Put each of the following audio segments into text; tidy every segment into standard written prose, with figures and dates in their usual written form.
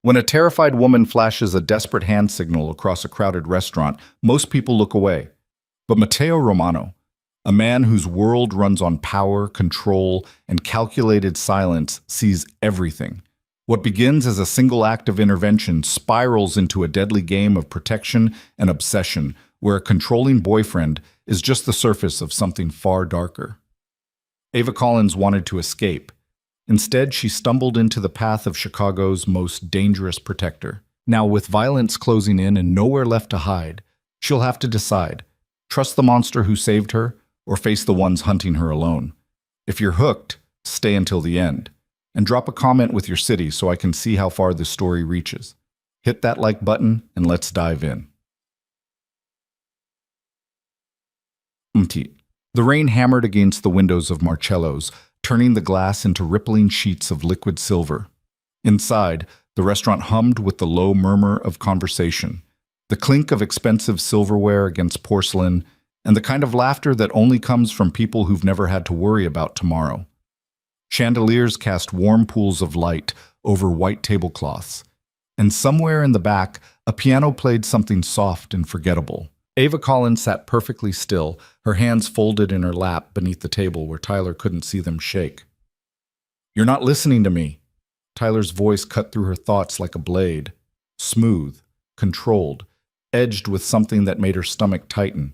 When a terrified woman flashes a desperate hand signal across a crowded restaurant, most people look away. But Matteo Romano, a man whose world runs on power, control, and calculated silence, sees everything. What begins as a single act of intervention spirals into a deadly game of protection and obsession, where a controlling boyfriend is just the surface of something far darker. Ava Collins wanted to escape. Instead, she stumbled into the path of Chicago's most dangerous protector. Now, with violence closing in and nowhere left to hide, she'll have to decide: trust the monster who saved her, or face the ones hunting her alone. If you're hooked, stay until the end. And drop a comment with your city so I can see how far this story reaches. Hit that like button and let's dive in. The rain hammered against the windows of Marcello's, turning the glass into rippling sheets of liquid silver. Inside, the restaurant hummed with the low murmur of conversation, the clink of expensive silverware against porcelain, and the kind of laughter that only comes from people who've never had to worry about tomorrow. Chandeliers cast warm pools of light over white tablecloths, and somewhere in the back, a piano played something soft and forgettable. Ava Collins sat perfectly still, her hands folded in her lap beneath the table where Tyler couldn't see them shake. "You're not listening to me." Tyler's voice cut through her thoughts like a blade, smooth, controlled, edged with something that made her stomach tighten.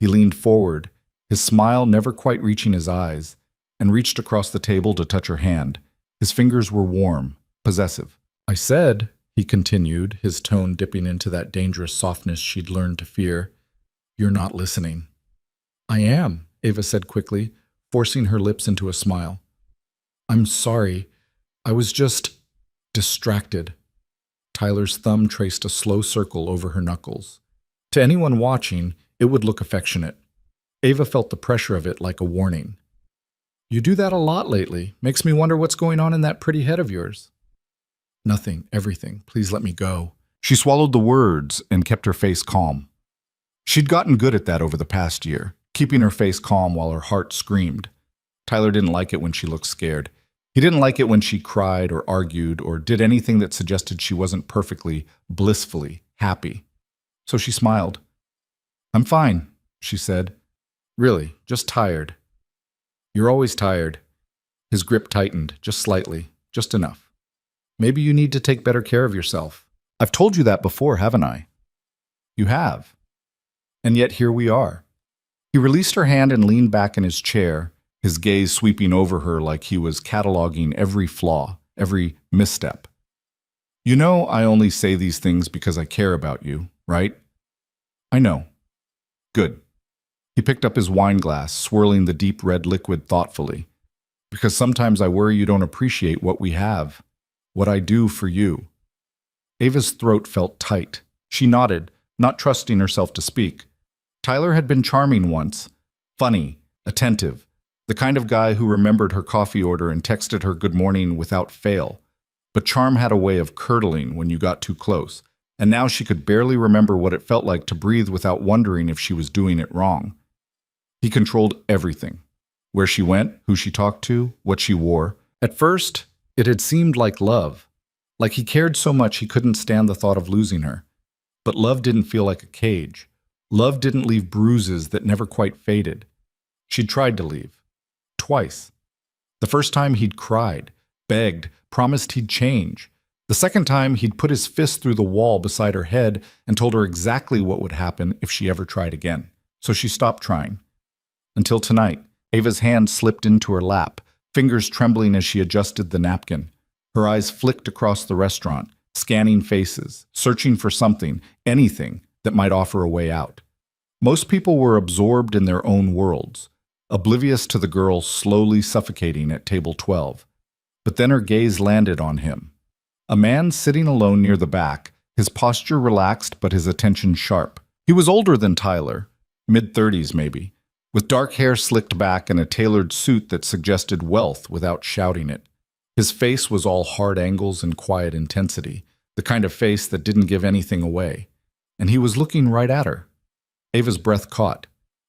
He leaned forward, his smile never quite reaching his eyes, and reached across the table to touch her hand. His fingers were warm, possessive. "I said," he continued, his tone dipping into that dangerous softness she'd learned to fear, "you're not listening." "I am," Ava said quickly, forcing her lips into a smile. "I'm sorry. I was just distracted." Tyler's thumb traced a slow circle over her knuckles. To anyone watching, it would look affectionate. Ava felt the pressure of it like a warning. "You do that a lot lately. Makes me wonder what's going on in that pretty head of yours." "Nothing, everything. Please let me go." She swallowed the words and kept her face calm. She'd gotten good at that over the past year, keeping her face calm while her heart screamed. Tyler didn't like it when she looked scared. He didn't like it when she cried or argued or did anything that suggested she wasn't perfectly, blissfully happy. So she smiled. "I'm fine," she said. "Really, just tired." "You're always tired." His grip tightened, just slightly, just enough. "Maybe you need to take better care of yourself." "I've told you that before, haven't I?" "You have. And yet here we are." He released her hand and leaned back in his chair, his gaze sweeping over her like he was cataloging every flaw, every misstep. "You know I only say these things because I care about you, right?" "I know." "Good." He picked up his wine glass, swirling the deep red liquid thoughtfully. "Because sometimes I worry you don't appreciate what we have, what I do for you." Ava's throat felt tight. She nodded, not trusting herself to speak. Tyler had been charming once, funny, attentive, the kind of guy who remembered her coffee order and texted her good morning without fail. But charm had a way of curdling when you got too close, and now she could barely remember what it felt like to breathe without wondering if she was doing it wrong. He controlled everything. Where she went, who she talked to, what she wore. At first, it had seemed like love. Like he cared so much he couldn't stand the thought of losing her. But love didn't feel like a cage. Love didn't leave bruises that never quite faded. She'd tried to leave. Twice. The first time he'd cried, begged, promised he'd change. The second time he'd put his fist through the wall beside her head and told her exactly what would happen if she ever tried again. So she stopped trying. Until tonight, Ava's hand slipped into her lap, fingers trembling as she adjusted the napkin. Her eyes flicked across the restaurant, scanning faces, searching for something, anything, that might offer a way out. Most people were absorbed in their own worlds, oblivious to the girl slowly suffocating at table 12. But then her gaze landed on him. A man sitting alone near the back, his posture relaxed but his attention sharp. He was older than Tyler, mid-30s maybe, with dark hair slicked back and a tailored suit that suggested wealth without shouting it. His face was all hard angles and quiet intensity, the kind of face that didn't give anything away. And he was looking right at her. Ava's breath caught.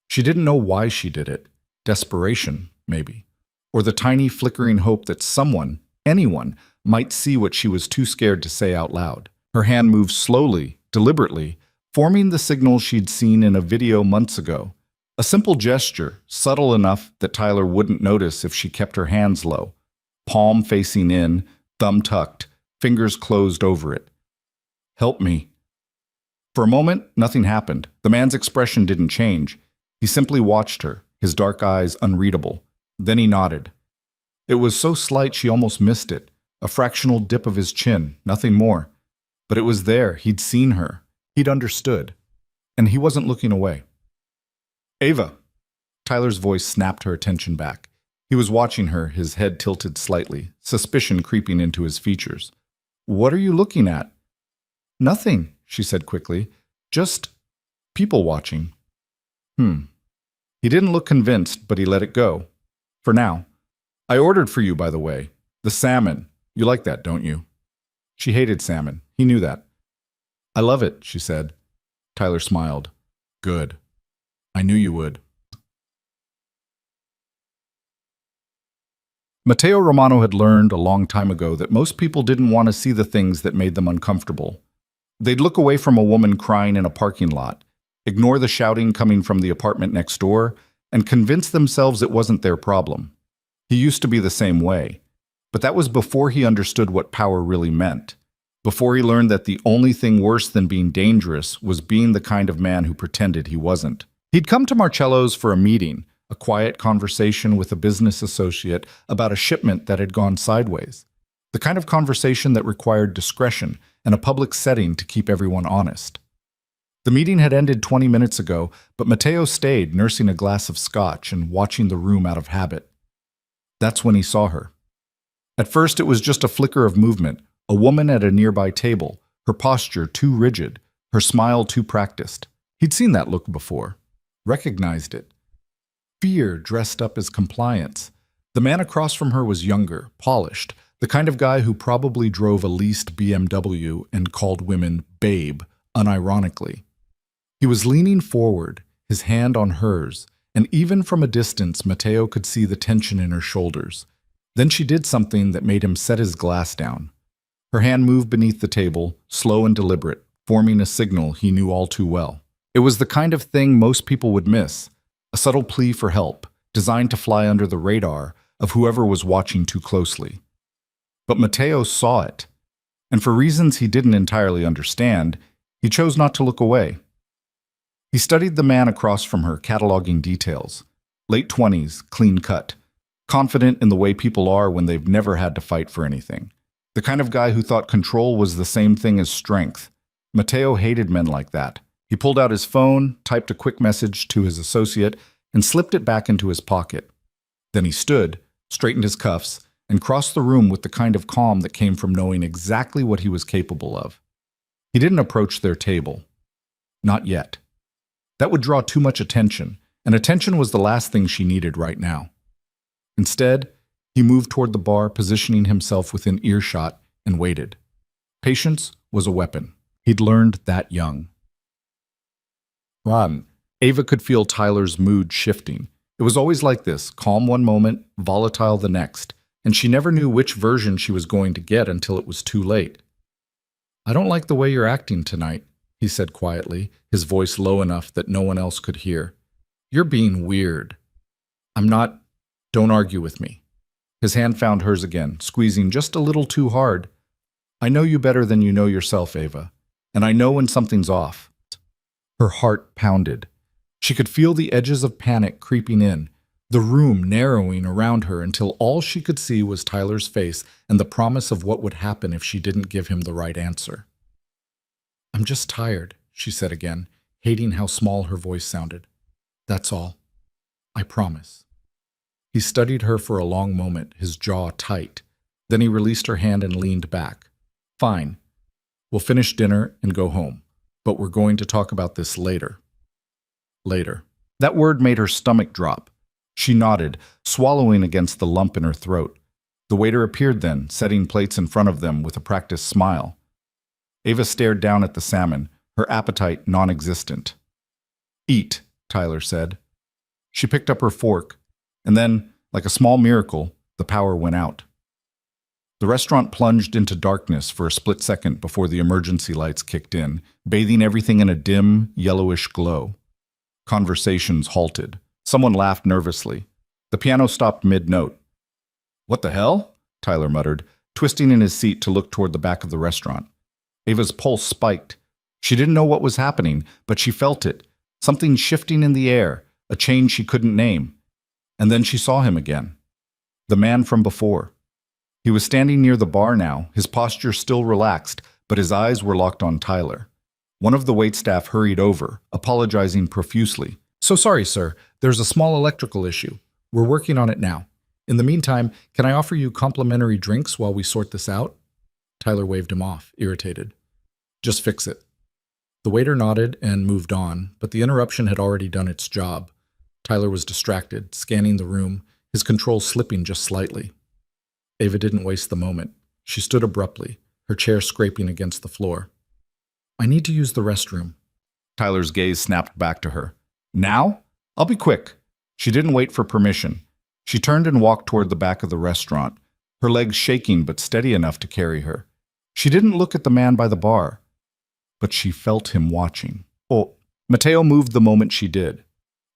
She didn't know why she did it. Desperation, maybe. Or the tiny flickering hope that someone, anyone, might see what she was too scared to say out loud. Her hand moved slowly, deliberately, forming the signal she'd seen in a video months ago. A simple gesture, subtle enough that Tyler wouldn't notice if she kept her hands low. Palm facing in, thumb tucked, fingers closed over it. "Help me." For a moment, nothing happened. The man's expression didn't change. He simply watched her, his dark eyes unreadable. Then he nodded. It was so slight she almost missed it. A fractional dip of his chin, nothing more. But it was there. He'd seen her. He'd understood. And he wasn't looking away. "Ava." Tyler's voice snapped her attention back. He was watching her, his head tilted slightly, suspicion creeping into his features. "What are you looking at?" "Nothing," she said quickly. "Just people watching." He didn't look convinced, but he let it go. For now. "I ordered for you, by the way. The salmon. You like that, don't you?" She hated salmon. He knew that. "I love it," she said. Tyler smiled. "Good. I knew you would." Matteo Romano had learned a long time ago that most people didn't want to see the things that made them uncomfortable. They'd look away from a woman crying in a parking lot, ignore the shouting coming from the apartment next door, and convince themselves it wasn't their problem. He used to be the same way. But that was before he understood what power really meant. Before he learned that the only thing worse than being dangerous was being the kind of man who pretended he wasn't. He'd come to Marcello's for a meeting, a quiet conversation with a business associate about a shipment that had gone sideways. The kind of conversation that required discretion and a public setting to keep everyone honest. The meeting had ended 20 minutes ago, but Matteo stayed, nursing a glass of scotch and watching the room out of habit. That's when he saw her. At first, it was just a flicker of movement, a woman at a nearby table, her posture too rigid, her smile too practiced. He'd seen that look before, recognized it. Fear dressed up as compliance. The man across from her was younger, polished, the kind of guy who probably drove a leased BMW and called women babe, unironically. He was leaning forward, his hand on hers, and even from a distance, Matteo could see the tension in her shoulders. Then she did something that made him set his glass down. Her hand moved beneath the table, slow and deliberate, forming a signal he knew all too well. It was the kind of thing most people would miss, a subtle plea for help, designed to fly under the radar of whoever was watching too closely. But Matteo saw it, and for reasons he didn't entirely understand, he chose not to look away. He studied the man across from her, cataloging details. Late 20s, clean cut, confident in the way people are when they've never had to fight for anything. The kind of guy who thought control was the same thing as strength. Matteo hated men like that. He pulled out his phone, typed a quick message to his associate, and slipped it back into his pocket. Then he stood, straightened his cuffs, and crossed the room with the kind of calm that came from knowing exactly what he was capable of. He didn't approach their table. Not yet. That would draw too much attention, and attention was the last thing she needed right now. Instead, he moved toward the bar, positioning himself within earshot, and waited. Patience was a weapon. He'd learned that young. Ava could feel Tyler's mood shifting. It was always like this, calm one moment, volatile the next, and she never knew which version she was going to get until it was too late. "I don't like the way you're acting tonight," he said quietly, his voice low enough that no one else could hear. "You're being weird." "I'm not. Don't argue with me." His hand found hers again, squeezing just a little too hard. "I know you better than you know yourself, Ava, and I know when something's off." Her heart pounded. She could feel the edges of panic creeping in, the room narrowing around her until all she could see was Tyler's face and the promise of what would happen if she didn't give him the right answer. "I'm just tired," she said again, hating how small her voice sounded. "That's all. I promise." He studied her for a long moment, his jaw tight. Then he released her hand and leaned back. "Fine. We'll finish dinner and go home. But we're going to talk about this later." Later. That word made her stomach drop. She nodded, swallowing against the lump in her throat. The waiter appeared then, setting plates in front of them with a practiced smile. Ava stared down at the salmon, her appetite non-existent. "Eat," Tyler said. She picked up her fork, and then, like a small miracle, the power went out. The restaurant plunged into darkness for a split second before the emergency lights kicked in, bathing everything in a dim, yellowish glow. Conversations halted. Someone laughed nervously. The piano stopped mid-note. "What the hell?" Tyler muttered, twisting in his seat to look toward the back of the restaurant. Ava's pulse spiked. She didn't know what was happening, but she felt it. Something shifting in the air, a change she couldn't name. And then she saw him again. The man from before. He was standing near the bar now, his posture still relaxed, but his eyes were locked on Tyler. One of the waitstaff hurried over, apologizing profusely. "So sorry, sir. There's a small electrical issue. We're working on it now. In the meantime, can I offer you complimentary drinks while we sort this out?" Tyler waved him off, irritated. "Just fix it." The waiter nodded and moved on, but the interruption had already done its job. Tyler was distracted, scanning the room, his control slipping just slightly. Ava didn't waste the moment. She stood abruptly, her chair scraping against the floor. "I need to use the restroom." Tyler's gaze snapped back to her. "Now? I'll be quick." She didn't wait for permission. She turned and walked toward the back of the restaurant, her legs shaking but steady enough to carry her. She didn't look at the man by the bar, but she felt him watching. Oh, Matteo moved the moment she did.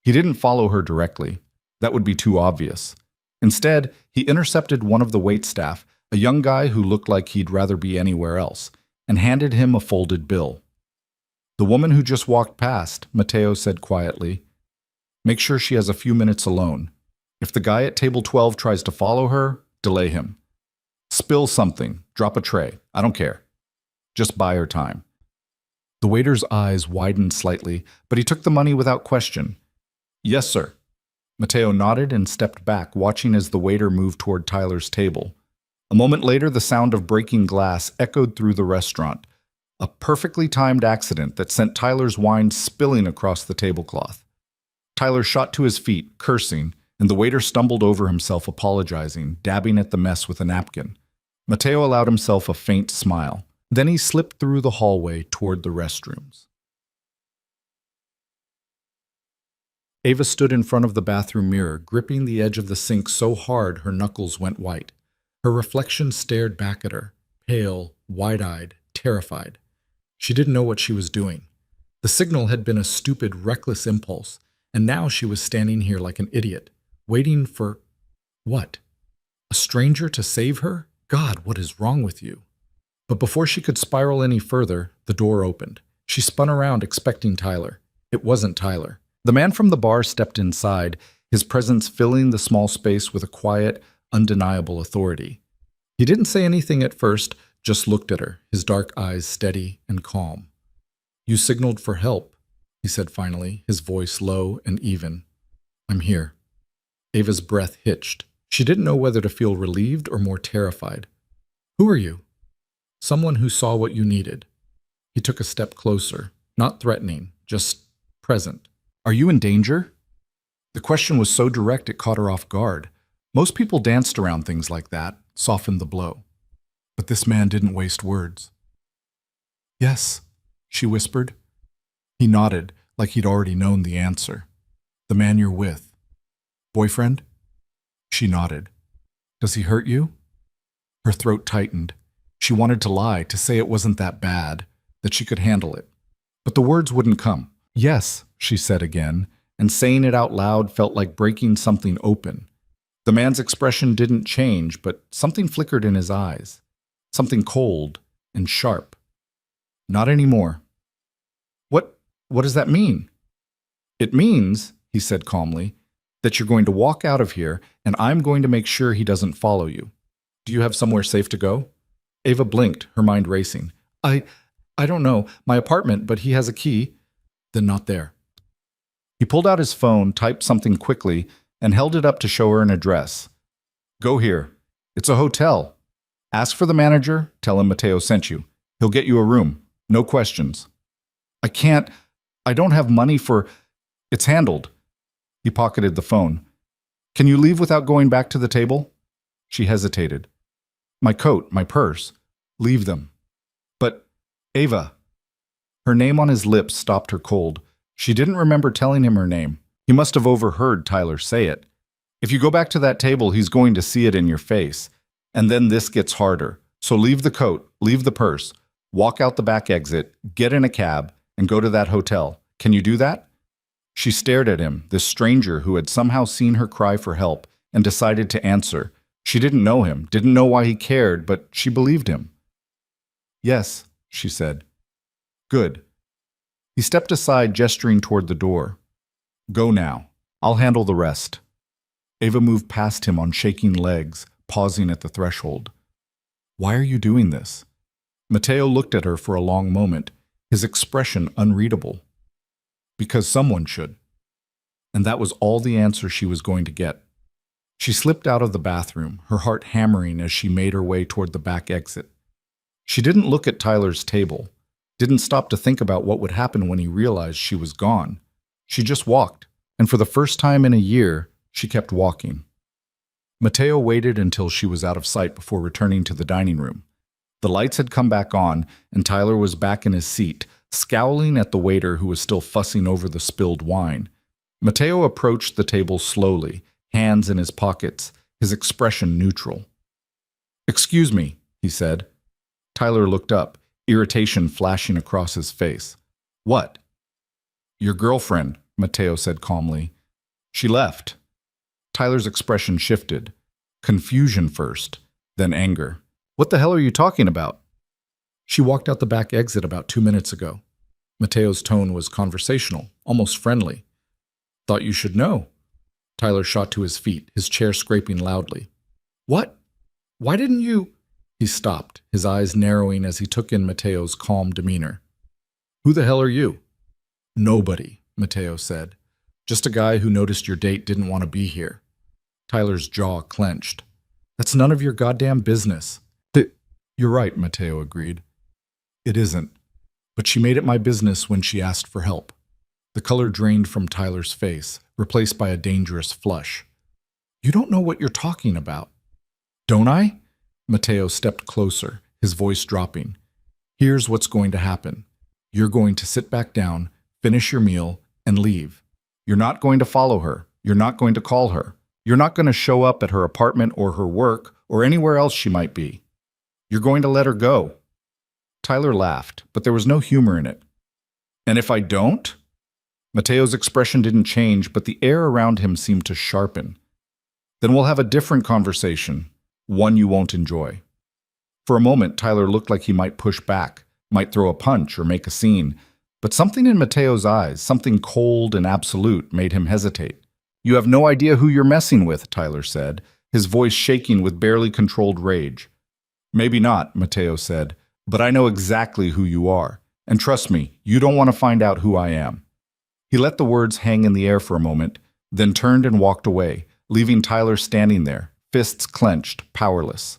He didn't follow her directly. That would be too obvious. Instead, he intercepted one of the waitstaff, a young guy who looked like he'd rather be anywhere else, and handed him a folded bill. "The woman who just walked past," Matteo said quietly. "Make sure she has a few minutes alone. If the guy at table 12 tries to follow her, delay him. Spill something, drop a tray, I don't care. Just buy her time." The waiter's eyes widened slightly, but he took the money without question. "Yes, sir." Matteo nodded and stepped back, watching as the waiter moved toward Tyler's table. A moment later, the sound of breaking glass echoed through the restaurant, a perfectly timed accident that sent Tyler's wine spilling across the tablecloth. Tyler shot to his feet, cursing, and the waiter stumbled over himself, apologizing, dabbing at the mess with a napkin. Matteo allowed himself a faint smile. Then he slipped through the hallway toward the restrooms. Ava stood in front of the bathroom mirror, gripping the edge of the sink so hard her knuckles went white. Her reflection stared back at her, pale, wide-eyed, terrified. She didn't know what she was doing. The signal had been a stupid, reckless impulse, and now she was standing here like an idiot, waiting for... what? A stranger to save her? God, what is wrong with you? But before she could spiral any further, the door opened. She spun around, expecting Tyler. It wasn't Tyler. The man from the bar stepped inside, his presence filling the small space with a quiet, undeniable authority. He didn't say anything at first, just looked at her, his dark eyes steady and calm. "You signaled for help," he said finally, his voice low and even. "I'm here." Ava's breath hitched. She didn't know whether to feel relieved or more terrified. "Who are you?" "Someone who saw what you needed." He took a step closer, not threatening, just present. "Are you in danger?" The question was so direct it caught her off guard. Most people danced around things like that, softened the blow. But this man didn't waste words. "Yes," she whispered. He nodded, like he'd already known the answer. "The man you're with. Boyfriend?" She nodded. "Does he hurt you?" Her throat tightened. She wanted to lie, to say it wasn't that bad, that she could handle it. But the words wouldn't come. "Yes," she said again, and saying it out loud felt like breaking something open. The man's expression didn't change, but something flickered in his eyes. Something cold and sharp. "Not anymore." What does that mean?" "It means," he said calmly, "that you're going to walk out of here, and I'm going to make sure he doesn't follow you. Do you have somewhere safe to go?" Ava blinked, her mind racing. I don't know. My apartment, but he has a key." "Then not there." He pulled out his phone, typed something quickly, and held it up to show her an address. "Go here. It's a hotel. Ask for the manager, tell him Matteo sent you. He'll get you a room. No questions." I don't have money for... It's handled." He pocketed the phone. "Can you leave without going back to the table?" She hesitated. "My coat, my purse. Leave them." "But, Ava..." Her name on his lips stopped her cold. She didn't remember telling him her name. He must have overheard Tyler say it. "If you go back to that table, he's going to see it in your face. And then this gets harder. So leave the coat, leave the purse, walk out the back exit, get in a cab, and go to that hotel. Can you do that? She stared at him, this stranger who had somehow seen her cry for help, and decided to answer. She didn't know him, didn't know why he cared, but she believed him. Yes, she said. Good. He stepped aside, gesturing toward the door. Go now. I'll handle the rest. Ava moved past him on shaking legs, pausing at the threshold. Why are you doing this? Matteo looked at her for a long moment, his expression unreadable. Because someone should. And that was all the answer she was going to get. She slipped out of the bathroom, her heart hammering as she made her way toward the back exit. She didn't look at Tyler's table, didn't stop to think about what would happen when he realized she was gone. She just walked, and for the first time in a year, she kept walking. Matteo waited until she was out of sight before returning to the dining room. The lights had come back on, and Tyler was back in his seat, scowling at the waiter who was still fussing over the spilled wine. Matteo approached the table slowly, hands in his pockets, his expression neutral. "Excuse me," he said. Tyler looked up, irritation flashing across his face. "What?" "Your girlfriend," Matteo said calmly. "She left." Tyler's expression shifted. Confusion first, then anger. "What the hell are you talking about?" "She walked out the back exit about 2 minutes ago." Matteo's tone was conversational, almost friendly. "Thought you should know." Tyler shot to his feet, his chair scraping loudly. "What? Why didn't you—" He stopped, his eyes narrowing as he took in Matteo's calm demeanor. "Who the hell are you?" "Nobody," Matteo said. "Just a guy who noticed your date didn't want to be here." Tyler's jaw clenched. "That's none of your goddamn business." "You're right," Matteo agreed. "It isn't. But she made it my business when she asked for help." The color drained from Tyler's face, replaced by a dangerous flush. "You don't know what you're talking about." "Don't I?" Matteo stepped closer, his voice dropping. "Here's what's going to happen. You're going to sit back down, finish your meal, and leave. You're not going to follow her. You're not going to call her. You're not going to show up at her apartment or her work or anywhere else she might be. You're going to let her go." Tyler laughed, but there was no humor in it. "And if I don't?" Matteo's expression didn't change, but the air around him seemed to sharpen. "Then we'll have a different conversation, one you won't enjoy." For a moment, Tyler looked like he might push back, might throw a punch or make a scene, but something in Matteo's eyes, something cold and absolute, made him hesitate. "You have no idea who you're messing with," Tyler said, his voice shaking with barely controlled rage. "Maybe not," Matteo said, "but I know exactly who you are. And trust me, you don't want to find out who I am." He let the words hang in the air for a moment, then turned and walked away, leaving Tyler standing there, fists clenched, powerless.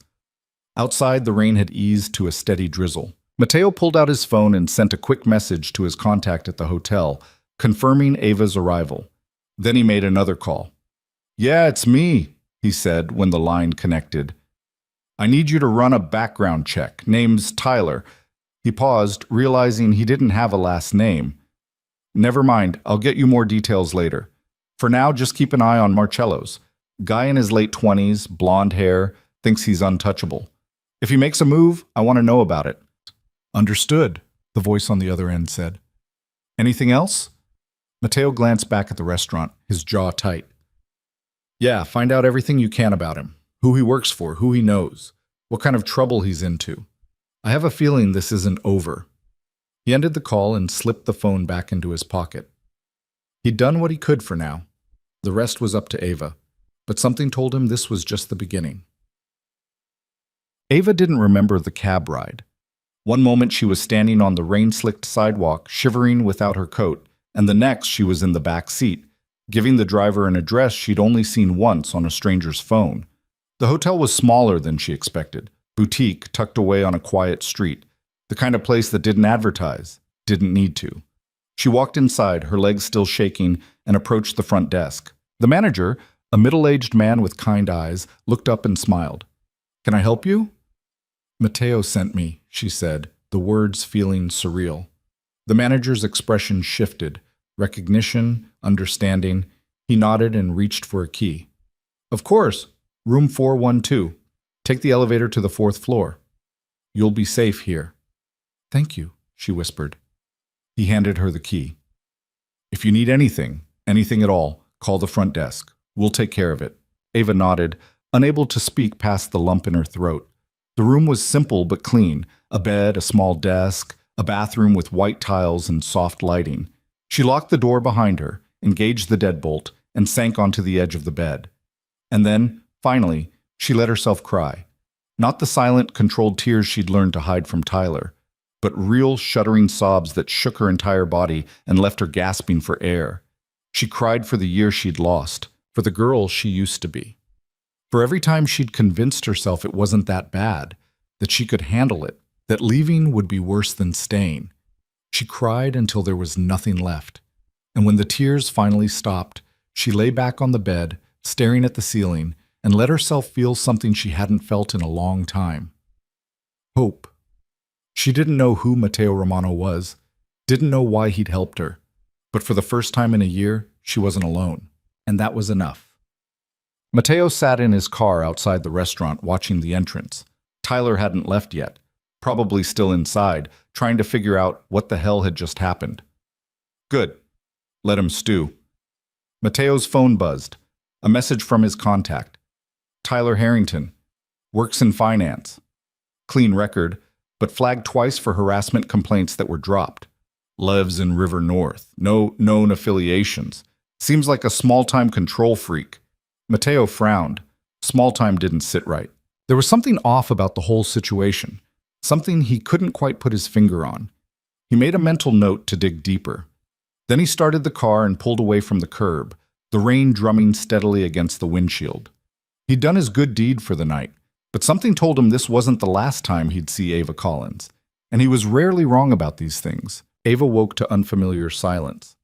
Outside, the rain had eased to a steady drizzle. Matteo pulled out his phone and sent a quick message to his contact at the hotel, confirming Ava's arrival. Then he made another call. "Yeah, it's me," he said when the line connected. "I need you to run a background check. Name's Tyler." He paused, realizing he didn't have a last name. "Never mind, I'll get you more details later. For now, just keep an eye on Marcello's. Guy in his late 20s, blonde hair, thinks he's untouchable. If he makes a move, I want to know about it." "Understood," the voice on the other end said. "Anything else?" Matteo glanced back at the restaurant, his jaw tight. "Yeah, find out everything you can about him. Who he works for, who he knows, what kind of trouble he's into. I have a feeling this isn't over." He ended the call and slipped the phone back into his pocket. He'd done what he could for now. The rest was up to Ava, but something told him this was just the beginning. Ava didn't remember the cab ride. One moment she was standing on the rain-slicked sidewalk, shivering without her coat, and the next she was in the back seat, giving the driver an address she'd only seen once on a stranger's phone. The hotel was smaller than she expected, boutique tucked away on a quiet street, the kind of place that didn't advertise, didn't need to. She walked inside, her legs still shaking, and approached the front desk. The manager, a middle-aged man with kind eyes, looked up and smiled. "Can I help you?" "Matteo sent me," she said, the words feeling surreal. The manager's expression shifted, recognition, understanding. He nodded and reached for a key. "Of course, room 412. Take the elevator to the 4th floor. You'll be safe here." "Thank you," she whispered. He handed her the key. "If you need anything, anything at all, call the front desk. We'll take care of it." Ava nodded, unable to speak past the lump in her throat. The room was simple but clean: a bed, a small desk, a bathroom with white tiles and soft lighting. She locked the door behind her, engaged the deadbolt, and sank onto the edge of the bed. And then, finally, she let herself cry. Not the silent, controlled tears she'd learned to hide from Tyler, but real, shuddering sobs that shook her entire body and left her gasping for air. She cried for the year she'd lost, for the girl she used to be. For every time she'd convinced herself it wasn't that bad, that she could handle it, that leaving would be worse than staying. She cried until there was nothing left. And when the tears finally stopped, she lay back on the bed, staring at the ceiling, and let herself feel something she hadn't felt in a long time. Hope. She didn't know who Matteo Romano was, didn't know why he'd helped her, but for the first time in a year, she wasn't alone, and that was enough. Matteo sat in his car outside the restaurant watching the entrance. Tyler hadn't left yet, probably still inside, trying to figure out what the hell had just happened. Good. Let him stew. Matteo's phone buzzed. A message from his contact. Tyler Harrington. Works in finance. Clean record, but flagged twice for harassment complaints that were dropped. Lives in River North. No known affiliations. Seems like a small-time control freak. Matteo frowned. Small-time didn't sit right. There was something off about the whole situation. Something he couldn't quite put his finger on. He made a mental note to dig deeper. Then he started the car and pulled away from the curb, the rain drumming steadily against the windshield. He'd done his good deed for the night, but something told him this wasn't the last time he'd see Ava Collins. And he was rarely wrong about these things. Ava woke to unfamiliar silence.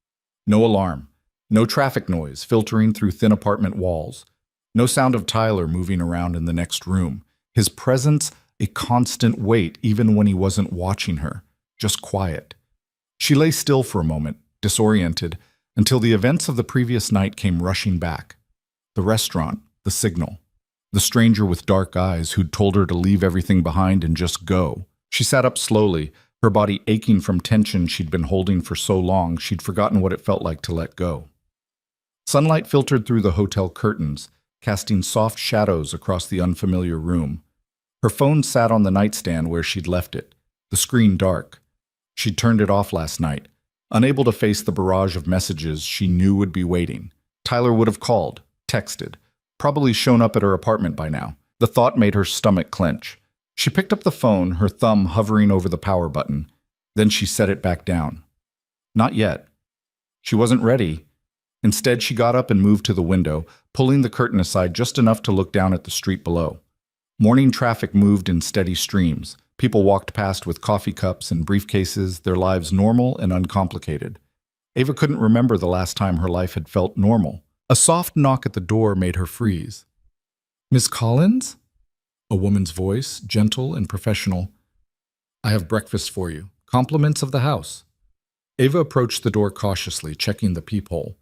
No alarm. No traffic noise filtering through thin apartment walls. No sound of Tyler moving around in the next room. His presence a constant weight even when he wasn't watching her. Just quiet. She lay still for a moment, disoriented, until the events of the previous night came rushing back. The restaurant, the signal. The stranger with dark eyes who'd told her to leave everything behind and just go. She sat up slowly, her body aching from tension she'd been holding for so long she'd forgotten what it felt like to let go. Sunlight filtered through the hotel curtains, casting soft shadows across the unfamiliar room. Her phone sat on the nightstand where she'd left it, the screen dark. She'd turned it off last night, unable to face the barrage of messages she knew would be waiting. Tyler would have called, texted, probably shown up at her apartment by now. The thought made her stomach clench. She picked up the phone, her thumb hovering over the power button. Then she set it back down. Not yet. She wasn't ready. Instead, she got up and moved to the window, pulling the curtain aside just enough to look down at the street below. Morning traffic moved in steady streams. People walked past with coffee cups and briefcases, their lives normal and uncomplicated. Ava couldn't remember the last time her life had felt normal. A soft knock at the door made her freeze. "Miss Collins?" A woman's voice, gentle and professional. "I have breakfast for you. Compliments of the house." Ava approached the door cautiously, checking the peephole.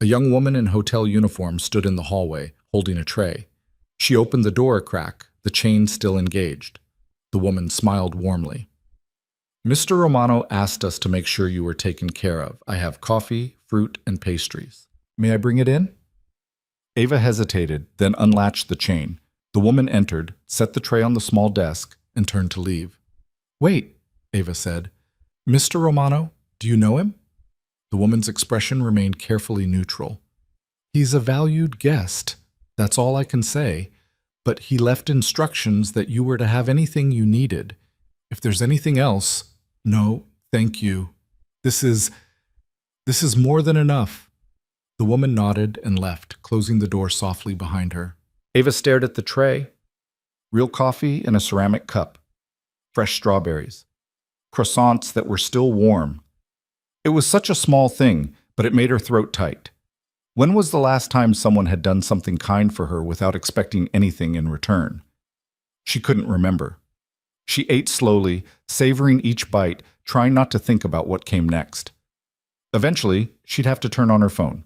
A young woman in hotel uniform stood in the hallway, holding a tray. She opened the door a crack, the chain still engaged. The woman smiled warmly. "Mr. Romano asked us to make sure you were taken care of. I have coffee, fruit, and pastries. May I bring it in?" Ava hesitated, then unlatched the chain. The woman entered, set the tray on the small desk, and turned to leave. "Wait," Ava said. "Mr. Romano, do you know him?" The woman's expression remained carefully neutral. "He's a valued guest. That's all I can say. But he left instructions that you were to have anything you needed. If there's anything else..." "No, thank you. This is more than enough." The woman nodded and left, closing the door softly behind her. Ava stared at the tray. Real coffee in a ceramic cup. Fresh strawberries. Croissants that were still warm. It was such a small thing, but it made her throat tight. When was the last time someone had done something kind for her without expecting anything in return? She couldn't remember. She ate slowly, savoring each bite, trying not to think about what came next. Eventually, she'd have to turn on her phone,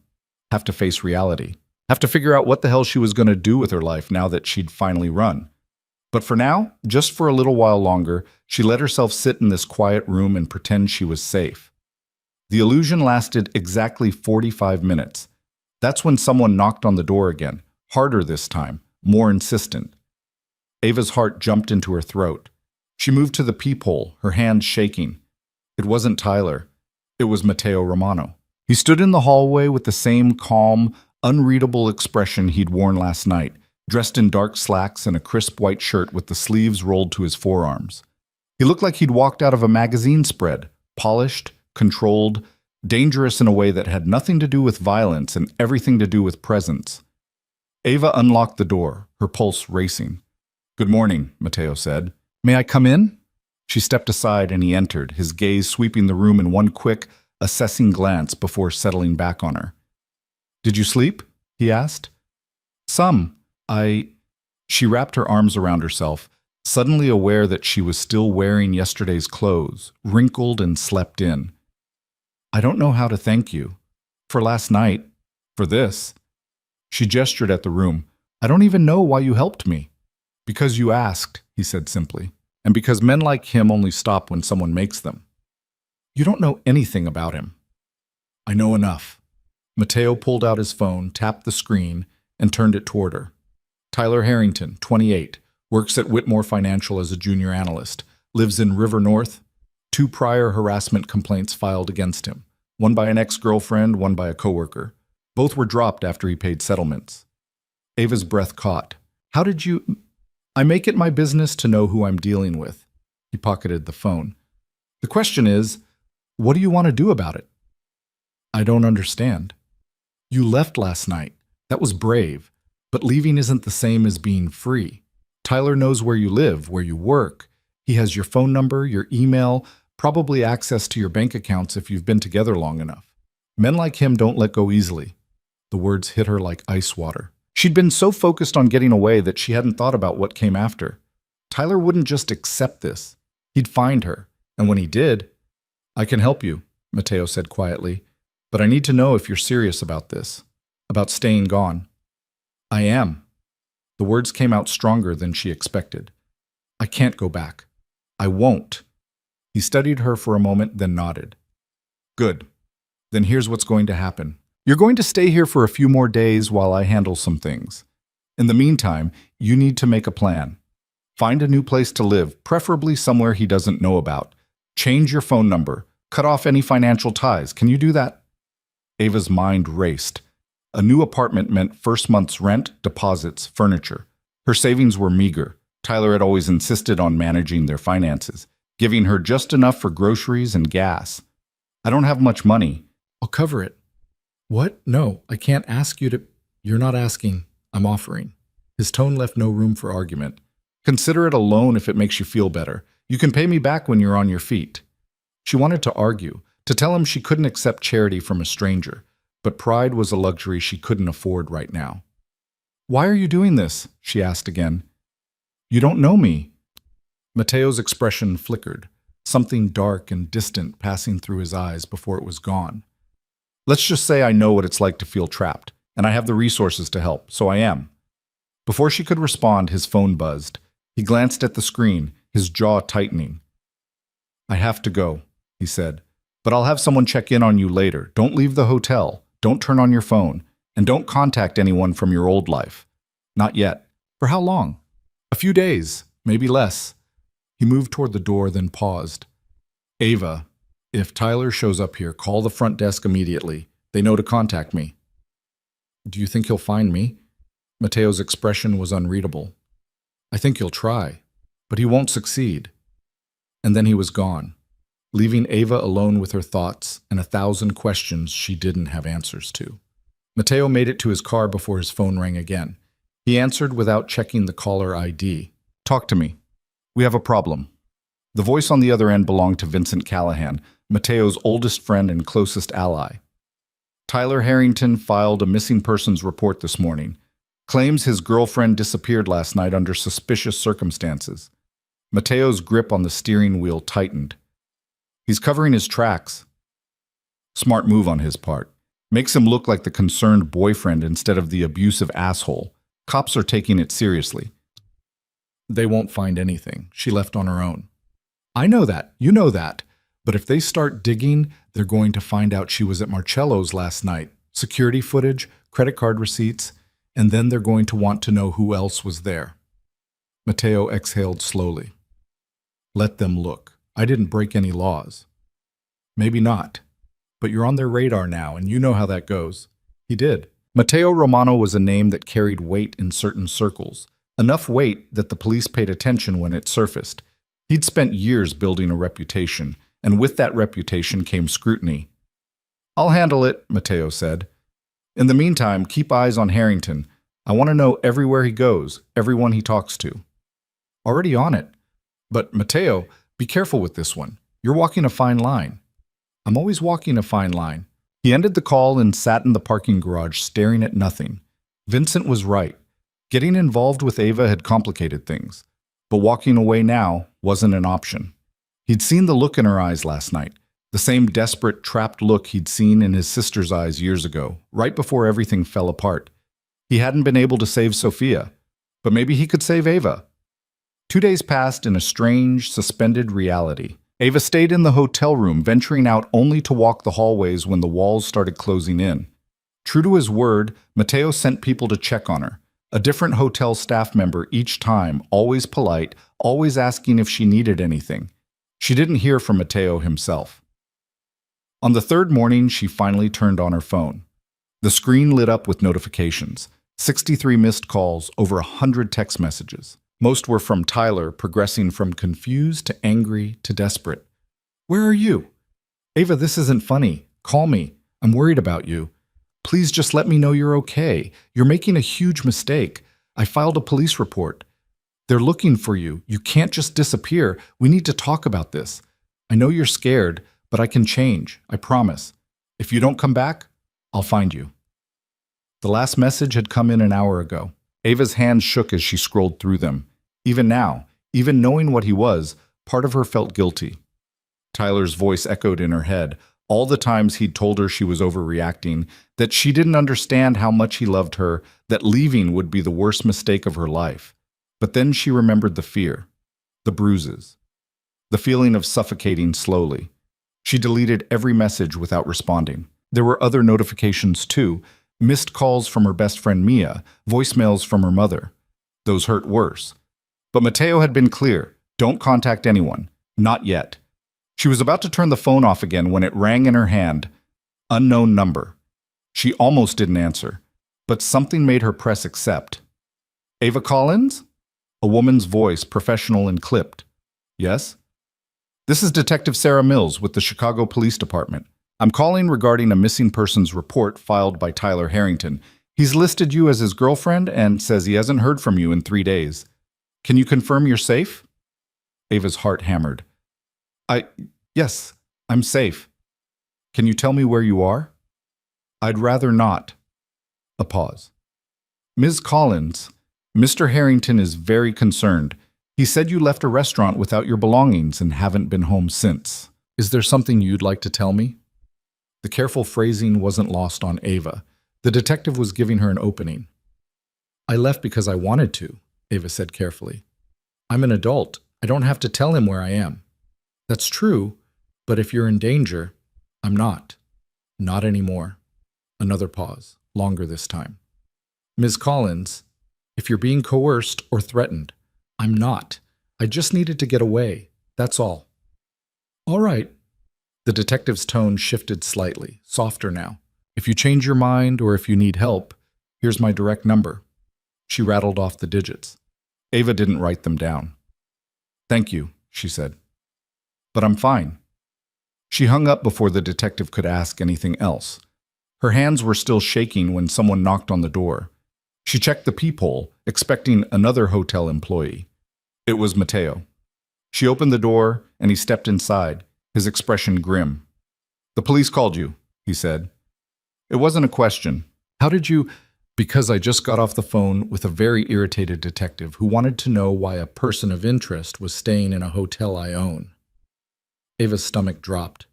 have to face reality, have to figure out what the hell she was going to do with her life now that she'd finally run. But for now, just for a little while longer, she let herself sit in this quiet room and pretend she was safe. The illusion lasted exactly 45 minutes. That's when someone knocked on the door again, harder this time, more insistent. Ava's heart jumped into her throat. She moved to the peephole, her hands shaking. It wasn't Tyler. It was Matteo Romano. He stood in the hallway with the same calm, unreadable expression he'd worn last night, dressed in dark slacks and a crisp white shirt with the sleeves rolled to his forearms. He looked like he'd walked out of a magazine spread, polished, controlled, dangerous in a way that had nothing to do with violence and everything to do with presence. Ava unlocked the door, her pulse racing. "Good morning," Matteo said. "May I come in?" She stepped aside and he entered, his gaze sweeping the room in one quick, assessing glance before settling back on her. "Did you sleep?" he asked. "Some. She wrapped her arms around herself, suddenly aware that she was still wearing yesterday's clothes, wrinkled and slept in. "I don't know how to thank you. For last night. For this." She gestured at the room. "I don't even know why you helped me." "Because you asked," he said simply. "And because men like him only stop when someone makes them." "You don't know anything about him." "I know enough." Matteo pulled out his phone, tapped the screen, and turned it toward her. "Tyler Harrington, 28, works at Whitmore Financial as a junior analyst, lives in River North. 2 prior harassment complaints filed against him, one by an ex-girlfriend, one by a coworker. Both were dropped after he paid settlements." Ava's breath caught. "How did you—" "I make it my business to know who I'm dealing with." He pocketed the phone. "The question is, what do you want to do about it?" "I don't understand." "You left last night. That was brave. But leaving isn't the same as being free. Tyler knows where you live, where you work. He has your phone number, your email, probably access to your bank accounts if you've been together long enough. Men like him don't let go easily." The words hit her like ice water. She'd been so focused on getting away that she hadn't thought about what came after. Tyler wouldn't just accept this. He'd find her, and when he did— "I can help you," Matteo said quietly, "but I need to know if you're serious about this, about staying gone." "I am." The words came out stronger than she expected. "I can't go back. I won't." He studied her for a moment, then nodded. "Good. Then here's what's going to happen. You're going to stay here for a few more days while I handle some things. In the meantime, you need to make a plan. Find a new place to live, preferably somewhere he doesn't know about. Change your phone number. Cut off any financial ties. Can you do that?" Ava's mind raced. A new apartment meant first month's rent, deposits, furniture. Her savings were meager. Tyler had always insisted on managing their finances, giving her just enough for groceries and gas. "I don't have much money." "I'll cover it." "What? No, I can't ask you to—" "You're not asking. I'm offering." His tone left no room for argument. "Consider it a loan if it makes you feel better. You can pay me back when you're on your feet." She wanted to argue, to tell him she couldn't accept charity from a stranger, but pride was a luxury she couldn't afford right now. "Why are you doing this?" she asked again. "You don't know me." Matteo's expression flickered, something dark and distant passing through his eyes before it was gone. "Let's just say I know what it's like to feel trapped, and I have the resources to help, so I am." Before she could respond, his phone buzzed. He glanced at the screen, his jaw tightening. "I have to go," he said, "but I'll have someone check in on you later. Don't leave the hotel. Don't turn on your phone. And don't contact anyone from your old life. Not yet." "For how long?" "A few days, maybe less." He moved toward the door, then paused. "Ava, if Tyler shows up here, call the front desk immediately. They know to contact me." "Do you think he'll find me?" Matteo's expression was unreadable. "I think he'll try, but he won't succeed." And then he was gone, leaving Ava alone with her thoughts and 1,000 questions she didn't have answers to. Matteo made it to his car before his phone rang again. He answered without checking the caller ID. "Talk to me. We have a problem." The voice on the other end belonged to Vincent Callahan, Matteo's oldest friend and closest ally. "Tyler Harrington filed a missing persons report this morning. Claims his girlfriend disappeared last night under suspicious circumstances." Matteo's grip on the steering wheel tightened. "He's covering his tracks." Smart move on his part. Makes him look like the concerned boyfriend instead of the abusive asshole. Cops are taking it seriously. They won't find anything. She left on her own. I know that. You know that. But if they start digging, they're going to find out she was at Marcello's last night. Security footage, credit card receipts, and then they're going to want to know who else was there. Matteo exhaled slowly. Let them look. I didn't break any laws. Maybe not. But you're on their radar now, and you know how that goes. He did. Matteo Romano was a name that carried weight in certain circles. Enough weight that the police paid attention when it surfaced. He'd spent years building a reputation, and with that reputation came scrutiny. I'll handle it, Matteo said. In the meantime, keep eyes on Harrington. I want to know everywhere he goes, everyone he talks to. Already on it. But, Matteo, be careful with this one. You're walking a fine line. I'm always walking a fine line. He ended the call and sat in the parking garage staring at nothing. Vincent was right. Getting involved with Ava had complicated things. But walking away now wasn't an option. He'd seen the look in her eyes last night, the same desperate, trapped look he'd seen in his sister's eyes years ago, right before everything fell apart. He hadn't been able to save Sophia, but maybe he could save Ava. 2 days passed in a strange, suspended reality. Ava stayed in the hotel room, venturing out only to walk the hallways when the walls started closing in. True to his word, Matteo sent people to check on her. A different hotel staff member each time, always polite, always asking if she needed anything. She didn't hear from Matteo himself. On the third morning, she finally turned on her phone. The screen lit up with notifications. 63 missed calls, over 100 text messages. Most were from Tyler, progressing from confused to angry to desperate. Where are you? Ava, this isn't funny. Call me. I'm worried about you. Please just let me know you're okay. You're making a huge mistake. I filed a police report. They're looking for you. You can't just disappear. We need to talk about this. I know you're scared, but I can change. I promise. If you don't come back, I'll find you. The last message had come in an hour ago. Ava's hands shook as she scrolled through them. Even now, even knowing what he was, part of her felt guilty. Tyler's voice echoed in her head. All the times he'd told her she was overreacting, that she didn't understand how much he loved her, that leaving would be the worst mistake of her life. But then she remembered the fear, the bruises, the feeling of suffocating slowly. She deleted every message without responding. There were other notifications too, missed calls from her best friend Mia, voicemails from her mother. Those hurt worse. But Matteo had been clear, don't contact anyone, not yet. She was about to turn the phone off again when it rang in her hand. Unknown number. She almost didn't answer, but something made her press accept. Ava Collins? A woman's voice, professional and clipped. Yes? This is Detective Sarah Mills with the Chicago Police Department. I'm calling regarding a missing persons report filed by Tyler Harrington. He's listed you as his girlfriend and says he hasn't heard from you in 3 days. Can you confirm you're safe? Ava's heart hammered. Yes, I'm safe. Can you tell me where you are? I'd rather not. A pause. Ms. Collins, Mr. Harrington is very concerned. He said you left a restaurant without your belongings and haven't been home since. Is there something you'd like to tell me? The careful phrasing wasn't lost on Ava. The detective was giving her an opening. I left because I wanted to, Ava said carefully. I'm an adult. I don't have to tell him where I am. That's true, but if you're in danger, I'm not. Not anymore. Another pause, longer this time. Ms. Collins, if you're being coerced or threatened, I'm not. I just needed to get away. That's all. All right. The detective's tone shifted slightly, softer now. If you change your mind or if you need help, here's my direct number. She rattled off the digits. Ava didn't write them down. Thank you, she said. But I'm fine. She hung up before the detective could ask anything else. Her hands were still shaking when someone knocked on the door. She checked the peephole, expecting another hotel employee. It was Matteo. She opened the door, and he stepped inside, his expression grim. The police called you, he said. It wasn't a question. How did you... Because I just got off the phone with a very irritated detective who wanted to know why a person of interest was staying in a hotel I own. Ava's stomach dropped.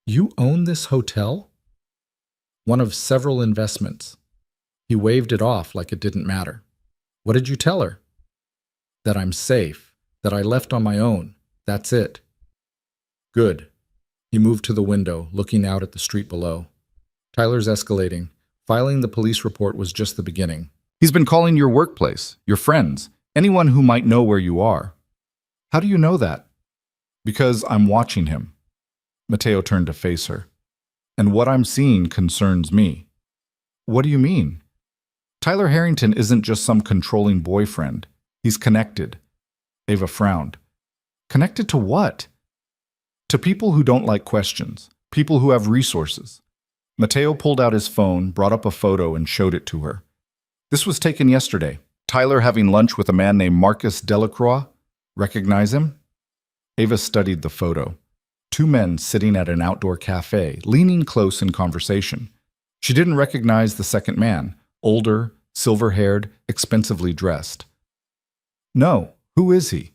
You own this hotel? One of several investments. He waved it off like it didn't matter. What did you tell her? That I'm safe, that I left on my own. That's it. Good. He moved to the window, looking out at the street below. Tyler's escalating. Filing the police report was just the beginning. He's been calling your workplace, your friends, anyone who might know where you are. How do you know that? Because I'm watching him. Mateo turned to face her. And what I'm seeing concerns me. What do you mean? Tyler Harrington isn't just some controlling boyfriend. He's connected. Ava frowned. Connected to what? To people who don't like questions, people who have resources. Mateo pulled out his phone, brought up a photo, and showed it to her. This was taken yesterday. Tyler having lunch with a man named Marcus Delacroix. Recognize him? Ava studied the photo. Two men sitting at an outdoor cafe, leaning close in conversation. She didn't recognize the second man, older, silver-haired, expensively dressed. No, who is he?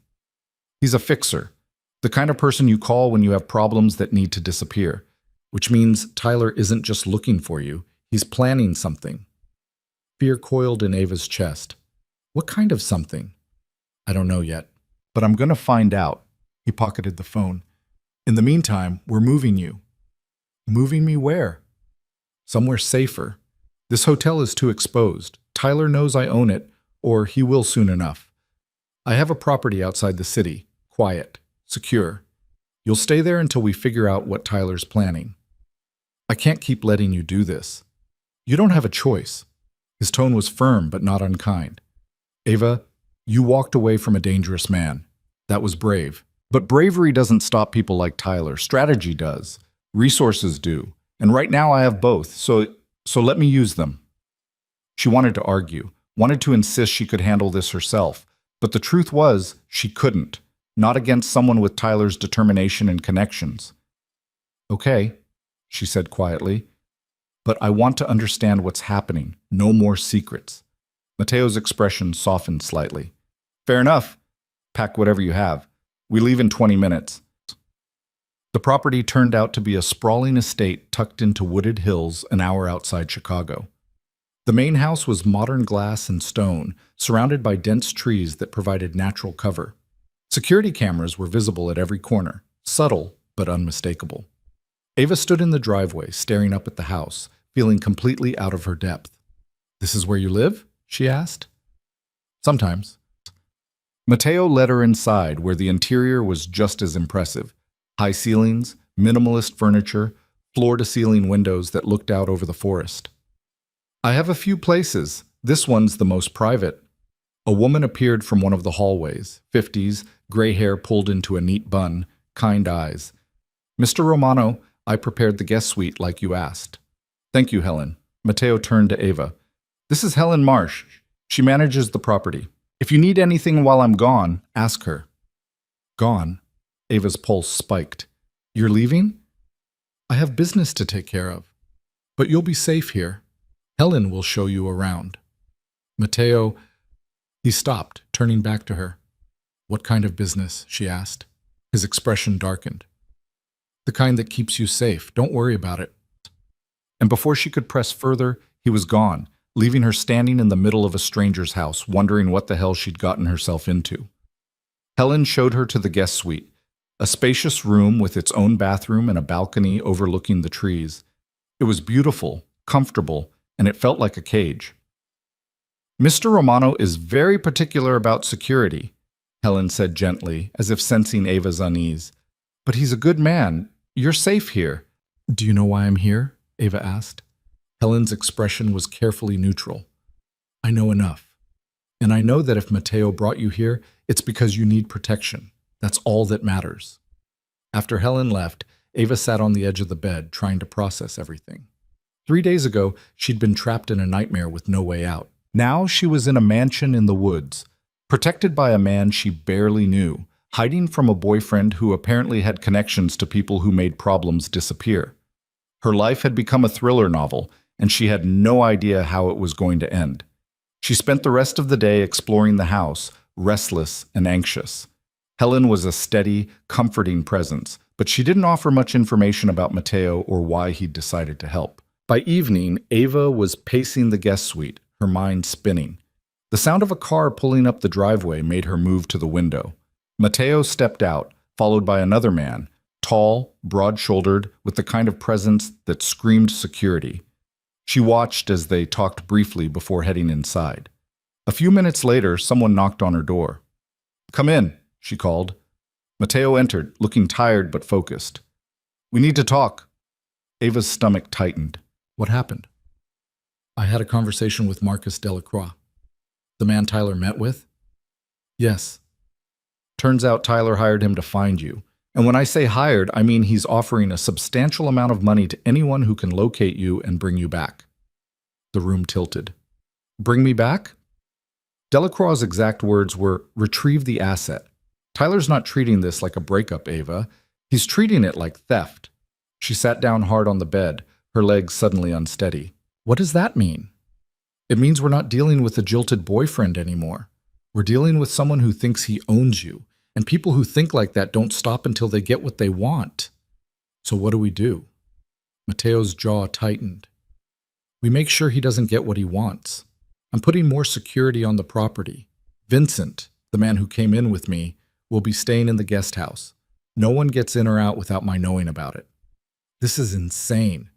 He's a fixer, the kind of person you call when you have problems that need to disappear, which means Tyler isn't just looking for you, he's planning something. Fear coiled in Ava's chest. What kind of something? I don't know yet, but I'm going to find out. He pocketed the phone. In the meantime, we're moving you. Moving me where? Somewhere safer. This hotel is too exposed. Tyler knows I own it, or he will soon enough. I have a property outside the city, quiet, secure. You'll stay there until we figure out what Tyler's planning. I can't keep letting you do this. You don't have a choice. His tone was firm but not unkind. Ava, you walked away from a dangerous man. That was brave. But bravery doesn't stop people like Tyler. Strategy does. Resources do. And right now I have both, so let me use them. She wanted to argue, wanted to insist she could handle this herself. But the truth was, she couldn't. Not against someone with Tyler's determination and connections. Okay, she said quietly. But I want to understand what's happening. No more secrets. Mateo's expression softened slightly. Fair enough. Pack whatever you have. We leave in 20 minutes. The property turned out to be a sprawling estate tucked into wooded hills an hour outside Chicago. The main house was modern glass and stone, surrounded by dense trees that provided natural cover. Security cameras were visible at every corner, subtle but unmistakable. Ava stood in the driveway, staring up at the house, feeling completely out of her depth. This is where you live? She asked. Sometimes. Mateo led her inside, where the interior was just as impressive. High ceilings, minimalist furniture, floor-to-ceiling windows that looked out over the forest. I have a few places. This one's the most private. A woman appeared from one of the hallways, 50s, gray hair pulled into a neat bun, kind eyes. Mr. Romano, I prepared the guest suite like you asked. Thank you, Helen. Mateo turned to Ava. This is Helen Marsh. She manages the property. If you need anything while I'm gone, ask her. Gone? Ava's pulse spiked. You're leaving? I have business to take care of. But you'll be safe here. Helen will show you around. Mateo, he stopped, turning back to her. What kind of business? She asked. His expression darkened. The kind that keeps you safe. Don't worry about it. And before she could press further, he was gone, leaving her standing in the middle of a stranger's house, wondering what the hell she'd gotten herself into. Helen showed her to the guest suite, a spacious room with its own bathroom and a balcony overlooking the trees. It was beautiful, comfortable, and it felt like a cage. Mr. Romano is very particular about security, Helen said gently, as if sensing Ava's unease. But he's a good man. You're safe here. Do you know why I'm here? Ava asked. Helen's expression was carefully neutral. I know enough. And I know that if Mateo brought you here, it's because you need protection. That's all that matters. After Helen left, Ava sat on the edge of the bed, trying to process everything. 3 days ago, she'd been trapped in a nightmare with no way out. Now she was in a mansion in the woods, protected by a man she barely knew, hiding from a boyfriend who apparently had connections to people who made problems disappear. Her life had become a thriller novel, and she had no idea how it was going to end. She spent the rest of the day exploring the house, restless and anxious. Helen was a steady, comforting presence, but she didn't offer much information about Mateo or why he'd decided to help. By evening, Ava was pacing the guest suite, her mind spinning. The sound of a car pulling up the driveway made her move to the window. Mateo stepped out, followed by another man, tall, broad-shouldered, with the kind of presence that screamed security. She watched as they talked briefly before heading inside. A few minutes later, someone knocked on her door. "Come in," she called. Mateo entered, looking tired but focused. "We need to talk." Ava's stomach tightened. "What happened?" "I had a conversation with Marcus Delacroix." "The man Tyler met with?" "Yes." "Turns out Tyler hired him to find you. And when I say hired, I mean he's offering a substantial amount of money to anyone who can locate you and bring you back." The room tilted. "Bring me back?" Delacroix's exact words were, "Retrieve the asset." "Tyler's not treating this like a breakup, Ava. He's treating it like theft." She sat down hard on the bed, her legs suddenly unsteady. "What does that mean?" "It means we're not dealing with a jilted boyfriend anymore. We're dealing with someone who thinks he owns you, and people who think like that don't stop until they get what they want." "So what do we do?" Mateo's jaw tightened. "We make sure he doesn't get what he wants. I'm putting more security on the property. Vincent, the man who came in with me, will be staying in the guest house. No one gets in or out without my knowing about it." "This is insane."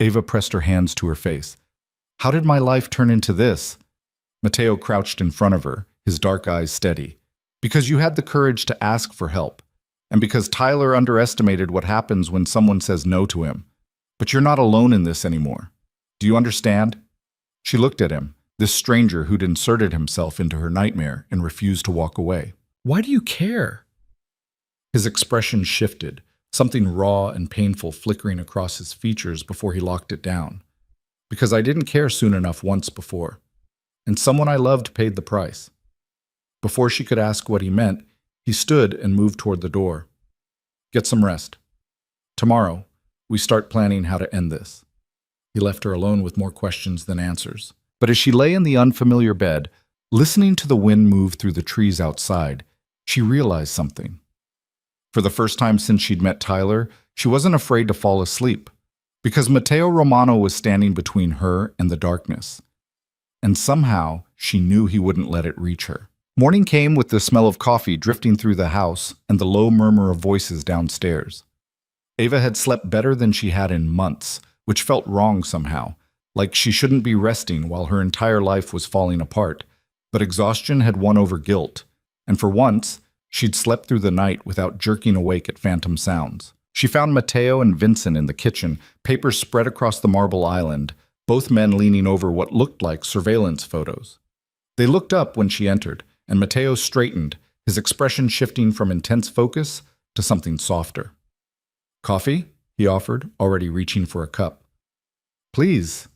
Ava pressed her hands to her face. "How did my life turn into this?" Mateo crouched in front of her, his dark eyes steady. "Because you had the courage to ask for help, and because Tyler underestimated what happens when someone says no to him. But you're not alone in this anymore. Do you understand?" She looked at him, this stranger who'd inserted himself into her nightmare and refused to walk away. "Why do you care?" His expression shifted, something raw and painful flickering across his features before he locked it down. "Because I didn't care soon enough once before, and someone I loved paid the price." Before she could ask what he meant, he stood and moved toward the door. "Get some rest. Tomorrow, we start planning how to end this." He left her alone with more questions than answers. But as she lay in the unfamiliar bed, listening to the wind move through the trees outside, she realized something. For the first time since she'd met Tyler, she wasn't afraid to fall asleep, because Matteo Romano was standing between her and the darkness. And somehow, she knew he wouldn't let it reach her. Morning came with the smell of coffee drifting through the house and the low murmur of voices downstairs. Ava had slept better than she had in months, which felt wrong somehow, like she shouldn't be resting while her entire life was falling apart. But exhaustion had won over guilt, and for once, she'd slept through the night without jerking awake at phantom sounds. She found Mateo and Vincent in the kitchen, papers spread across the marble island, both men leaning over what looked like surveillance photos. They looked up when she entered, and Mateo straightened, his expression shifting from intense focus to something softer. "Coffee?" he offered, already reaching for a cup. "Please."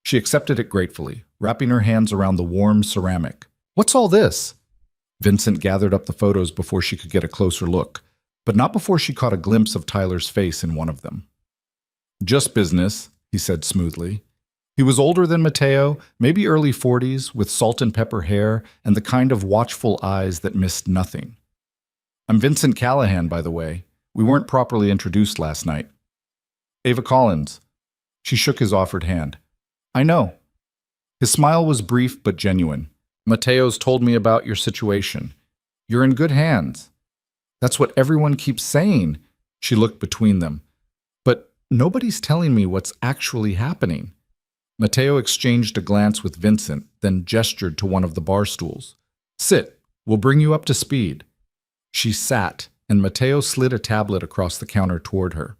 She accepted it gratefully, wrapping her hands around the warm ceramic. "What's all this?" Vincent gathered up the photos before she could get a closer look, but not before she caught a glimpse of Tyler's face in one of them. "Just business," he said smoothly. He was older than Mateo, maybe early 40s, with salt and pepper hair and the kind of watchful eyes that missed nothing. "I'm Vincent Callahan, by the way. We weren't properly introduced last night." "Ava Collins." She shook his offered hand. "I know." His smile was brief but genuine. "Mateo's told me about your situation. You're in good hands." "That's what everyone keeps saying." She looked between them. "But nobody's telling me what's actually happening." Mateo exchanged a glance with Vincent, then gestured to one of the bar stools. "Sit. We'll bring you up to speed." She sat, and Mateo slid a tablet across the counter toward her.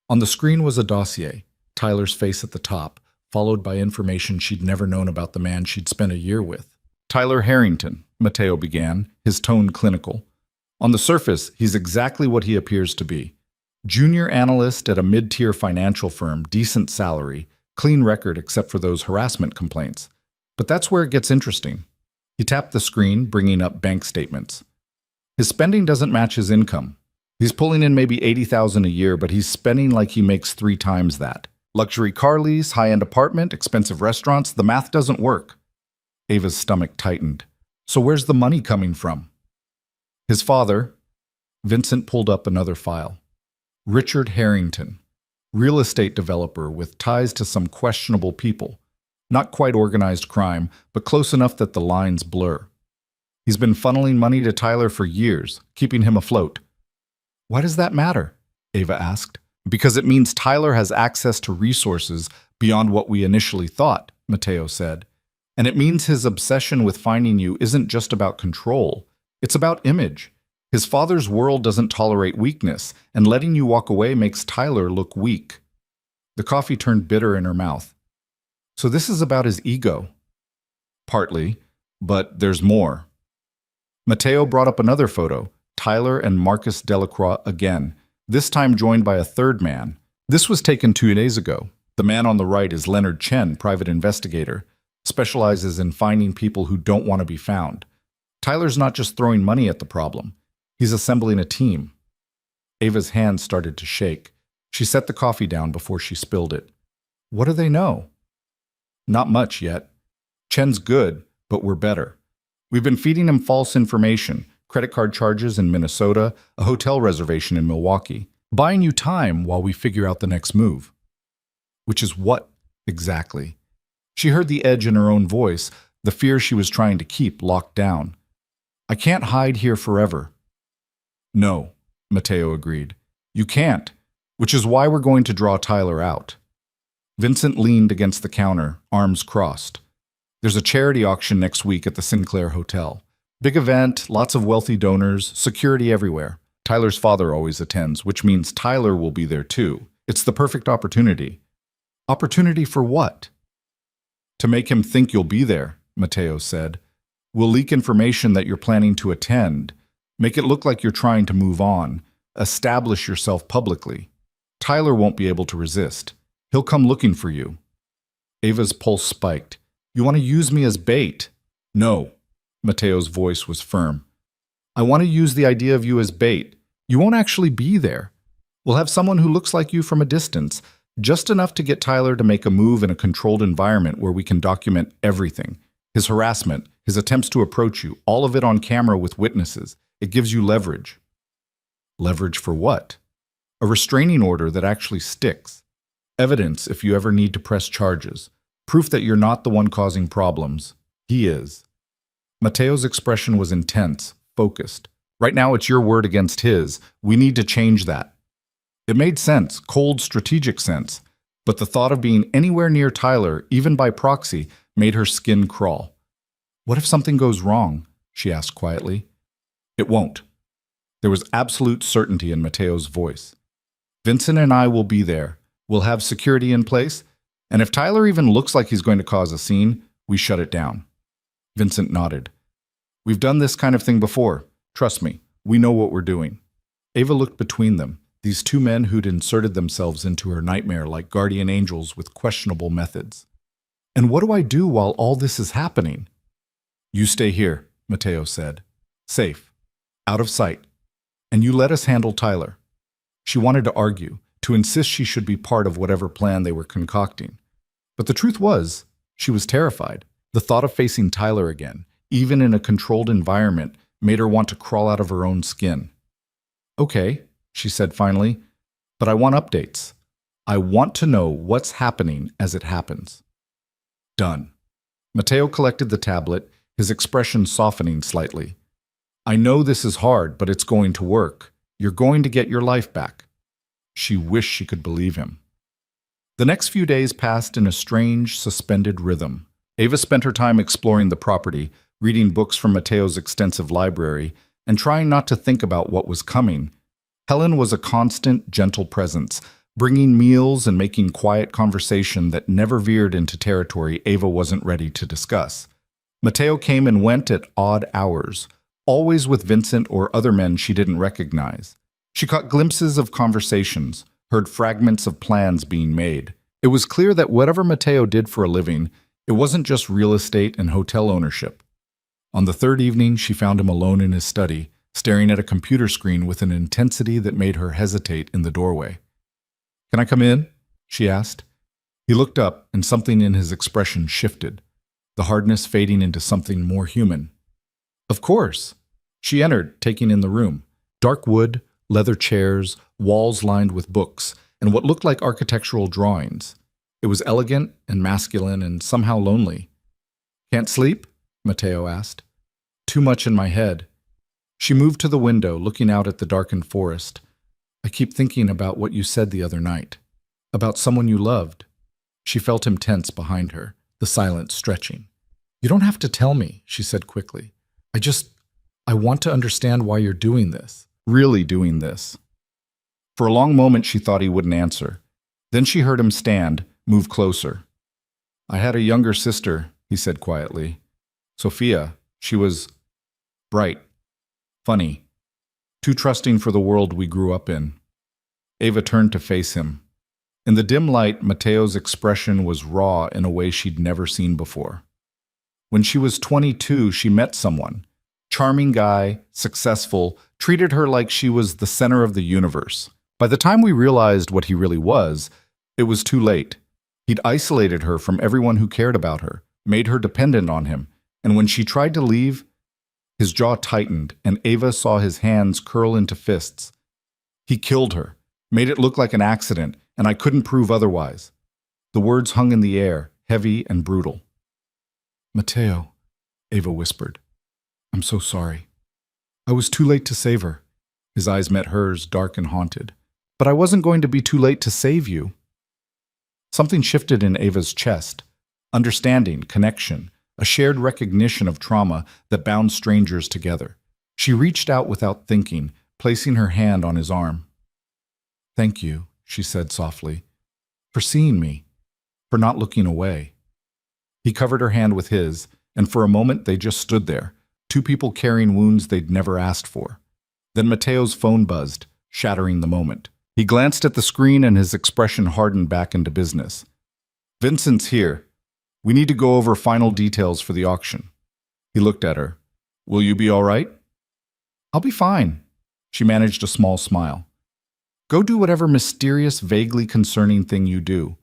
On the screen was a dossier, Tyler's face at the top, followed by information she'd never known about the man she'd spent a year with. "Tyler Harrington," Mateo began, his tone clinical. "On the surface, he's exactly what he appears to be. Junior analyst at a mid-tier financial firm, decent salary, clean record except for those harassment complaints. But that's where it gets interesting." He tapped the screen, bringing up bank statements. "His spending doesn't match his income. He's pulling in maybe $80,000 a year, but he's spending like he makes 3 times that. Luxury car lease, high-end apartment, expensive restaurants, the math doesn't work." Ava's stomach tightened. "So where's the money coming from?" "His father." Vincent pulled up another file. "Richard Harrington, real estate developer with ties to some questionable people. Not quite organized crime, but close enough that the lines blur. He's been funneling money to Tyler for years, keeping him afloat. Why does that matter? Ava asked. Because it means Tyler has access to resources beyond what we initially thought, Mateo said. And it means his obsession with finding you isn't just about control. It's about image. His father's world doesn't tolerate weakness, and letting you walk away makes Tyler look weak. The coffee turned bitter in her mouth. So this is about his ego. Partly, but there's more. Mateo brought up another photo, Tyler and Marcus Delacroix again, this time joined by a third man. This was taken 2 days ago. The man on the right is Leonard Chen, private investigator, specializes in finding people who don't want to be found. Tyler's not just throwing money at the problem. He's assembling a team. Ava's hands started to shake. She set the coffee down before she spilled it. What do they know? Not much yet. Chen's good, but we're better. We've been feeding him false information, credit card charges in Minnesota, a hotel reservation in Milwaukee, buying you time while we figure out the next move. Which is what, exactly? She heard the edge in her own voice, the fear she was trying to keep locked down. I can't hide here forever. No, Mateo agreed. You can't, which is why we're going to draw Tyler out. Vincent leaned against the counter, arms crossed. There's a charity auction next week at the Sinclair Hotel. Big event, lots of wealthy donors, security everywhere. Tyler's father always attends, which means Tyler will be there too. It's the perfect opportunity. Opportunity for what? To make him think you'll be there, Mateo said. We'll leak information that you're planning to attend. Make it look like you're trying to move on. Establish yourself publicly. Tyler won't be able to resist. He'll come looking for you. Ava's pulse spiked. You want to use me as bait? No. Mateo's voice was firm. I want to use the idea of you as bait. You won't actually be there. We'll have someone who looks like you from a distance, just enough to get Tyler to make a move in a controlled environment where we can document everything. His harassment, his attempts to approach you, all of it on camera with witnesses. It gives you leverage. Leverage for what? A restraining order that actually sticks. Evidence if you ever need to press charges. Proof that you're not the one causing problems. He is. Mateo's expression was intense, focused. Right now it's your word against his. We need to change that. It made sense, cold, strategic sense. But the thought of being anywhere near Tyler, even by proxy, made her skin crawl. What if something goes wrong? She asked quietly. It won't. There was absolute certainty in Mateo's voice. Vincent and I will be there. We'll have security in place, and if Tyler even looks like he's going to cause a scene, we shut it down. Vincent nodded. We've done this kind of thing before. Trust me, we know what we're doing. Ava looked between them, these two men who'd inserted themselves into her nightmare like guardian angels with questionable methods. And what do I do while all this is happening? You stay here, Mateo said. Safe. Out of sight. And you let us handle Tyler. She wanted to argue, to insist she should be part of whatever plan they were concocting. But the truth was, she was terrified. The thought of facing Tyler again, even in a controlled environment, made her want to crawl out of her own skin. Okay, she said finally, but I want updates. I want to know what's happening as it happens. Done. Mateo collected the tablet, his expression softening slightly. I know this is hard, but it's going to work. You're going to get your life back. She wished she could believe him. The next few days passed in a strange, suspended rhythm. Ava spent her time exploring the property, reading books from Mateo's extensive library, and trying not to think about what was coming. Helen was a constant, gentle presence, bringing meals and making quiet conversation that never veered into territory Ava wasn't ready to discuss. Mateo came and went at odd hours, always with Vincent or other men she didn't recognize. She caught glimpses of conversations, heard fragments of plans being made. It was clear that whatever Mateo did for a living, it wasn't just real estate and hotel ownership. On the third evening, she found him alone in his study, staring at a computer screen with an intensity that made her hesitate in the doorway. Can I come in? She asked. He looked up, and something in his expression shifted, the hardness fading into something more human. Of course. She entered, taking in the room. Dark wood, leather chairs, walls lined with books, and what looked like architectural drawings. It was elegant and masculine and somehow lonely. "Can't sleep?" Matteo asked. "Too much in my head." She moved to the window, looking out at the darkened forest. "I keep thinking about what you said the other night. About someone you loved." She felt him tense behind her, the silence stretching. "You don't have to tell me," she said quickly. I want to understand why you're doing this. Really doing this." For a long moment she thought he wouldn't answer. Then she heard him stand, move closer. "I had a younger sister," he said quietly. "Sophia. She was bright, funny, too trusting for the world we grew up in." Ava turned to face him. In the dim light, Matteo's expression was raw in a way she'd never seen before. When she was 22, she met someone. Charming guy, successful, treated her like she was the center of the universe. By the time we realized what he really was, it was too late. He'd isolated her from everyone who cared about her, made her dependent on him, and when she tried to leave, his jaw tightened and Ava saw his hands curl into fists. He killed her, made it look like an accident, and I couldn't prove otherwise. The words hung in the air, heavy and brutal. "Matteo," Ava whispered. "I'm so sorry. I was too late to save her." His eyes met hers, dark and haunted. "But I wasn't going to be too late to save you." Something shifted in Ava's chest. Understanding, connection, a shared recognition of trauma that bound strangers together. She reached out without thinking, placing her hand on his arm. "Thank you," she said softly, "for seeing me, for not looking away." He covered her hand with his, and for a moment they just stood there, two people carrying wounds they'd never asked for. Then Matteo's phone buzzed, shattering the moment. He glanced at the screen and his expression hardened back into business. "Vincent's here. We need to go over final details for the auction." He looked at her. "Will you be all right?" "I'll be fine." She managed a small smile. "Go do whatever mysterious, vaguely concerning thing you do."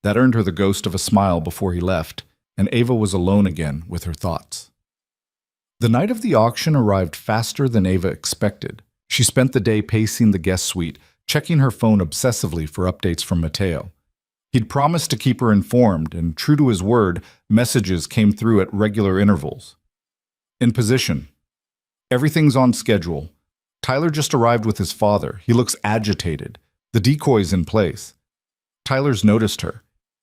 That earned her the ghost of a smile before he left, and Ava was alone again with her thoughts. The night of the auction arrived faster than Ava expected. She spent the day pacing the guest suite, checking her phone obsessively for updates from Matteo. He'd promised to keep her informed, and true to his word, messages came through at regular intervals. "In position. Everything's on schedule. Tyler just arrived with his father. He looks agitated. The decoy's in place." Tyler's noticed her.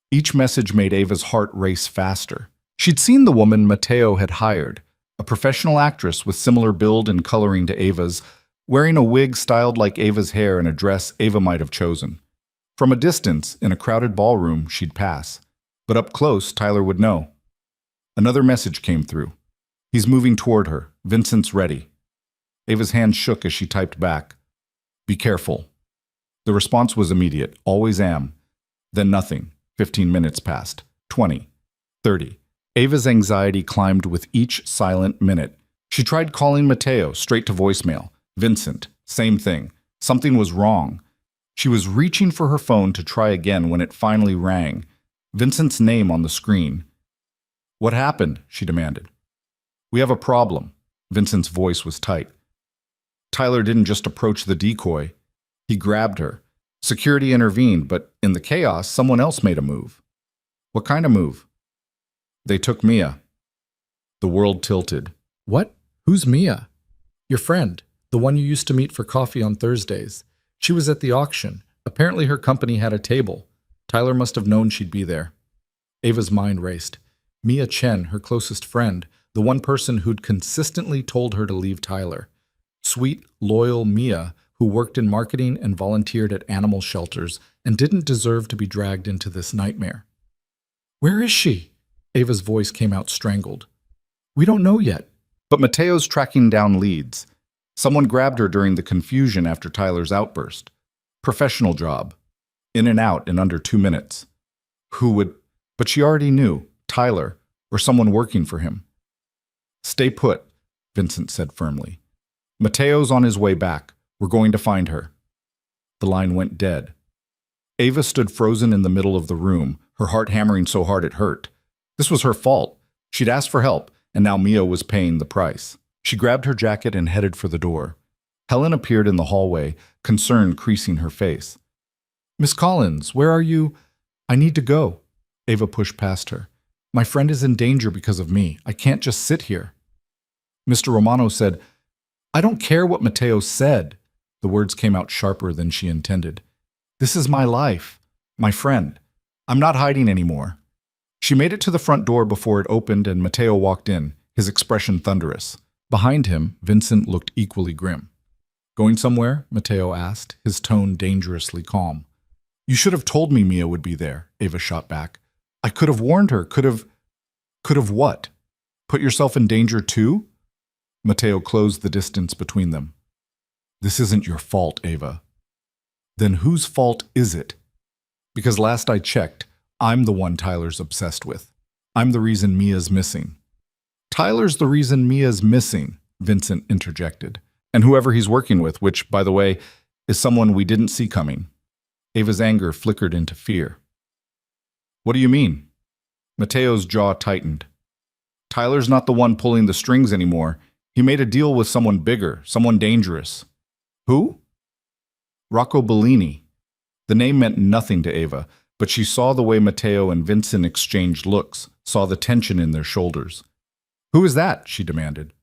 Each message made Ava's heart race faster. She'd seen the woman Matteo had hired, a professional actress with similar build and coloring to Ava's, wearing a wig styled like Ava's hair and a dress Ava might have chosen. From a distance, in a crowded ballroom, she'd pass. But up close, Tyler would know. Another message came through. "He's moving toward her. Vincent's ready." Ava's hand shook as she typed back. "Be careful." The response was immediate. "Always am." Then nothing. 15 minutes passed. 20. 30. Ava's anxiety climbed with each silent minute. She tried calling Matteo, straight to voicemail. Vincent, same thing. Something was wrong. She was reaching for her phone to try again when it finally rang. Vincent's name on the screen. "What happened?" she demanded. "We have a problem." Vincent's voice was tight. Tyler didn't just approach the decoy. He grabbed her. Security intervened, but in the chaos, someone else made a move. "What kind of move?" "They took Mia." The world tilted. "What? Who's Mia?" "Your friend, the one you used to meet for coffee on Thursdays. She was at the auction. Apparently her company had a table. Tyler must have known she'd be there." Ava's mind raced. Mia Chen, her closest friend, the one person who'd consistently told her to leave Tyler. Sweet, loyal Mia, who worked in marketing and volunteered at animal shelters and didn't deserve to be dragged into this nightmare. "Where is she?" Ava's voice came out strangled. "We don't know yet." But Matteo's tracking down leads. Someone grabbed her during the confusion after Tyler's outburst. Professional job. In and out in under 2 minutes. Who would... But she already knew. Tyler, or someone working for him. "Stay put," Vincent said firmly. "Matteo's on his way back. We're going to find her." The line went dead. Ava stood frozen in the middle of the room, her heart hammering so hard it hurt. This was her fault. She'd asked for help, and now Mia was paying the price. She grabbed her jacket and headed for the door. Helen appeared in the hallway, concern creasing her face. "Miss Collins, where are you?" I need to go. Ava pushed past her. My friend is in danger because of me. I can't just sit here. Mr. Romano said, I don't care what Matteo said. The words came out sharper than she intended. This is my life. My friend. I'm not hiding anymore. She made it to the front door before it opened and Matteo walked in, his expression thunderous. Behind him, Vincent looked equally grim. Going somewhere? Matteo asked, his tone dangerously calm. You should have told me Mia would be there, Ava shot back. I could have warned her, could have what? Put yourself in danger too? Matteo closed the distance between them. This isn't your fault, Ava. Then whose fault is it? Because last I checked, I'm the one Tyler's obsessed with. I'm the reason Mia's missing. Tyler's the reason Mia's missing, Vincent interjected. And whoever he's working with, which, by the way, is someone we didn't see coming. Ava's anger flickered into fear. What do you mean? Matteo's jaw tightened. Tyler's not the one pulling the strings anymore. He made a deal with someone bigger, someone dangerous. Who? Rocco Bellini. The name meant nothing to Ava, but she saw the way Matteo and Vincent exchanged looks, saw the tension in their shoulders. Who is that? She demanded.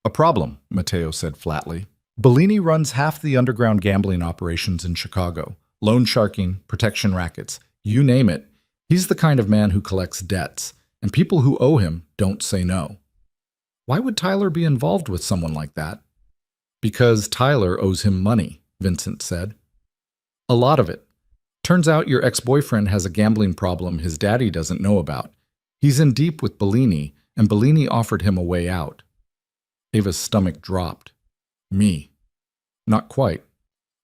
A problem, Matteo said flatly. Bellini runs half the underground gambling operations in Chicago. Loan sharking, protection rackets, you name it. He's the kind of man who collects debts, and people who owe him don't say no. Why would Tyler be involved with someone like that? Because Tyler owes him money, Vincent said. A lot of it. Turns out your ex-boyfriend has a gambling problem his daddy doesn't know about. He's in deep with Bellini, and Bellini offered him a way out. Ava's stomach dropped. Me. Not quite.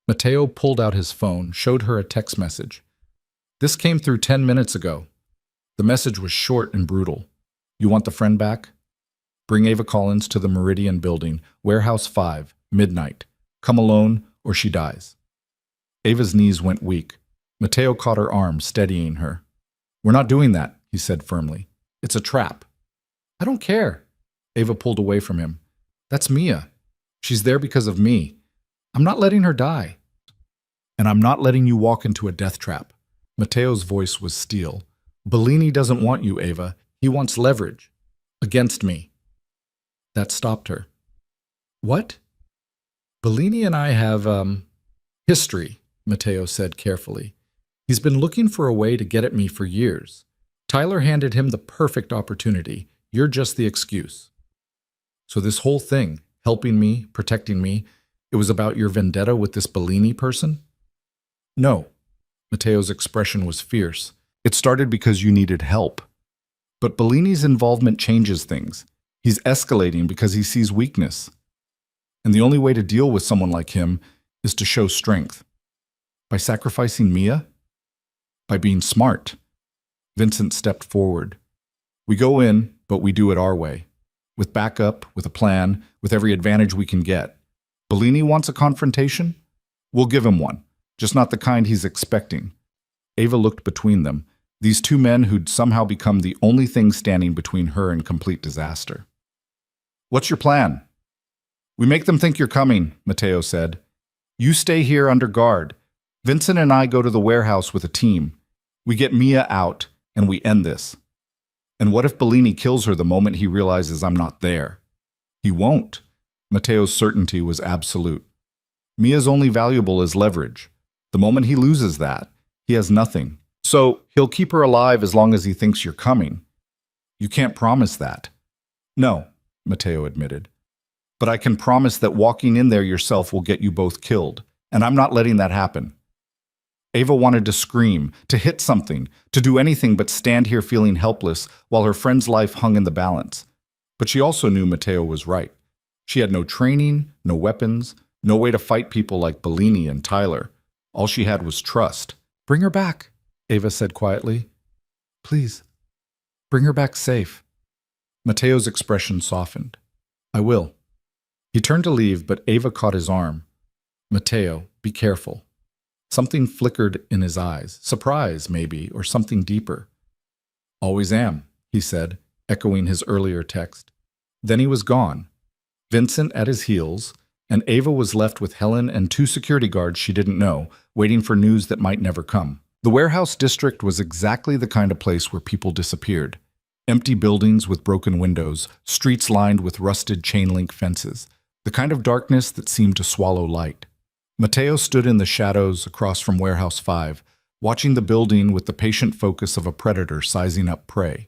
Matteo pulled out his phone, showed her a text message. This came through 10 minutes ago. The message was short and brutal. You want the friend back? Bring Ava Collins to the Meridian Building, Warehouse 5, midnight. Come alone or she dies. Ava's knees went weak. Matteo caught her arm, steadying her. We're not doing that, he said firmly. It's a trap. I don't care. Ava pulled away from him. That's Mia. She's there because of me. I'm not letting her die. And I'm not letting you walk into a death trap. Matteo's voice was steel. Bellini doesn't want you, Ava. He wants leverage. Against me. That stopped her. What? Bellini and I have, history, Matteo said carefully. He's been looking for a way to get at me for years. Tyler handed him the perfect opportunity. You're just the excuse. So this whole thing, helping me, protecting me, it was about your vendetta with this Bellini person? No. Matteo's expression was fierce. It started because you needed help. But Bellini's involvement changes things. He's escalating because he sees weakness. And the only way to deal with someone like him is to show strength. By sacrificing Mia? By being smart. Vincent stepped forward. We go in, but we do it our way. With backup, with a plan, with every advantage we can get. Bellini wants a confrontation? We'll give him one, just not the kind he's expecting. Ava looked between them, these two men who'd somehow become the only thing standing between her and complete disaster. What's your plan? We make them think you're coming, Matteo said. You stay here under guard. Vincent and I go to the warehouse with a team. We get Mia out, and we end this. And what if Bellini kills her the moment he realizes I'm not there? He won't. Matteo's certainty was absolute. Mia's only valuable as leverage. The moment he loses that, he has nothing. So he'll keep her alive as long as he thinks you're coming. You can't promise that. No, Matteo admitted. But I can promise that walking in there yourself will get you both killed, and I'm not letting that happen. Ava wanted to scream, to hit something, to do anything but stand here feeling helpless while her friend's life hung in the balance. But she also knew Matteo was right. She had no training, no weapons, no way to fight people like Bellini and Tyler. All she had was trust. Bring her back, Ava said quietly. Please, bring her back safe. Matteo's expression softened. I will. He turned to leave, but Ava caught his arm. Matteo, be careful. Something flickered in his eyes, surprise maybe, or something deeper. Always am, he said, echoing his earlier text. Then he was gone. Vincent at his heels, and Ava was left with Helen and two security guards she didn't know, waiting for news that might never come. The warehouse district was exactly the kind of place where people disappeared. Empty buildings with broken windows, streets lined with rusted chain-link fences, the kind of darkness that seemed to swallow light. Mateo stood in the shadows across from Warehouse 5, watching the building with the patient focus of a predator sizing up prey.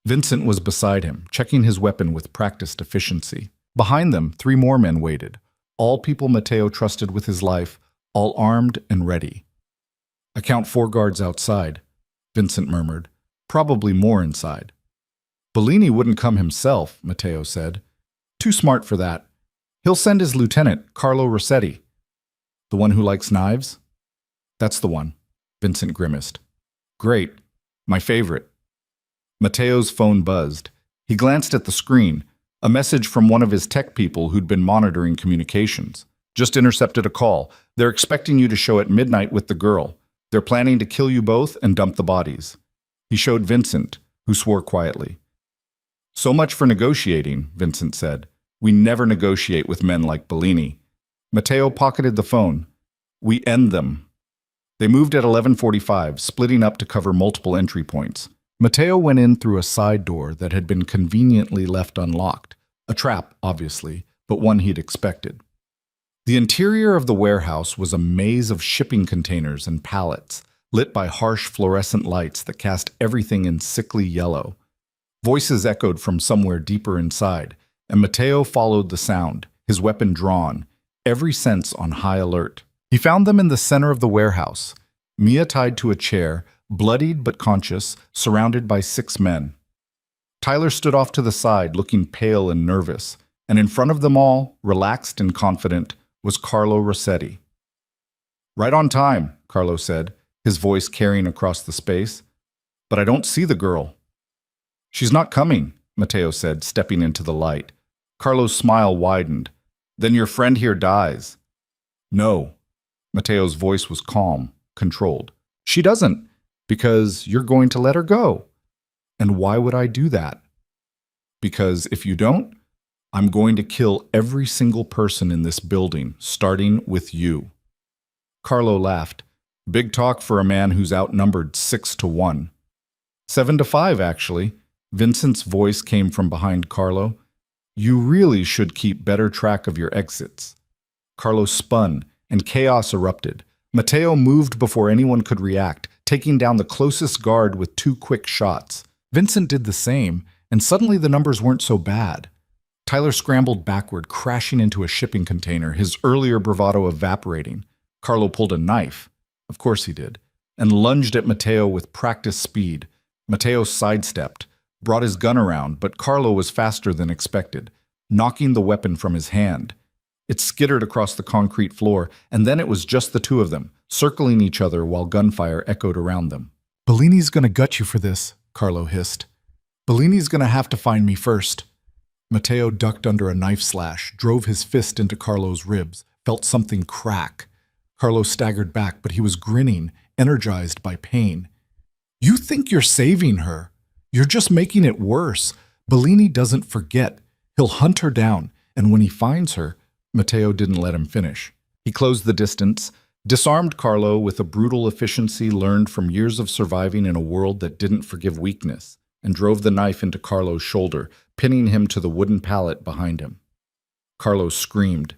Vincent was beside him, checking his weapon with practiced efficiency. Behind them, 3 more men waited, all people Mateo trusted with his life, all armed and ready. "I count 4 guards outside," Vincent murmured. "Probably more inside." "Bellini wouldn't come himself," Mateo said. "Too smart for that. He'll send his lieutenant, Carlo Rossetti." "The one who likes knives?" "That's the one," Vincent grimaced. "Great. My favorite." Mateo's phone buzzed. He glanced at the screen, a message from one of his tech people who'd been monitoring communications. "Just intercepted a call. They're expecting you to show at midnight with the girl. They're planning to kill you both and dump the bodies." He showed Vincent, who swore quietly. "So much for negotiating," Vincent said. "We never negotiate with men like Bellini." Mateo pocketed the phone. "We end them." They moved at 11:45, splitting up to cover multiple entry points. Mateo went in through a side door that had been conveniently left unlocked. A trap, obviously, but one he'd expected. The interior of the warehouse was a maze of shipping containers and pallets, lit by harsh fluorescent lights that cast everything in sickly yellow. Voices echoed from somewhere deeper inside, and Mateo followed the sound, his weapon drawn, every sense on high alert. He found them in the center of the warehouse, Mia tied to a chair, bloodied but conscious, surrounded by 6 men. Tyler stood off to the side, looking pale and nervous, and in front of them all, relaxed and confident, was Carlo Rossetti. "Right on time," Carlo said, his voice carrying across the space. "But I don't see the girl." "She's not coming," Mateo said, stepping into the light. Carlo's smile widened. "Then your friend here dies." "No." Mateo's voice was calm, controlled. "She doesn't, because you're going to let her go." "And why would I do that?" "Because if you don't, I'm going to kill every single person in this building, starting with you." Carlo laughed. "Big talk for a man who's outnumbered 6-1. 7-5, actually." Vincent's voice came from behind Carlo. "You really should keep better track of your exits." Carlo spun, and chaos erupted. Mateo moved before anyone could react, taking down the closest guard with 2 quick shots. Vincent did the same, and suddenly the numbers weren't so bad. Tyler scrambled backward, crashing into a shipping container, his earlier bravado evaporating. Carlo pulled a knife, of course he did, and lunged at Mateo with practiced speed. Mateo sidestepped, brought his gun around, but Carlo was faster than expected, knocking the weapon from his hand. It skittered across the concrete floor, and then it was just the 2 of them, circling each other while gunfire echoed around them. "Bellini's gonna gut you for this," Carlo hissed. "Bellini's gonna have to find me first." Mateo ducked under a knife slash, drove his fist into Carlo's ribs, felt something crack. Carlo staggered back, but he was grinning, energized by pain. "You think you're saving her? You're just making it worse. Bellini doesn't forget. He'll hunt her down, and when he finds her..." Mateo didn't let him finish. He closed the distance, disarmed Carlo with a brutal efficiency learned from years of surviving in a world that didn't forgive weakness, and drove the knife into Carlo's shoulder, pinning him to the wooden pallet behind him. Carlo screamed.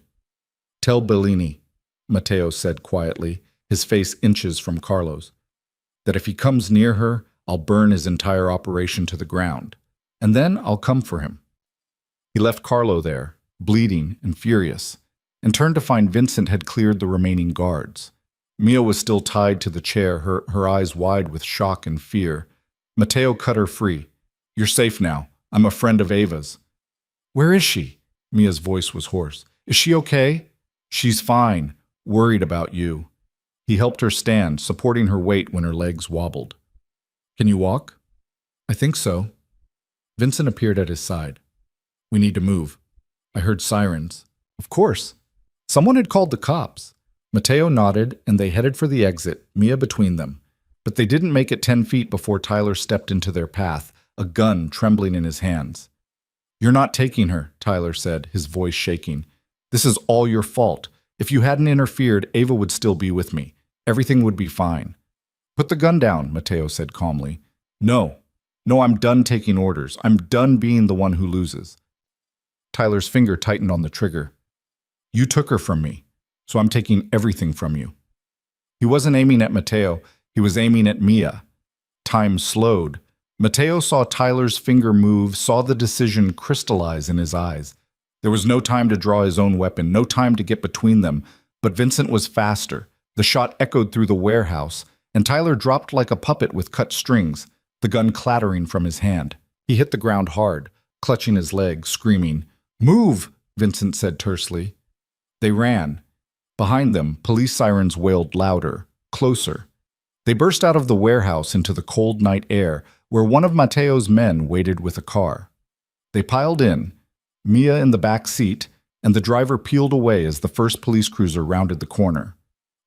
"Tell Bellini," Mateo said quietly, his face inches from Carlo's, "that if he comes near her, I'll burn his entire operation to the ground, and then I'll come for him." He left Carlo there, bleeding and furious, and turned to find Vincent had cleared the remaining guards. Mia was still tied to the chair, her eyes wide with shock and fear. Mateo cut her free. "You're safe now. I'm a friend of Ava's." "Where is she?" Mia's voice was hoarse. "Is she okay?" "She's fine. Worried about you." He helped her stand, supporting her weight when her legs wobbled. "Can you walk?" "I think so." Vincent appeared at his side. "We need to move. I heard sirens." "Of course." Someone had called the cops. Mateo nodded, and they headed for the exit, Mia between them. But they didn't make it 10 feet before Tyler stepped into their path, a gun trembling in his hands. "You're not taking her," Tyler said, his voice shaking. "This is all your fault. If you hadn't interfered, Ava would still be with me. Everything would be fine." Put the gun down, Matteo said calmly. No. No, I'm done taking orders. I'm done being the one who loses. Tyler's finger tightened on the trigger. You took her from me, so I'm taking everything from you. He wasn't aiming at Matteo. He was aiming at Mia. Time slowed. Matteo saw Tyler's finger move, saw the decision crystallize in his eyes. There was no time to draw his own weapon, no time to get between them, but Vincent was faster. The shot echoed through the warehouse, and Tyler dropped like a puppet with cut strings, the gun clattering from his hand. He hit the ground hard, clutching his leg, screaming. Move, Vincent said tersely. They ran. Behind them, police sirens wailed louder, closer. They burst out of the warehouse into the cold night air, where one of Matteo's men waited with a car. They piled in, Mia in the back seat, and the driver peeled away as the first police cruiser rounded the corner.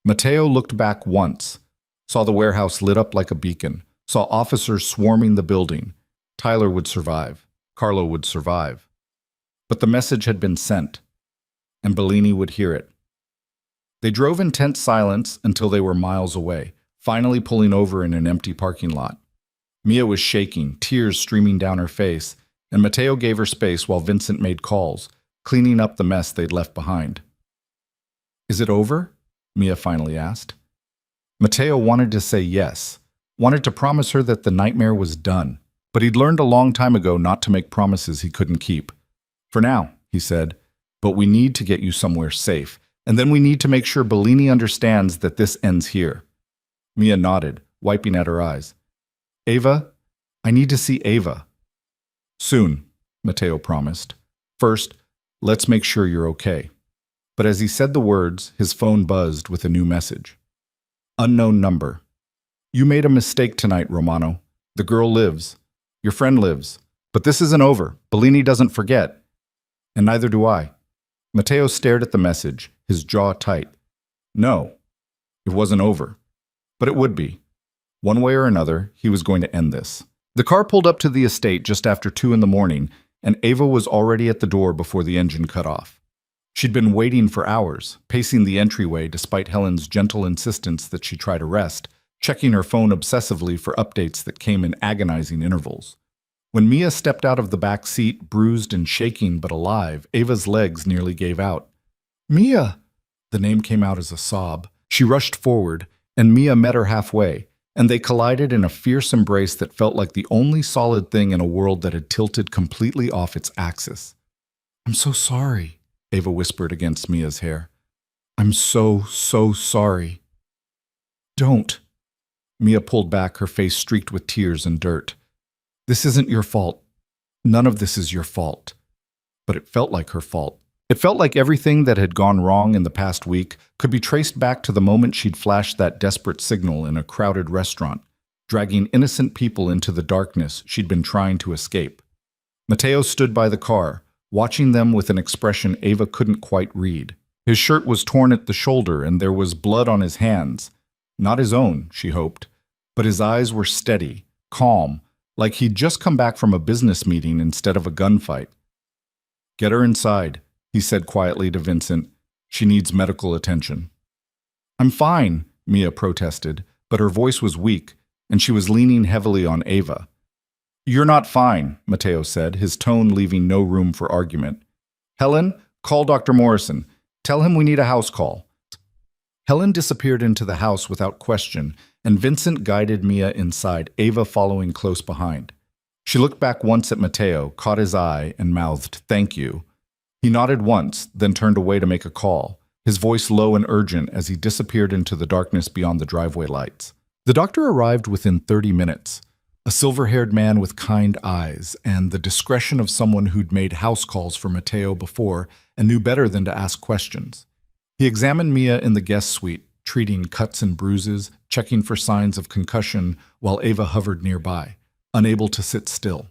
Matteo looked back once, saw the warehouse lit up like a beacon, saw officers swarming the building. Tyler would survive. Carlo would survive. But the message had been sent, and Bellini would hear it. They drove in tense silence until they were miles away, finally pulling over in an empty parking lot. Mia was shaking, tears streaming down her face, and Matteo gave her space while Vincent made calls, cleaning up the mess they'd left behind. Is it over? Mia finally asked. Matteo wanted to say yes, wanted to promise her that the nightmare was done, but he'd learned a long time ago not to make promises he couldn't keep. For now, he said, but we need to get you somewhere safe, and then we need to make sure Bellini understands that this ends here. Mia nodded, wiping at her eyes. Ava? I need to see Ava. Soon, Matteo promised. First, let's make sure you're okay. But as he said the words, his phone buzzed with a new message. Unknown number. You made a mistake tonight, Romano. The girl lives. Your friend lives. But this isn't over. Bellini doesn't forget. And neither do I. Matteo stared at the message, his jaw tight. No, it wasn't over. But it would be. One way or another, he was going to end this. The car pulled up to the estate just after 2 a.m, and Ava was already at the door before the engine cut off. She'd been waiting for hours, pacing the entryway despite Helen's gentle insistence that she try to rest, checking her phone obsessively for updates that came in agonizing intervals. When Mia stepped out of the back seat, bruised and shaking but alive, Ava's legs nearly gave out. Mia! The name came out as a sob. She rushed forward, and Mia met her halfway, and they collided in a fierce embrace that felt like the only solid thing in a world that had tilted completely off its axis. I'm so sorry, Ava whispered against Mia's hair. I'm so sorry. Don't. Mia pulled back, her face streaked with tears and dirt. This isn't your fault. None of this is your fault. But it felt like her fault. It felt like everything that had gone wrong in the past week could be traced back to the moment she'd flashed that desperate signal in a crowded restaurant, dragging innocent people into the darkness she'd been trying to escape. Matteo stood by the car, watching them with an expression Ava couldn't quite read. His shirt was torn at the shoulder and there was blood on his hands. Not his own, she hoped, but his eyes were steady, calm, like he'd just come back from a business meeting instead of a gunfight. Get her inside, he said quietly to Vincent. She needs medical attention. I'm fine, Mia protested, but her voice was weak, and she was leaning heavily on Ava. You're not fine, Matteo said, his tone leaving no room for argument. Helen, call Dr. Morrison. Tell him we need a house call. Helen disappeared into the house without question, and Vincent guided Mia inside, Ava following close behind. She looked back once at Matteo, caught his eye, and mouthed, "Thank you." He nodded once, then turned away to make a call, his voice low and urgent as he disappeared into the darkness beyond the driveway lights. The doctor arrived within 30 minutes, a silver-haired man with kind eyes and the discretion of someone who'd made house calls for Matteo before and knew better than to ask questions. He examined Mia in the guest suite, treating cuts and bruises, checking for signs of concussion while Ava hovered nearby, unable to sit still.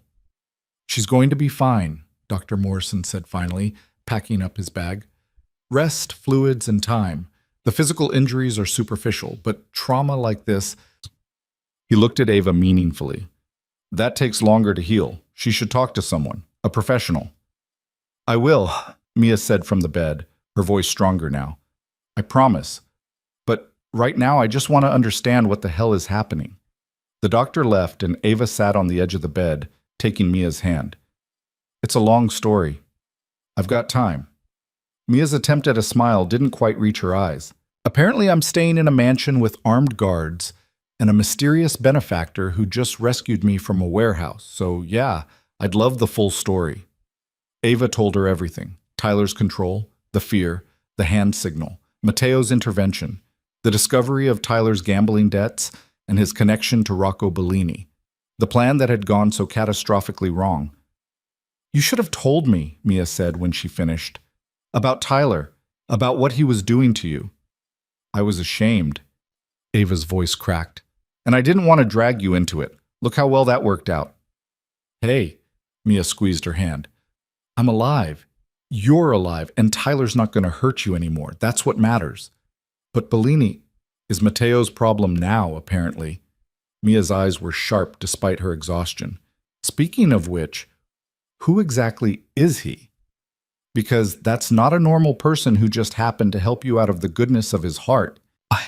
She's going to be fine, Dr. Morrison said finally, packing up his bag. Rest, fluids, and time. The physical injuries are superficial, but trauma like this... He looked at Ava meaningfully. That takes longer to heal. She should talk to someone, a professional. I will, Mia said from the bed, her voice stronger now. I promise. But Right now, I just want to understand what the hell is happening. The doctor left, and Ava sat on the edge of the bed, taking Mia's hand. It's a long story. I've got time. Mia's attempt at a smile didn't quite reach her eyes. Apparently, I'm staying in a mansion with armed guards and a mysterious benefactor who just rescued me from a warehouse. So, yeah, I'd love the full story. Ava told her everything. Tyler's control, the fear, the hand signal, Matteo's intervention, the discovery of Tyler's gambling debts, and his connection to Rocco Bellini. The plan that had gone so catastrophically wrong. You should have told me, Mia said when she finished. About Tyler, about what he was doing to you. I was ashamed. Ava's voice cracked. And I didn't want to drag you into it. Look how well that worked out. Hey, Mia squeezed her hand. I'm alive. You're alive, and Tyler's not going to hurt you anymore. That's what matters. But Bellini is Matteo's problem now, apparently. Mia's eyes were sharp despite her exhaustion. Speaking of which, who exactly is he? Because that's not a normal person who just happened to help you out of the goodness of his heart.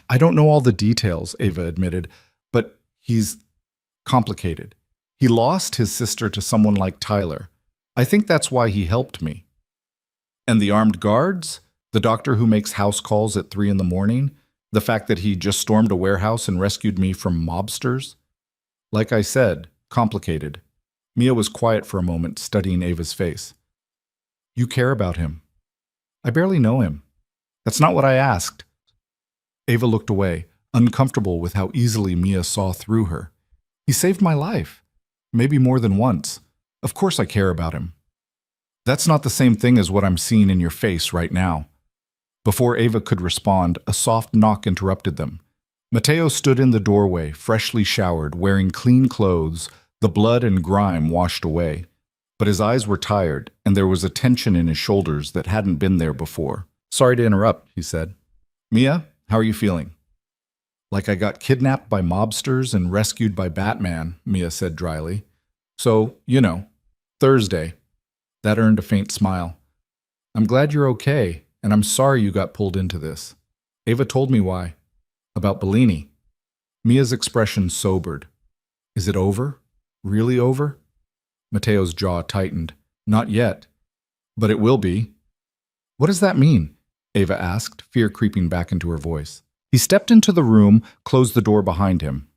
I don't know all the details, Ava admitted, but he's complicated. He lost his sister to someone like Tyler. I think that's why he helped me. And the armed guards? The doctor who makes house calls at 3 a.m? The fact that he just stormed a warehouse and rescued me from mobsters? Like I said, complicated. Mia was quiet for a moment, studying Ava's face. You care about him. I barely know him. That's not what I asked. Ava looked away, uncomfortable with how easily Mia saw through her. He saved my life. Maybe more than once. Of course I care about him. That's not the same thing as what I'm seeing in your face right now. Before Ava could respond, a soft knock interrupted them. Matteo stood in the doorway, freshly showered, wearing clean clothes, the blood and grime washed away. But his eyes were tired, and there was a tension in his shoulders that hadn't been there before. Sorry to interrupt, he said. Mia, how are you feeling? Like I got kidnapped by mobsters and rescued by Batman, Mia said dryly. So, Thursday. That earned a faint smile. I'm glad you're okay, and I'm sorry you got pulled into this. Ava told me why. About Bellini. Mia's expression sobered. Is it over? Really over? Matteo's jaw tightened. Not yet. But it will be. What does that mean? Ava asked, fear creeping back into her voice. He stepped into the room, closed the door behind him.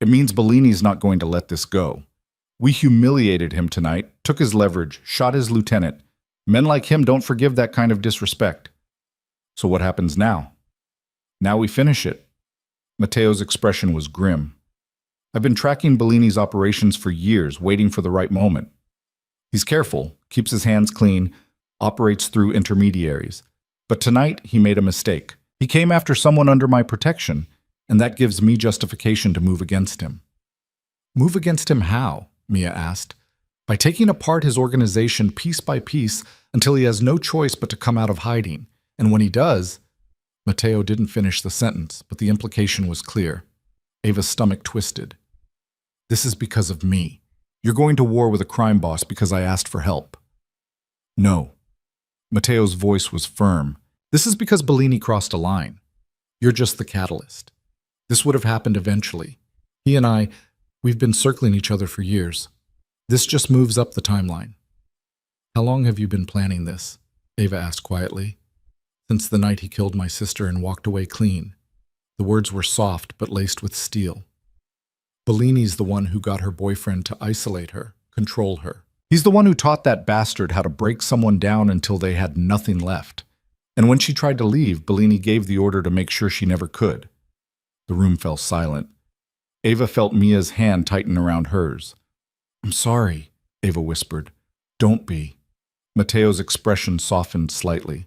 It means Bellini's not going to let this go. We humiliated him tonight, took his leverage, shot his lieutenant. Men like him don't forgive that kind of disrespect. So what happens now? Now we finish it. Matteo's expression was grim. I've been tracking Bellini's operations for years, waiting for the right moment. He's careful, keeps his hands clean, operates through intermediaries. But tonight, he made a mistake. He came after someone under my protection, and that gives me justification to move against him. Move against him how? Mia asked. By taking apart his organization piece by piece until he has no choice but to come out of hiding. And when he does... Matteo didn't finish the sentence, but the implication was clear. Ava's stomach twisted. This is because of me. You're going to war with a crime boss because I asked for help. No. Matteo's voice was firm. This is because Bellini crossed a line. You're just the catalyst. This would have happened eventually. He and I, we've been circling each other for years. This just moves up the timeline. How long have you been planning this? Ava asked quietly. Since the night he killed my sister and walked away clean. The words were soft but laced with steel. Bellini's the one who got her boyfriend to isolate her, control her. He's the one who taught that bastard how to break someone down until they had nothing left. And when she tried to leave, Bellini gave the order to make sure she never could. The room fell silent. Ava felt Mia's hand tighten around hers. I'm sorry, Ava whispered. Don't be. Matteo's expression softened slightly.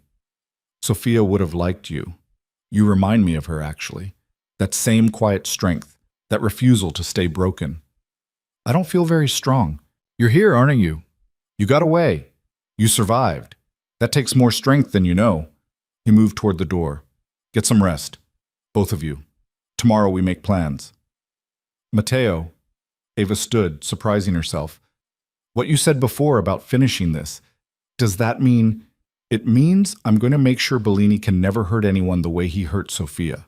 Sophia would have liked you. You remind me of her, actually. That same quiet strength, that refusal to stay broken. I don't feel very strong. You're here, aren't you? You got away. You survived. That takes more strength than you know. He moved toward the door. Get some rest. Both of you. Tomorrow we make plans. Matteo. Ava stood, surprising herself. What you said before about finishing this, does that mean... It means I'm going to make sure Bellini can never hurt anyone the way he hurt Sophia.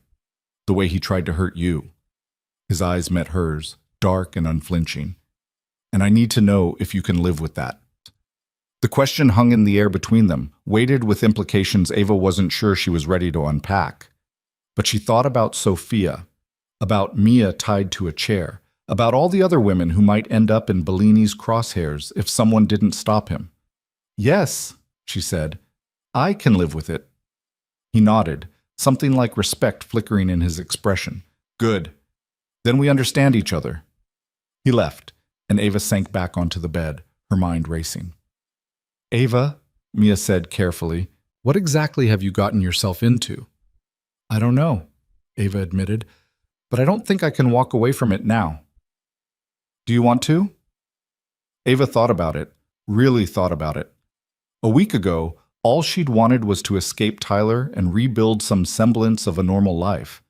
the way he tried to hurt you. His eyes met hers, dark and unflinching. And I need to know if you can live with that. The question hung in the air between them, weighted with implications Ava wasn't sure she was ready to unpack. But she thought about Sophia, about Mia tied to a chair, about all the other women who might end up in Bellini's crosshairs if someone didn't stop him. Yes, she said, I can live with it. He nodded, something like respect flickering in his expression. Good. Then we understand each other. He left, and Ava sank back onto the bed, her mind racing. Ava, Mia said carefully, what exactly have you gotten yourself into? I don't know, Ava admitted, but I don't think I can walk away from it now. Do you want to? Ava thought about it, really thought about it. A week ago, all she'd wanted was to escape Tyler and rebuild some semblance of a normal life.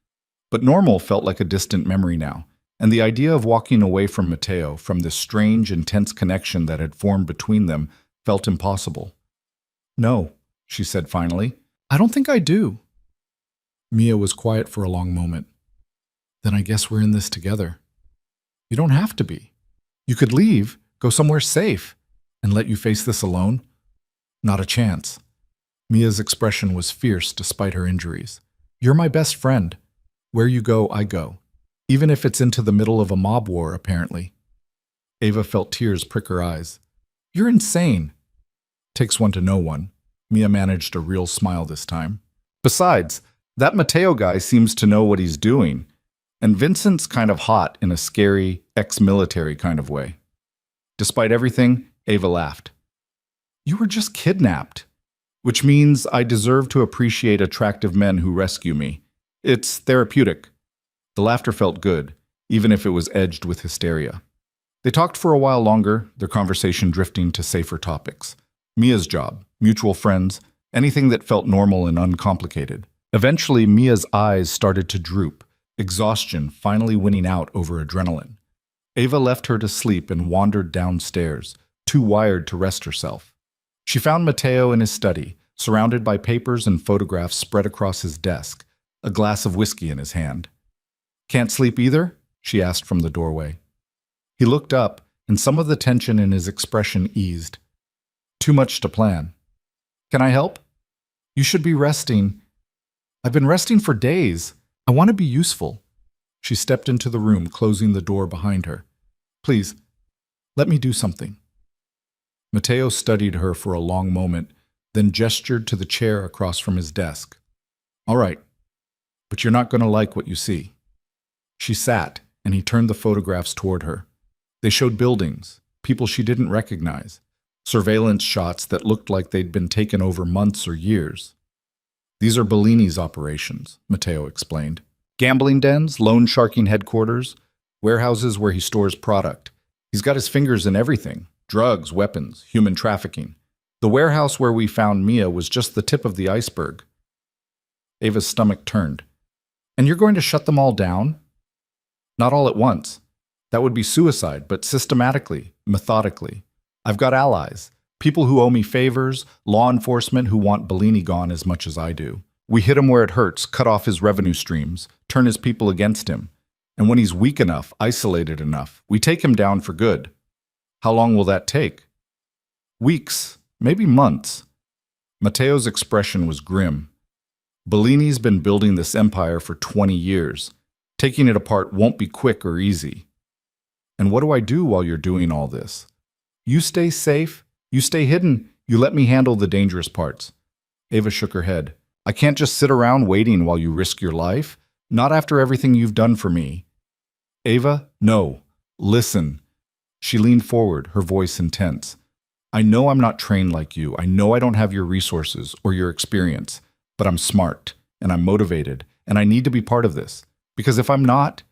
But normal felt like a distant memory now, and the idea of walking away from Matteo, from this strange, intense connection that had formed between them, felt impossible. No, she said finally. I don't think I do. Mia was quiet for a long moment. Then I guess we're in this together. You don't have to be. You could leave, go somewhere safe, and let you face this alone. Not a chance. Mia's expression was fierce despite her injuries. You're my best friend. Where you go, I go. Even if it's into the middle of a mob war, apparently. Ava felt tears prick her eyes. You're insane. Takes one to know one. Mia managed a real smile this time. Besides, that Matteo guy seems to know what he's doing. And Vincent's kind of hot in a scary, ex-military kind of way. Despite everything, Ava laughed. You were just kidnapped. Which means I deserve to appreciate attractive men who rescue me. It's therapeutic. The laughter felt good, even if it was edged with hysteria. They talked for a while longer, their conversation drifting to safer topics. Mia's job, mutual friends, anything that felt normal and uncomplicated. Eventually, Mia's eyes started to droop, exhaustion finally winning out over adrenaline. Ava left her to sleep and wandered downstairs, too wired to rest herself. She found Matteo in his study, surrounded by papers and photographs spread across his desk, a glass of whiskey in his hand. Can't sleep either? She asked from the doorway. He looked up, and some of the tension in his expression eased. Too much to plan. Can I help? You should be resting. I've been resting for days. I want to be useful. She stepped into the room, closing the door behind her. Please, let me do something. Matteo studied her for a long moment, then gestured to the chair across from his desk. All right, but you're not going to like what you see. She sat, and he turned the photographs toward her. They showed buildings, people she didn't recognize, surveillance shots that looked like they'd been taken over months or years. These are Bellini's operations, Matteo explained. Gambling dens, loan sharking headquarters, warehouses where he stores product. He's got his fingers in everything. Drugs, weapons, human trafficking. The warehouse where we found Mia was just the tip of the iceberg. Ava's stomach turned. And you're going to shut them all down? Not all at once. That would be suicide, but systematically, methodically. I've got allies, people who owe me favors, law enforcement who want Bellini gone as much as I do. We hit him where it hurts, cut off his revenue streams, turn his people against him. And when he's weak enough, isolated enough, we take him down for good. How long will that take? Weeks, maybe months. Matteo's expression was grim. Bellini's been building this empire for 20 years. Taking it apart won't be quick or easy. And what do I do while you're doing all this? You stay safe, you stay hidden, you let me handle the dangerous parts. Ava shook her head. I can't just sit around waiting while you risk your life. Not after everything you've done for me. Ava, no. Listen. She leaned forward, her voice intense. I know I'm not trained like you. I know I don't have your resources or your experience. But I'm smart, and I'm motivated, and I need to be part of this. Because if I'm not,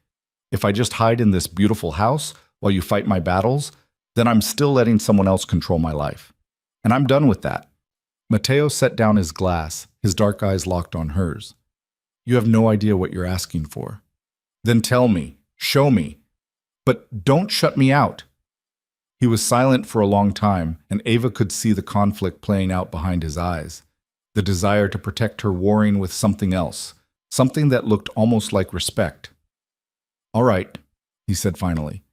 if I just hide in this beautiful house while you fight my battles, then I'm still letting someone else control my life. And I'm done with that. Matteo set down his glass, his dark eyes locked on hers. You have no idea what you're asking for. Then tell me, show me. But don't shut me out. He was silent for a long time, and Ava could see the conflict playing out behind his eyes. The desire to protect her warring with something else, something that looked almost like respect. "All right," he said finally.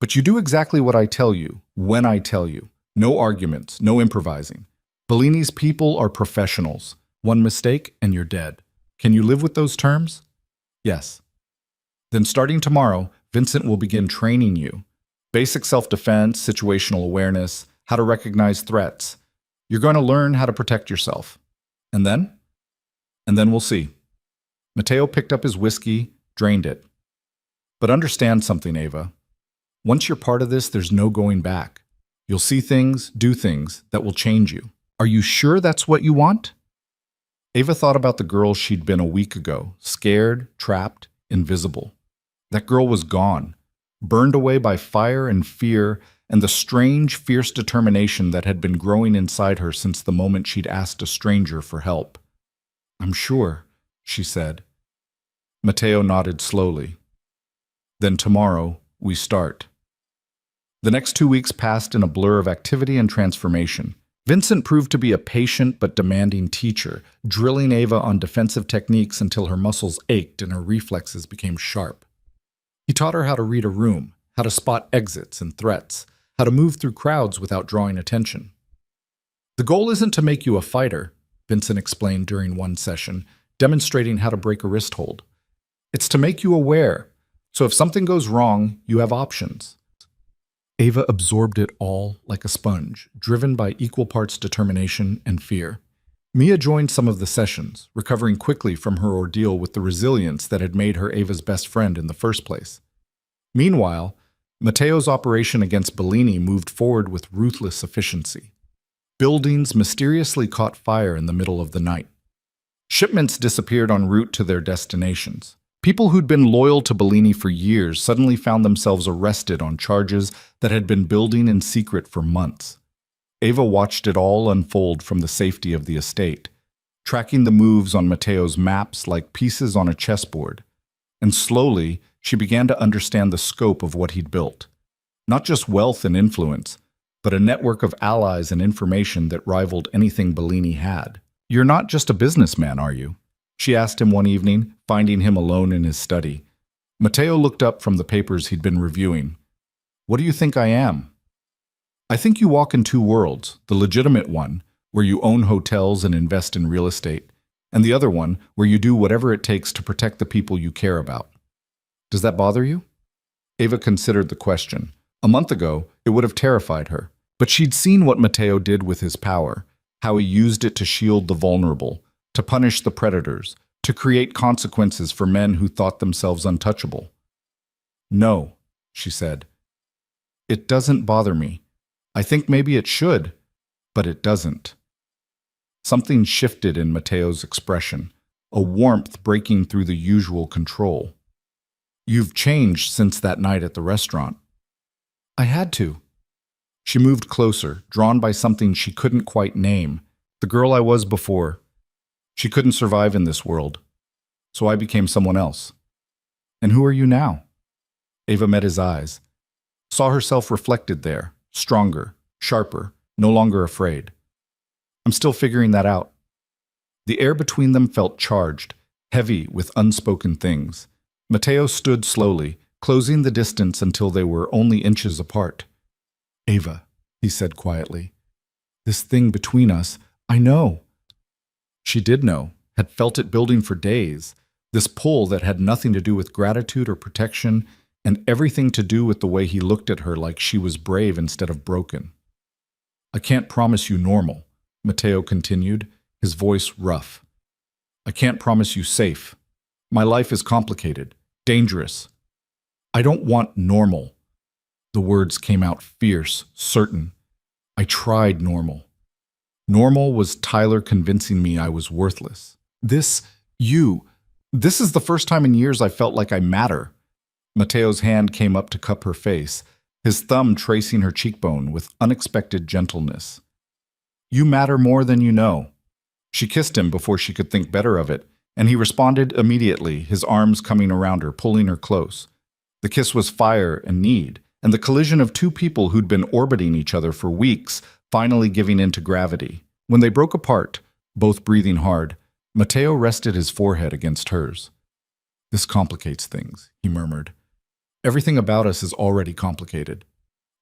"But you do exactly what I tell you, when I tell you. No arguments, no improvising. Bellini's people are professionals. One mistake and you're dead. Can you live with those terms?" "Yes." "Then starting tomorrow, Vincent will begin training you. Basic self-defense, situational awareness, how to recognize threats. You're going to learn how to protect yourself. And then? And then we'll see." Matteo picked up his whiskey, drained it. "But understand something, Ava. Once you're part of this, there's no going back. You'll see things, do things that will change you. Are you sure that's what you want?" Ava thought about the girl she'd been a week ago, scared, trapped, invisible. That girl was gone, burned away by fire and fear and the strange, fierce determination that had been growing inside her since the moment she'd asked a stranger for help. "I'm sure," she said. Matteo nodded slowly. "Then tomorrow, we start." The next 2 weeks passed in a blur of activity and transformation. Vincent proved to be a patient but demanding teacher, drilling Ava on defensive techniques until her muscles ached and her reflexes became sharp. He taught her how to read a room, how to spot exits and threats, how to move through crowds without drawing attention. "The goal isn't to make you a fighter," Vincent explained during one session, demonstrating how to break a wrist hold. "It's to make you aware, so if something goes wrong, you have options." Ava absorbed it all like a sponge, driven by equal parts determination and fear. Mia joined some of the sessions, recovering quickly from her ordeal with the resilience that had made her Ava's best friend in the first place. Meanwhile, Matteo's operation against Bellini moved forward with ruthless efficiency. Buildings mysteriously caught fire in the middle of the night. Shipments disappeared en route to their destinations. People who'd been loyal to Bellini for years suddenly found themselves arrested on charges that had been building in secret for months. Ava watched it all unfold from the safety of the estate, tracking the moves on Matteo's maps like pieces on a chessboard. And slowly, she began to understand the scope of what he'd built. Not just wealth and influence, but a network of allies and information that rivaled anything Bellini had. "You're not just a businessman, are you?" she asked him one evening, finding him alone in his study. Matteo looked up from the papers he'd been reviewing. "What do you think I am?" "I think you walk in two worlds, the legitimate one, where you own hotels and invest in real estate, and the other one, where you do whatever it takes to protect the people you care about. Does that bother you?" Ava considered the question. A month ago, it would have terrified her, but she'd seen what Matteo did with his power, how he used it to shield the vulnerable, to punish the predators, to create consequences for men who thought themselves untouchable. "No," she said. "It doesn't bother me. I think maybe it should, but it doesn't." Something shifted in Matteo's expression, a warmth breaking through the usual control. "You've changed since that night at the restaurant." "I had to." She moved closer, drawn by something she couldn't quite name. "The girl I was before. She couldn't survive in this world, so I became someone else." "And who are you now?" Ava met his eyes, saw herself reflected there, stronger, sharper, no longer afraid. "I'm still figuring that out." The air between them felt charged, heavy with unspoken things. Matteo stood slowly, closing the distance until they were only inches apart. "Ava," he said quietly, "this thing between us, I know." She did know, had felt it building for days, this pull that had nothing to do with gratitude or protection, and everything to do with the way he looked at her like she was brave instead of broken. "I can't promise you normal," Matteo continued, his voice rough. "I can't promise you safe. My life is complicated, dangerous. I don't want normal." The words came out fierce, certain. "I tried normal. Normal was Tyler convincing me I was worthless. This is the first time in years I felt like I matter." Matteo's hand came up to cup her face, his thumb tracing her cheekbone with unexpected gentleness. "You matter more than you know." She kissed him before she could think better of it, and he responded immediately, his arms coming around her, pulling her close. The kiss was fire and need, and the collision of two people who'd been orbiting each other for weeks, finally giving in to gravity. When they broke apart, both breathing hard, Matteo rested his forehead against hers. This complicates things, he murmured. Everything about us is already complicated.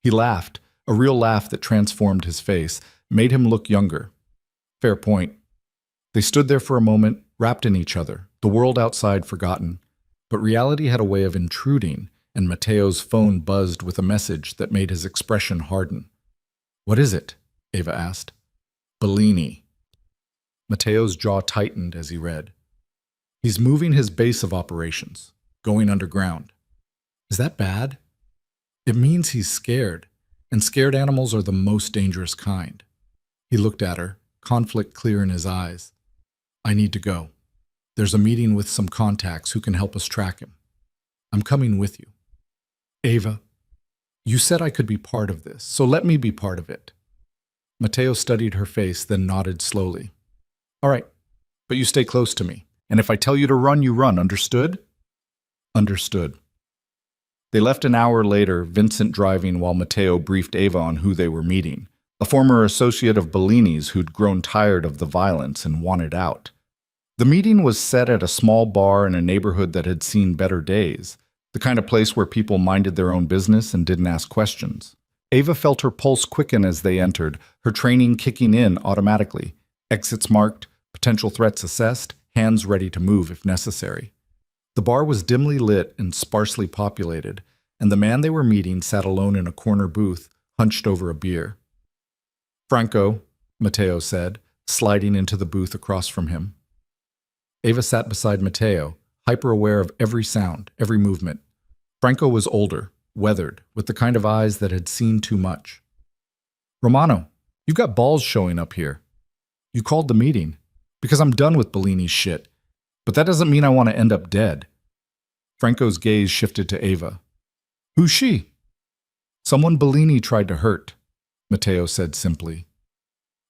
He laughed, a real laugh that transformed his face, made him look younger. Fair point. They stood there for a moment, wrapped in each other, the world outside forgotten. But reality had a way of intruding, and Matteo's phone buzzed with a message that made his expression harden. What is it? Ava asked. Bellini. Matteo's jaw tightened as he read. He's moving his base of operations, going underground. Is that bad? It means he's scared, and scared animals are the most dangerous kind. He looked at her, conflict clear in his eyes. I need to go. There's a meeting with some contacts who can help us track him. I'm coming with you. Ava, you said I could be part of this, so let me be part of it. Matteo studied her face, then nodded slowly. All right, but you stay close to me, and if I tell you to run, you run, understood? Understood. They left an hour later, Vincent driving while Matteo briefed Ava on who they were meeting, a former associate of Bellini's who'd grown tired of the violence and wanted out. The meeting was set at a small bar in a neighborhood that had seen better days, the kind of place where people minded their own business and didn't ask questions. Ava felt her pulse quicken as they entered, her training kicking in automatically. Exits marked, potential threats assessed, hands ready to move if necessary. The bar was dimly lit and sparsely populated, and the man they were meeting sat alone in a corner booth, hunched over a beer. Franco, Matteo said, sliding into the booth across from him. Ava sat beside Matteo, hyper-aware of every sound, every movement. Franco was older, weathered, with the kind of eyes that had seen too much. Romano, you've got balls showing up here. You called the meeting, because I'm done with Bellini's shit. But that doesn't mean I want to end up dead. Franco's gaze shifted to Ava. Who's she? Someone Bellini tried to hurt, Matteo said simply.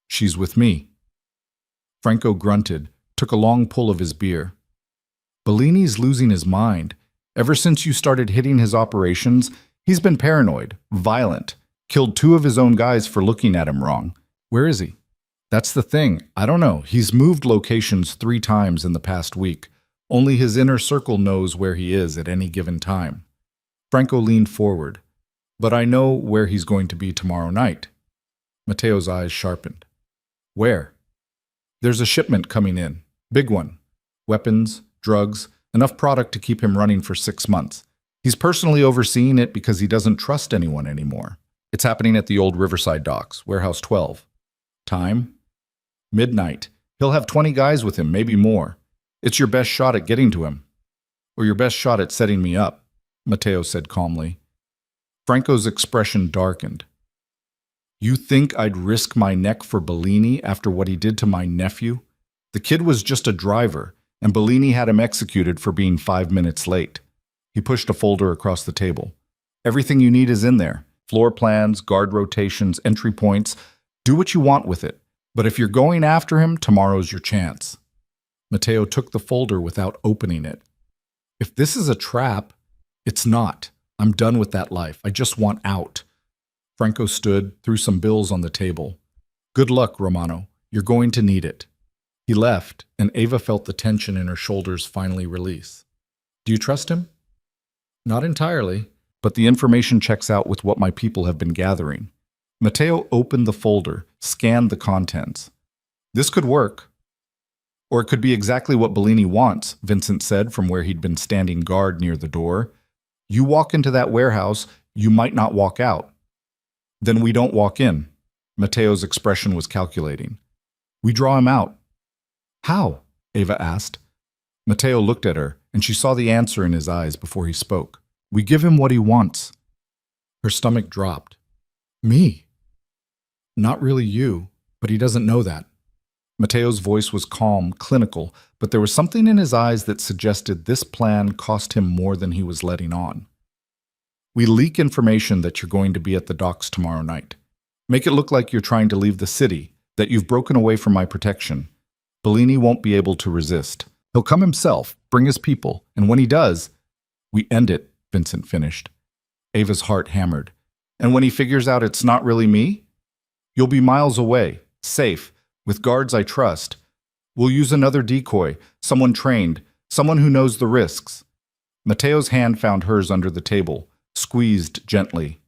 She's with me. Franco grunted, took a long pull of his beer. Bellini's losing his mind. Ever since you started hitting his operations, he's been paranoid, violent, killed 2 of his own guys for looking at him wrong. Where is he? That's the thing. I don't know. He's moved locations 3 times in the past week. Only his inner circle knows where he is at any given time. Franco leaned forward. But I know where he's going to be tomorrow night. Matteo's eyes sharpened. Where? There's a shipment coming in. Big one. Weapons, drugs, enough product to keep him running for 6 months. He's personally overseeing it because he doesn't trust anyone anymore. It's happening at the old Riverside docks, Warehouse 12. Time? Midnight. He'll have 20 guys with him, maybe more. It's your best shot at getting to him. Or your best shot at setting me up, Matteo said calmly. Franco's expression darkened. You think I'd risk my neck for Bellini after what he did to my nephew? The kid was just a driver, and Bellini had him executed for being 5 minutes late. He pushed a folder across the table. Everything you need is in there. Floor plans, guard rotations, entry points. Do what you want with it. But if you're going after him, tomorrow's your chance. Matteo took the folder without opening it. If this is a trap, it's not. I'm done with that life. I just want out. Franco stood, threw some bills on the table. Good luck, Romano. You're going to need it. He left, and Ava felt the tension in her shoulders finally release. Do you trust him? Not entirely, but the information checks out with what my people have been gathering. Matteo opened the folder, scanned the contents. This could work. Or it could be exactly what Bellini wants, Vincent said from where he'd been standing guard near the door. You walk into that warehouse, you might not walk out. Then we don't walk in. Matteo's expression was calculating. We draw him out. How? Ava asked. Matteo looked at her, and she saw the answer in his eyes before he spoke. We give him what he wants. Her stomach dropped. Me? Not really you, but he doesn't know that. Matteo's voice was calm, clinical, but there was something in his eyes that suggested this plan cost him more than he was letting on. We leak information that you're going to be at the docks tomorrow night. Make it look like you're trying to leave the city, that you've broken away from my protection. Bellini won't be able to resist. He'll come himself, bring his people, and when he does, we end it, Vincent finished. Ava's heart hammered. And when he figures out it's not really me? You'll be miles away, safe, with guards I trust. We'll use another decoy, someone trained, someone who knows the risks. Mateo's hand found hers under the table, squeezed gently.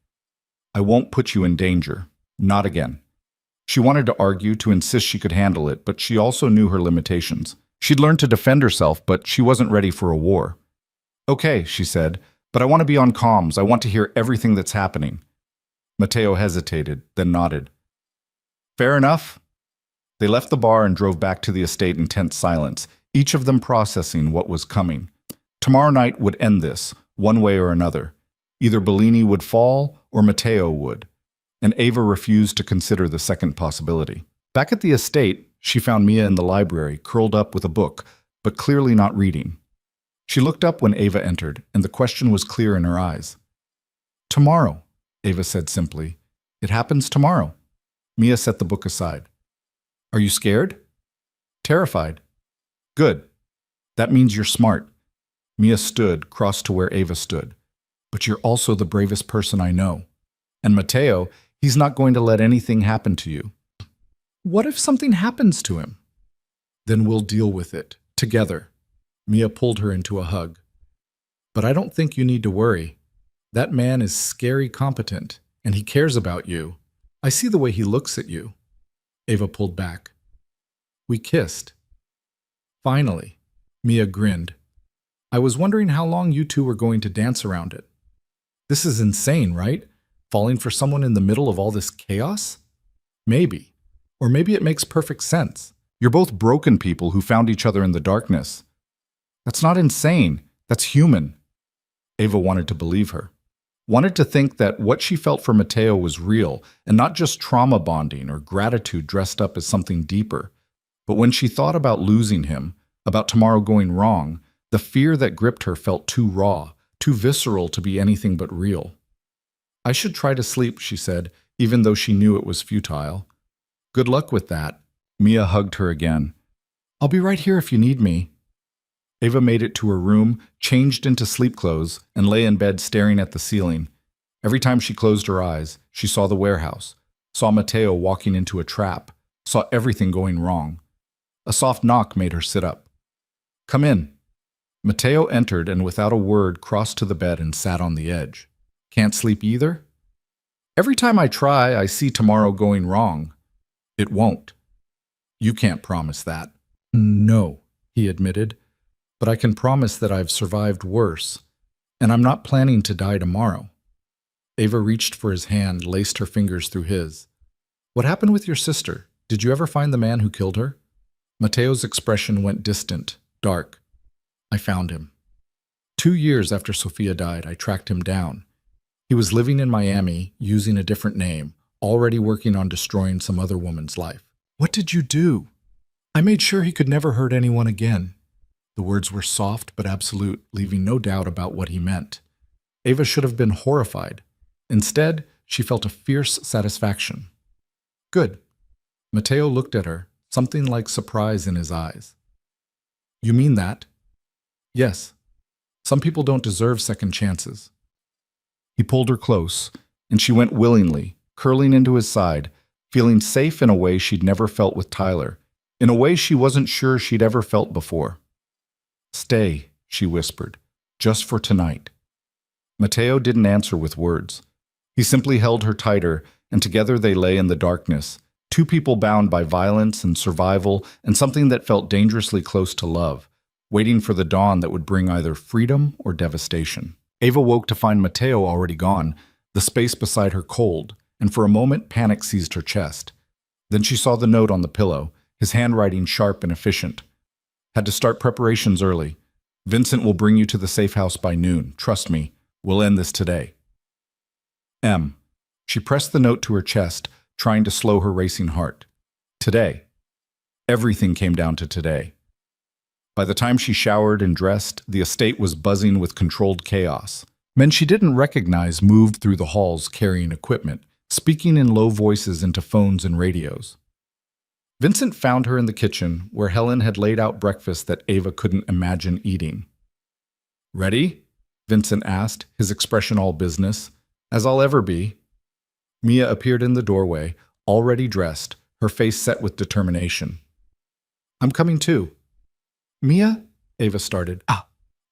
I won't put you in danger. Not again. She wanted to argue, to insist she could handle it, but she also knew her limitations. She'd learned to defend herself, but she wasn't ready for a war. Okay, she said, but I want to be on comms. I want to hear everything that's happening. Mateo hesitated, then nodded. Fair enough. They left the bar and drove back to the estate in tense silence, each of them processing what was coming. Tomorrow night would end this, one way or another. Either Bellini would fall or Mateo would, and Ava refused to consider the second possibility. Back at the estate, she found Mia in the library, curled up with a book, but clearly not reading. She looked up when Ava entered, and the question was clear in her eyes. Tomorrow, Ava said simply. It happens tomorrow. Mia set the book aside. Are you scared? Terrified. Good. That means you're smart. Mia stood, crossed to where Ava stood. But you're also the bravest person I know. And Mateo, he's not going to let anything happen to you. What if something happens to him? Then we'll deal with it, together. Mia pulled her into a hug. But I don't think you need to worry. That man is scary competent, and he cares about you. I see the way he looks at you. Ava pulled back. We kissed. Finally, Mia grinned. I was wondering how long you two were going to dance around it. This is insane, right? Falling for someone in the middle of all this chaos? Maybe. Or maybe it makes perfect sense. You're both broken people who found each other in the darkness. That's not insane. That's human. Ava wanted to believe her. Wanted to think that what she felt for Mateo was real and not just trauma bonding or gratitude dressed up as something deeper. But when she thought about losing him, about tomorrow going wrong, the fear that gripped her felt too raw, too visceral to be anything but real. I should try to sleep, she said, even though she knew it was futile. Good luck with that. Mia hugged her again. I'll be right here if you need me. Ava made it to her room, changed into sleep clothes, and lay in bed staring at the ceiling. Every time she closed her eyes, she saw the warehouse, saw Mateo walking into a trap, saw everything going wrong. A soft knock made her sit up. Come in. Mateo entered and without a word crossed to the bed and sat on the edge. Can't sleep either? Every time I try, I see tomorrow going wrong. It won't. You can't promise that. No, he admitted, but I can promise that I've survived worse, and I'm not planning to die tomorrow. Ava reached for his hand, laced her fingers through his. What happened with your sister? Did you ever find the man who killed her? Mateo's expression went distant, dark. I found him. 2 years after Sophia died, I tracked him down. He was living in Miami, using a different name, already working on destroying some other woman's life. What did you do? I made sure he could never hurt anyone again. The words were soft but absolute, leaving no doubt about what he meant. Ava should have been horrified. Instead, she felt a fierce satisfaction. Good. Mateo looked at her, something like surprise in his eyes. You mean that? Yes. Some people don't deserve second chances. He pulled her close, and she went willingly, curling into his side, feeling safe in a way she'd never felt with Tyler, in a way she wasn't sure she'd ever felt before. Stay, she whispered, just for tonight. Mateo didn't answer with words. He simply held her tighter, and together they lay in the darkness, two people bound by violence and survival and something that felt dangerously close to love, waiting for the dawn that would bring either freedom or devastation. Ava woke to find Mateo already gone, the space beside her cold, and for a moment panic seized her chest. Then she saw the note on the pillow, his handwriting sharp and efficient. Had to start preparations early. Vincent will bring you to the safe house by noon. Trust me, we'll end this today. M. She pressed the note to her chest, trying to slow her racing heart. Today. Everything came down to today. By the time she showered and dressed, the estate was buzzing with controlled chaos. Men she didn't recognize moved through the halls carrying equipment, speaking in low voices into phones and radios. Vincent found her in the kitchen, where Helen had laid out breakfast that Ava couldn't imagine eating. Ready? Vincent asked, his expression all business. As I'll ever be. Mia appeared in the doorway, already dressed, her face set with determination. I'm coming too. Mia? Ava started.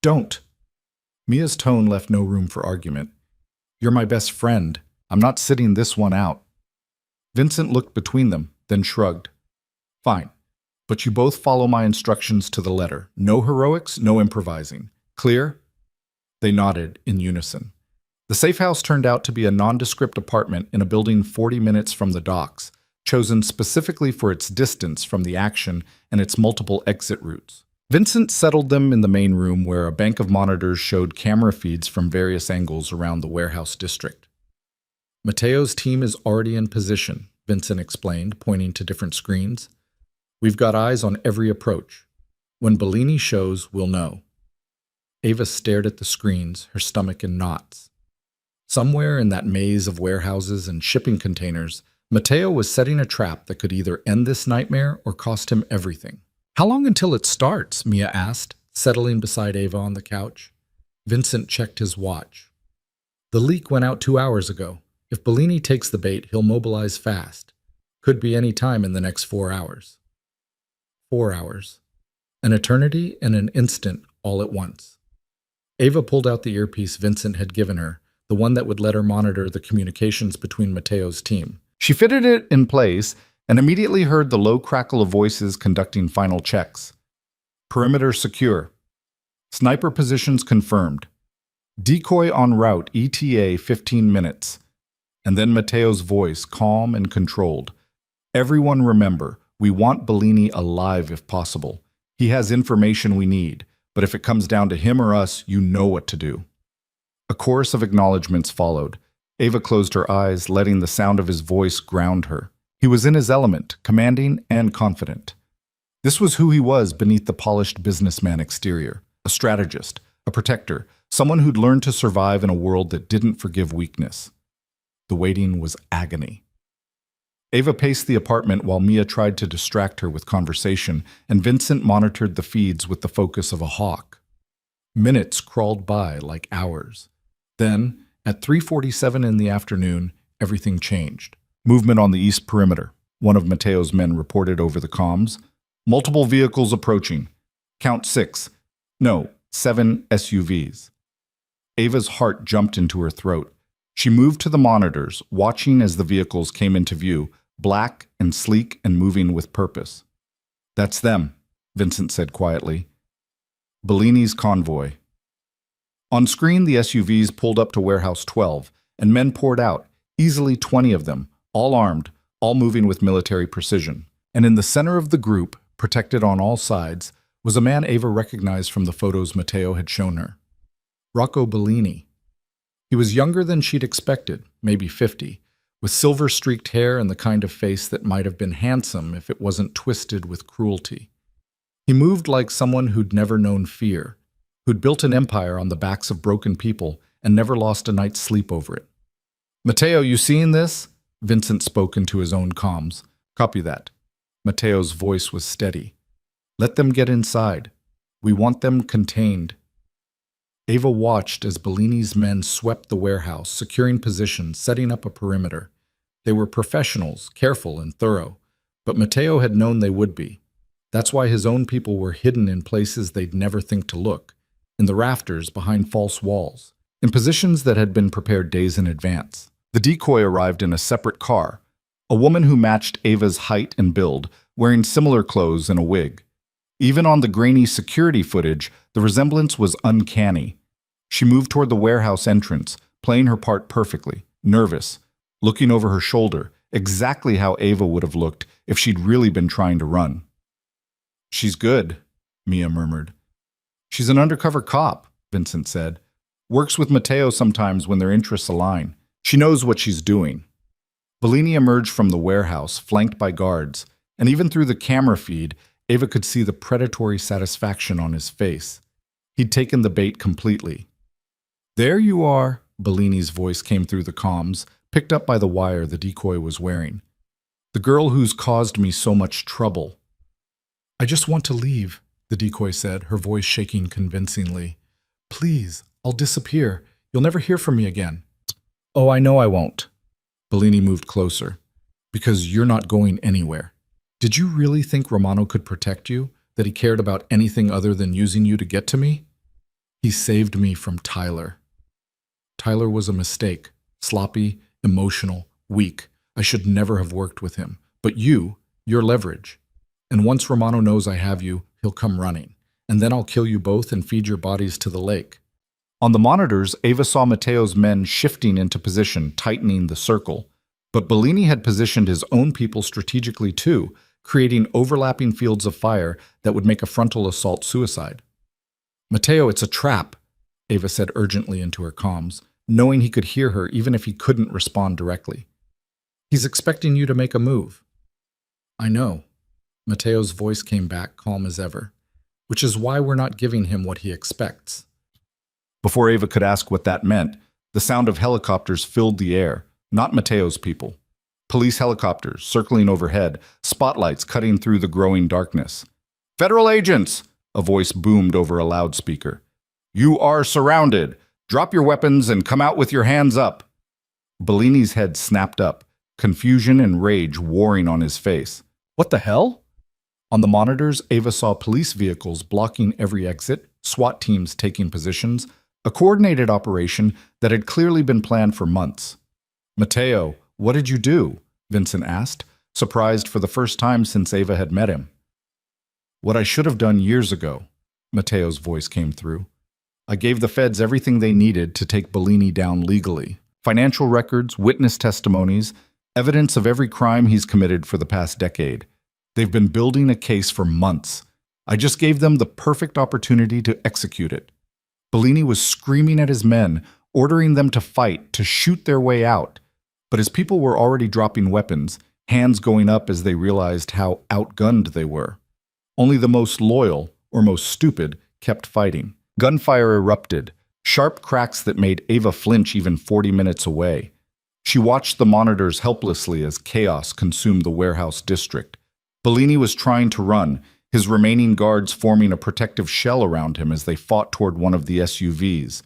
Don't. Mia's tone left no room for argument. You're my best friend. I'm not sitting this one out. Vincent looked between them, then shrugged. Fine. But you both follow my instructions to the letter. No heroics, no improvising. Clear? They nodded in unison. The safe house turned out to be a nondescript apartment in a building 40 minutes from the docks, chosen specifically for its distance from the action and its multiple exit routes. Vincent settled them in the main room where a bank of monitors showed camera feeds from various angles around the warehouse district. Mateo's team is already in position, Vincent explained, pointing to different screens. We've got eyes on every approach. When Bellini shows, we'll know. Ava stared at the screens, her stomach in knots. Somewhere in that maze of warehouses and shipping containers, Mateo was setting a trap that could either end this nightmare or cost him everything. How long until it starts? Mia asked, settling beside Ava on the couch. Vincent checked his watch. The leak went out 2 hours ago. If Bellini takes the bait, he'll mobilize fast. Could be any time in the next 4 hours. 4 hours. An eternity and an instant all at once. Ava pulled out the earpiece Vincent had given her, the one that would let her monitor the communications between Mateo's team. She fitted it in place and immediately heard the low crackle of voices conducting final checks. Perimeter secure. Sniper positions confirmed. Decoy en route, ETA 15 minutes. And then Mateo's voice, calm and controlled. Everyone remember, we want Bellini alive if possible. He has information we need, but if it comes down to him or us, you know what to do. A chorus of acknowledgments followed. Ava closed her eyes, letting the sound of his voice ground her. He was in his element, commanding and confident. This was who he was beneath the polished businessman exterior. A strategist, a protector, someone who'd learned to survive in a world that didn't forgive weakness. The waiting was agony. Ava paced the apartment while Mia tried to distract her with conversation, and Vincent monitored the feeds with the focus of a hawk. Minutes crawled by like hours. Then, at 3:47 in the afternoon, everything changed. Movement on the east perimeter. One of Mateo's men reported over the comms. Multiple vehicles approaching. Count 6. No, 7 SUVs. Ava's heart jumped into her throat. She moved to the monitors, watching as the vehicles came into view, black and sleek and moving with purpose. That's them, Vincent said quietly. Bellini's convoy. On screen, the SUVs pulled up to Warehouse 12, and men poured out, easily 20 of them, all armed, all moving with military precision. And in the center of the group, protected on all sides, was a man Ava recognized from the photos Mateo had shown her. Rocco Bellini. He was younger than she'd expected, maybe 50, with silver-streaked hair and the kind of face that might have been handsome if it wasn't twisted with cruelty. He moved like someone who'd never known fear, who'd built an empire on the backs of broken people and never lost a night's sleep over it. Mateo, you seeing this? Vincent spoke into his own comms. Copy that. Mateo's voice was steady. Let them get inside. We want them contained. Ava watched as Bellini's men swept the warehouse, securing positions, setting up a perimeter. They were professionals, careful and thorough, but Mateo had known they would be. That's why his own people were hidden in places they'd never think to look, in the rafters behind false walls, in positions that had been prepared days in advance. The decoy arrived in a separate car, a woman who matched Ava's height and build, wearing similar clothes and a wig. Even on the grainy security footage, the resemblance was uncanny. She moved toward the warehouse entrance, playing her part perfectly, nervous, looking over her shoulder, exactly how Ava would have looked if she'd really been trying to run. She's good, Mia murmured. She's an undercover cop, Vincent said. Works with Mateo sometimes when their interests align. She knows what she's doing. Bellini emerged from the warehouse, flanked by guards, and even through the camera feed, Ava could see the predatory satisfaction on his face. He'd taken the bait completely. There you are, Bellini's voice came through the comms, picked up by the wire the decoy was wearing. The girl who's caused me so much trouble. I just want to leave, the decoy said, her voice shaking convincingly. Please, I'll disappear. You'll never hear from me again. Oh, I know I won't. Bellini moved closer. Because you're not going anywhere. Did you really think Romano could protect you? That he cared about anything other than using you to get to me? He saved me from Tyler. Tyler was a mistake. Sloppy, emotional, weak. I should never have worked with him. But you're leverage. And once Romano knows I have you, he'll come running. And then I'll kill you both and feed your bodies to the lake. On the monitors, Ava saw Matteo's men shifting into position, tightening the circle. But Bellini had positioned his own people strategically too, creating overlapping fields of fire that would make a frontal assault suicide. Matteo, it's a trap, Ava said urgently into her comms, knowing he could hear her even if he couldn't respond directly. He's expecting you to make a move. I know. Matteo's voice came back calm as ever, which is why we're not giving him what he expects. Before Ava could ask what that meant, the sound of helicopters filled the air, not Matteo's people. Police helicopters circling overhead, spotlights cutting through the growing darkness. Federal agents! A voice boomed over a loudspeaker. You are surrounded. Drop your weapons and come out with your hands up. Bellini's head snapped up, confusion and rage warring on his face. What the hell? On the monitors, Ava saw police vehicles blocking every exit, SWAT teams taking positions, a coordinated operation that had clearly been planned for months. Matteo, what did you do? Vincent asked, surprised for the first time since Ava had met him. What I should have done years ago, Matteo's voice came through. I gave the feds everything they needed to take Bellini down legally. Financial records, witness testimonies, evidence of every crime he's committed for the past decade. They've been building a case for months. I just gave them the perfect opportunity to execute it. Bellini was screaming at his men, ordering them to fight, to shoot their way out. But his people were already dropping weapons, hands going up as they realized how outgunned they were. Only the most loyal, or most stupid, kept fighting. Gunfire erupted, sharp cracks that made Ava flinch even 40 minutes away. She watched the monitors helplessly as chaos consumed the warehouse district. Bellini was trying to run, his remaining guards forming a protective shell around him as they fought toward one of the SUVs.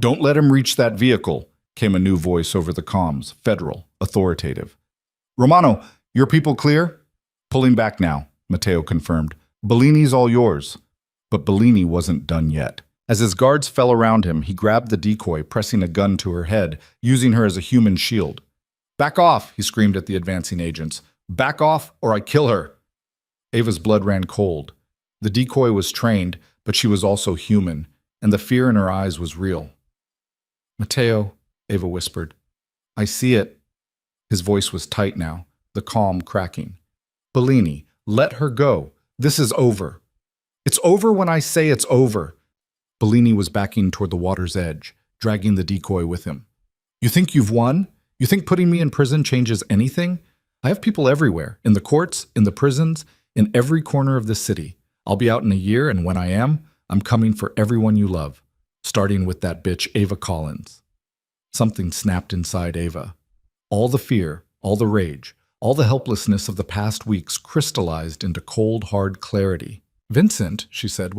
Don't let him reach that vehicle, came a new voice over the comms, federal, authoritative. Romano, your people clear? Pulling back now, Matteo confirmed. Bellini's all yours. But Bellini wasn't done yet. As his guards fell around him, he grabbed the decoy, pressing a gun to her head, using her as a human shield. Back off, he screamed at the advancing agents. Back off, or I kill her. Ava's blood ran cold. The decoy was trained, but she was also human, and the fear in her eyes was real. Matteo, Ava whispered. I see it. His voice was tight now, the calm cracking. Bellini, let her go. This is over. It's over when I say it's over. Bellini was backing toward the water's edge, dragging the decoy with him. You think you've won? You think putting me in prison changes anything? I have people everywhere, in the courts, in the prisons, in every corner of the city. I'll be out in a year, and when I am, I'm coming for everyone you love, starting with that bitch Ava Collins. Something snapped inside Ava. All the fear, all the rage, all the helplessness of the past weeks crystallized into cold, hard clarity. Vincent, she said,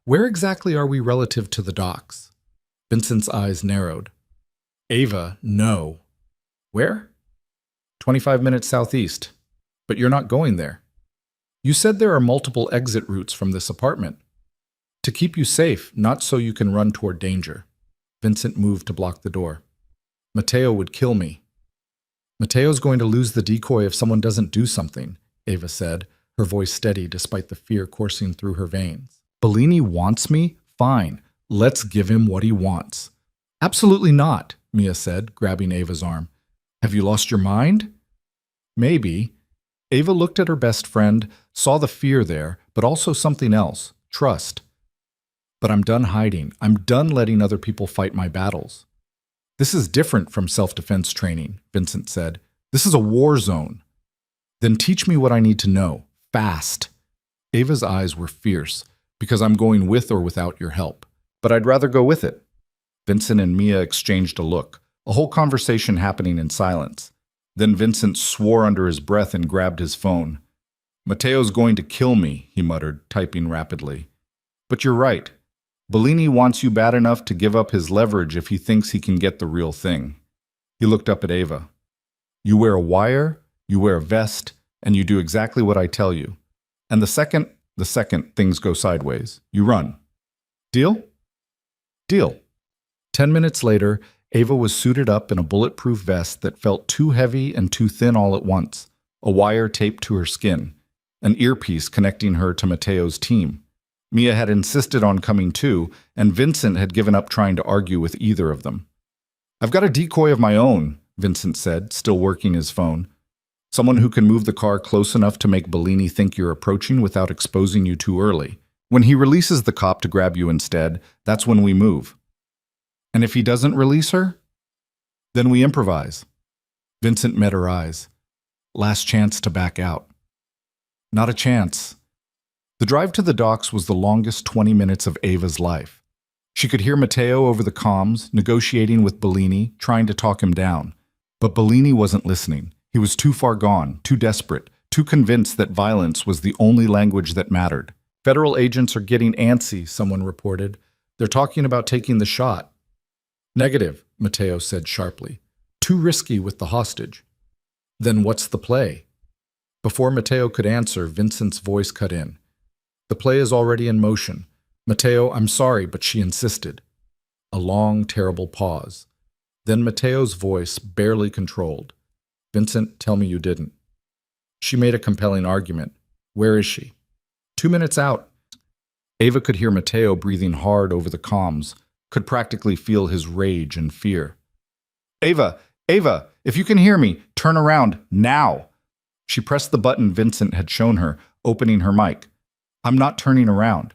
where exactly are we relative to the docks? Vincent's eyes narrowed. Ava, no. Where? 25 minutes southeast. But you're not going there. You said there are multiple exit routes from this apartment. To keep you safe, not so you can run toward danger. Vincent moved to block the door. Matteo would kill me. Matteo's going to lose the decoy if someone doesn't do something, Ava said, her voice steady despite the fear coursing through her veins. Bellini wants me? Fine. Let's give him what he wants. Absolutely not, Mia said, grabbing Ava's arm. Have you lost your mind? Maybe. Ava looked at her best friend, saw the fear there, but also something else, trust. But I'm done hiding. I'm done letting other people fight my battles. This is different from self-defense training, Vincent said. This is a war zone. Then teach me what I need to know, fast. Ava's eyes were fierce, because I'm going with or without your help. But I'd rather go with it. Vincent and Mia exchanged a look, a whole conversation happening in silence. Then Vincent swore under his breath and grabbed his phone. Matteo's going to kill me, he muttered, typing rapidly. But you're right. Bellini wants you bad enough to give up his leverage if he thinks he can get the real thing. He looked up at Ava. You wear a wire, you wear a vest, and you do exactly what I tell you. And the second things go sideways, you run. Deal? Deal. 10 minutes later, Ava was suited up in a bulletproof vest that felt too heavy and too thin all at once, a wire taped to her skin, an earpiece connecting her to Mateo's team. Mia had insisted on coming too, and Vincent had given up trying to argue with either of them. I've got a decoy of my own, Vincent said, still working his phone. Someone who can move the car close enough to make Bellini think you're approaching without exposing you too early. When he releases the cop to grab you instead, that's when we move. And if he doesn't release her? Then we improvise. Vincent met her eyes. Last chance to back out. Not a chance. The drive to the docks was the longest 20 minutes of Ava's life. She could hear Matteo over the comms, negotiating with Bellini, trying to talk him down. But Bellini wasn't listening. He was too far gone, too desperate, too convinced that violence was the only language that mattered. Federal agents are getting antsy, someone reported. They're talking about taking the shot. Negative, Matteo said sharply. Too risky with the hostage. Then what's the play? Before Matteo could answer, Vincent's voice cut in. The play is already in motion. Matteo, I'm sorry, but she insisted. A long, terrible pause. Then Matteo's voice, barely controlled. Vincent, tell me you didn't. She made a compelling argument. Where is she? 2 minutes out. Ava could hear Matteo breathing hard over the comms, could practically feel his rage and fear. Ava, if you can hear me, turn around, now. She pressed the button Vincent had shown her, opening her mic. I'm not turning around.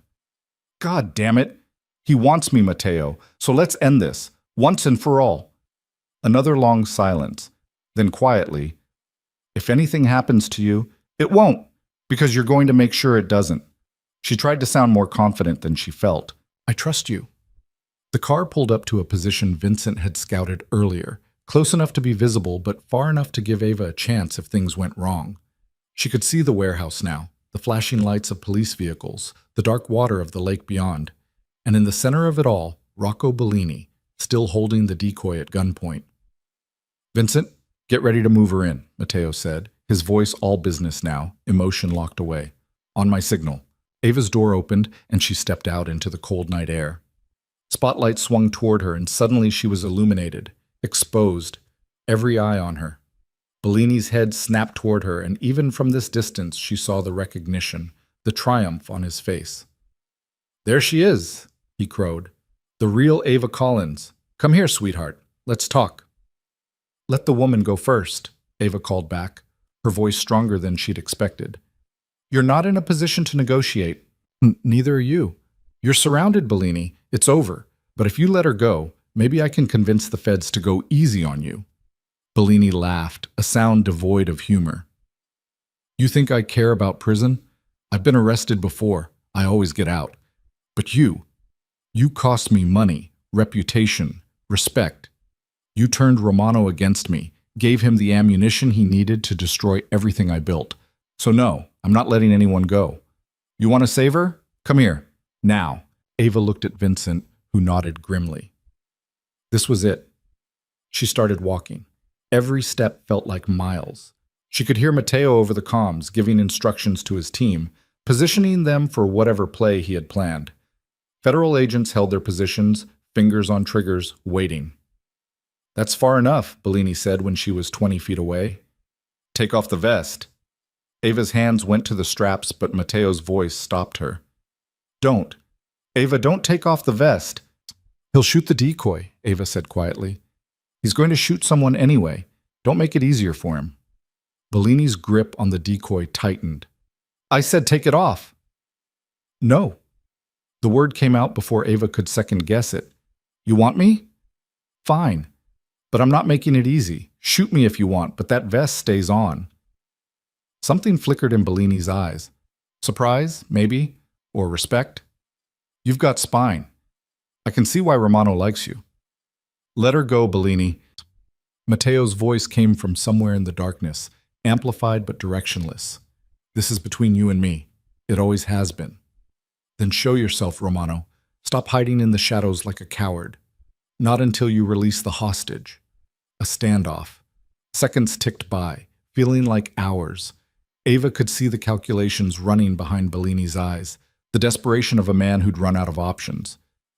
God damn it. He wants me, Matteo, so let's end this, once and for all. Another long silence. Then quietly, if anything happens to you, it won't, because you're going to make sure it doesn't. She tried to sound more confident than she felt. I trust you. The car pulled up to a position Vincent had scouted earlier, close enough to be visible but far enough to give Ava a chance if things went wrong. She could see the warehouse now, the flashing lights of police vehicles, the dark water of the lake beyond, and in the center of it all, Rocco Bellini, still holding the decoy at gunpoint. Vincent, get ready to move her in, Matteo said, his voice all business now, emotion locked away. On my signal. Ava's door opened, and she stepped out into the cold night air. Spotlight swung toward her, and suddenly she was illuminated, exposed, every eye on her. Bellini's head snapped toward her, and even from this distance she saw the recognition, the triumph on his face. There she is, he crowed. The real Ava Collins. Come here, sweetheart. Let's talk. Let the woman go first, Ava called back, her voice stronger than she'd expected. You're not in a position to negotiate. Neither are you. You're surrounded, Bellini. It's over. But if you let her go, maybe I can convince the feds to go easy on you. Bellini laughed, a sound devoid of humor. You think I care about prison? I've been arrested before. I always get out. But you cost me money, reputation, respect. You turned Romano against me, gave him the ammunition he needed to destroy everything I built. So no, I'm not letting anyone go. You want to save her? Come here. Now. Ava looked at Vincent, who nodded grimly. This was it. She started walking. Every step felt like miles. She could hear Matteo over the comms, giving instructions to his team, positioning them for whatever play he had planned. Federal agents held their positions, fingers on triggers, waiting. That's far enough, Bellini said when she was 20 feet away. Take off the vest. Ava's hands went to the straps, but Matteo's voice stopped her. Don't. Ava, don't take off the vest. He'll shoot the decoy, Ava said quietly. He's going to shoot someone anyway. Don't make it easier for him. Bellini's grip on the decoy tightened. I said take it off. No. The word came out before Ava could second guess it. You want me? Fine. But I'm not making it easy. Shoot me if you want, but that vest stays on. Something flickered in Bellini's eyes. Surprise, maybe, or respect. You've got spine. I can see why Romano likes you. Let her go, Bellini. Matteo's voice came from somewhere in the darkness, amplified but directionless. This is between you and me. It always has been. Then show yourself, Romano. Stop hiding in the shadows like a coward. Not until you release the hostage. A standoff. Seconds ticked by, feeling like hours. Ava could see the calculations running behind Bellini's eyes, the desperation of a man who'd run out of options.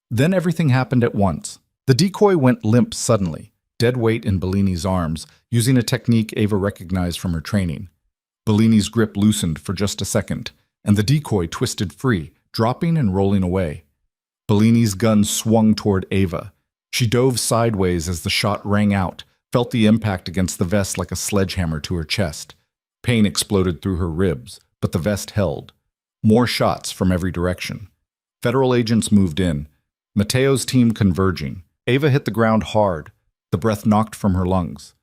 Then everything happened at once. The decoy went limp suddenly, dead weight in Bellini's arms, using a technique Ava recognized from her training. Bellini's grip loosened for just a second, and the decoy twisted free, dropping and rolling away. Bellini's gun swung toward Ava. She dove sideways as the shot rang out, felt the impact against the vest like a sledgehammer to her chest. Pain exploded through her ribs, but the vest held. More shots from every direction. Federal agents moved in, Mateo's team converging. Ava hit the ground hard, the breath knocked from her lungs.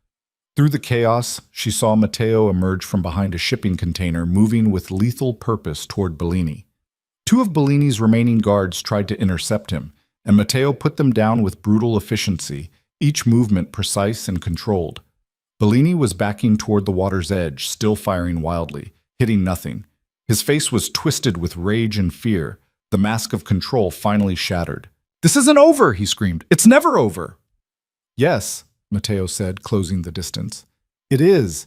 Through the chaos, she saw Mateo emerge from behind a shipping container, moving with lethal purpose toward Bellini. Two of Bellini's remaining guards tried to intercept him, and Mateo put them down with brutal efficiency, each movement precise and controlled. Bellini was backing toward the water's edge, still firing wildly, hitting nothing. His face was twisted with rage and fear, the mask of control finally shattered. "This isn't over!" he screamed. "It's never over!" "Yes," Mateo said, closing the distance. "It is."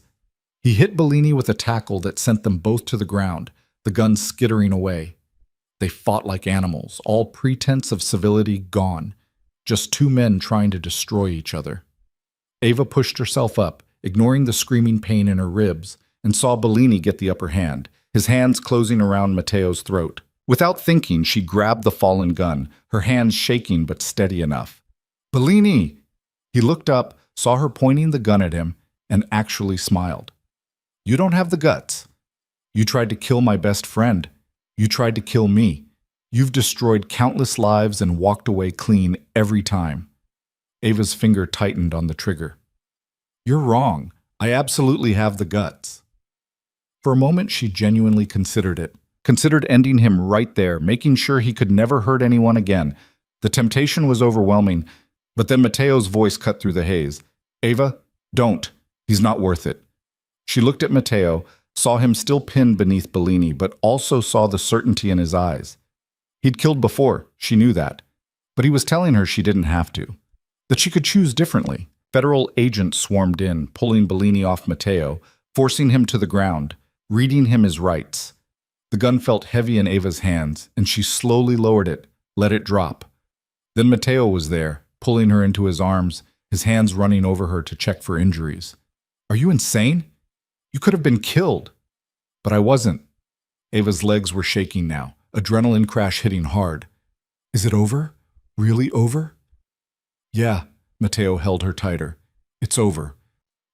He hit Bellini with a tackle that sent them both to the ground, the gun skittering away. They fought like animals, all pretense of civility gone, just two men trying to destroy each other. Ava pushed herself up, ignoring the screaming pain in her ribs, and saw Bellini get the upper hand, his hands closing around Mateo's throat. Without thinking, she grabbed the fallen gun, her hands shaking but steady enough. "Bellini!" He looked up, saw her pointing the gun at him, and actually smiled. "You don't have the guts. You tried to kill my best friend. You tried to kill me. You've destroyed countless lives and walked away clean every time." Ava's finger tightened on the trigger. "You're wrong. I absolutely have the guts." For a moment, she genuinely considered it. Considered ending him right there, making sure he could never hurt anyone again. The temptation was overwhelming, but then Mateo's voice cut through the haze. "Ava, don't. He's not worth it." She looked at Mateo, saw him still pinned beneath Bellini, but also saw the certainty in his eyes. He'd killed before, she knew that. But he was telling her she didn't have to. That she could choose differently. Federal agents swarmed in, pulling Bellini off Mateo, forcing him to the ground, reading him his rights. The gun felt heavy in Ava's hands, and she slowly lowered it, let it drop. Then Mateo was there, pulling her into his arms, his hands running over her to check for injuries. "Are you insane? You could have been killed." "But I wasn't." Ava's legs were shaking now, adrenaline crash hitting hard. "Is it over? Really over?" "Yeah." Mateo held her tighter. "It's over."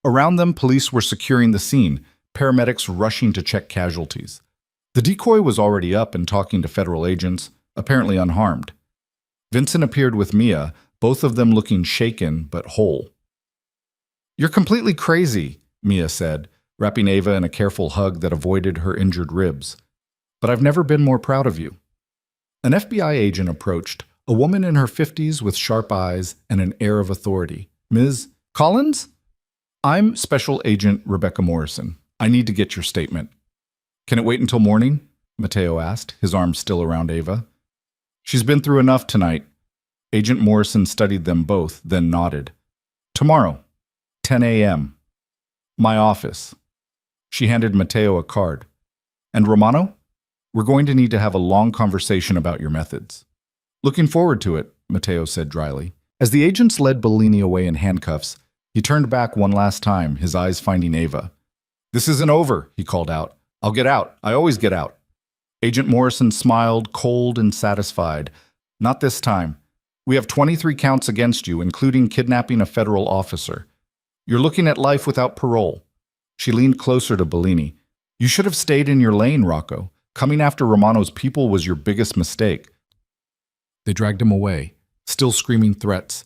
Around them, police were securing the scene, paramedics rushing to check casualties. The decoy was already up and talking to federal agents, apparently unharmed. Vincent appeared with Mia, both of them looking shaken but whole. "You're completely crazy," Mia said, wrapping Ava in a careful hug that avoided her injured ribs. "But I've never been more proud of you." An FBI agent approached, a woman in her 50s with sharp eyes and an air of authority. "Ms. Collins? I'm Special Agent Rebecca Morrison. I need to get your statement." "Can it wait until morning?" Mateo asked, his arm still around Ava. "She's been through enough tonight." Agent Morrison studied them both, then nodded. "Tomorrow, 10 a.m. My office." She handed Mateo a card. "And Romano? We're going to need to have a long conversation about your methods." "Looking forward to it," Mateo said dryly. As the agents led Bellini away in handcuffs, he turned back one last time, his eyes finding Ava. "This isn't over," he called out. "I'll get out. I always get out." Agent Morrison smiled, cold and satisfied. "Not this time. We have 23 counts against you, including kidnapping a federal officer. You're looking at life without parole." She leaned closer to Bellini. "You should have stayed in your lane, Rocco. Coming after Romano's people was your biggest mistake." They dragged him away, still screaming threats,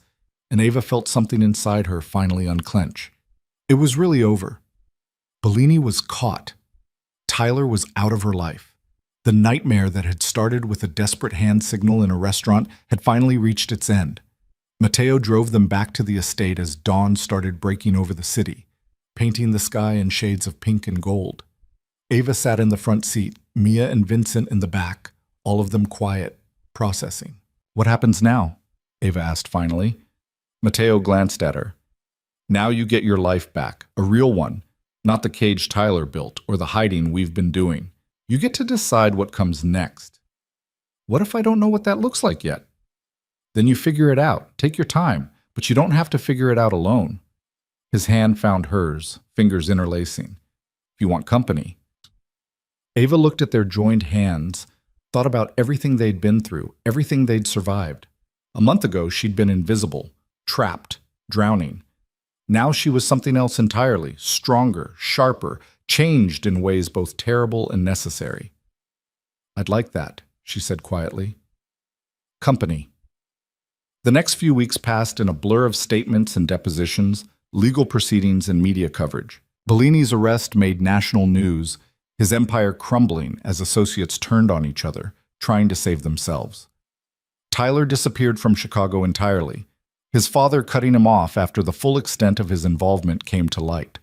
and Ava felt something inside her finally unclench. It was really over. Bellini was caught. Tyler was out of her life. The nightmare that had started with a desperate hand signal in a restaurant had finally reached its end. Mateo drove them back to the estate as dawn started breaking over the city, painting the sky in shades of pink and gold. Ava sat in the front seat, Mia and Vincent in the back, all of them quiet, processing. "What happens now?" Ava asked finally. Mateo glanced at her. "Now you get your life back, a real one. not the cage Tyler built or the hiding we've been doing. You get to decide what comes next. What if I don't know what that looks like yet? Then you figure it out. Take your time, but you don't have to figure it out alone. His hand found hers, fingers interlacing. If you want company. Ava looked at their joined hands, thought about everything they'd been through, everything they'd survived. A month ago, she'd been invisible, trapped, drowning. Now she was something else entirely, stronger, sharper, changed in ways both terrible and necessary. I'd like that, she said quietly. Company. The next few weeks passed in a blur of statements and depositions, legal proceedings and media coverage. Bellini's arrest made national news, his empire crumbling as associates turned on each other, trying to save themselves. Tyler disappeared from Chicago entirely, his father cutting him off after the full extent of his involvement came to light.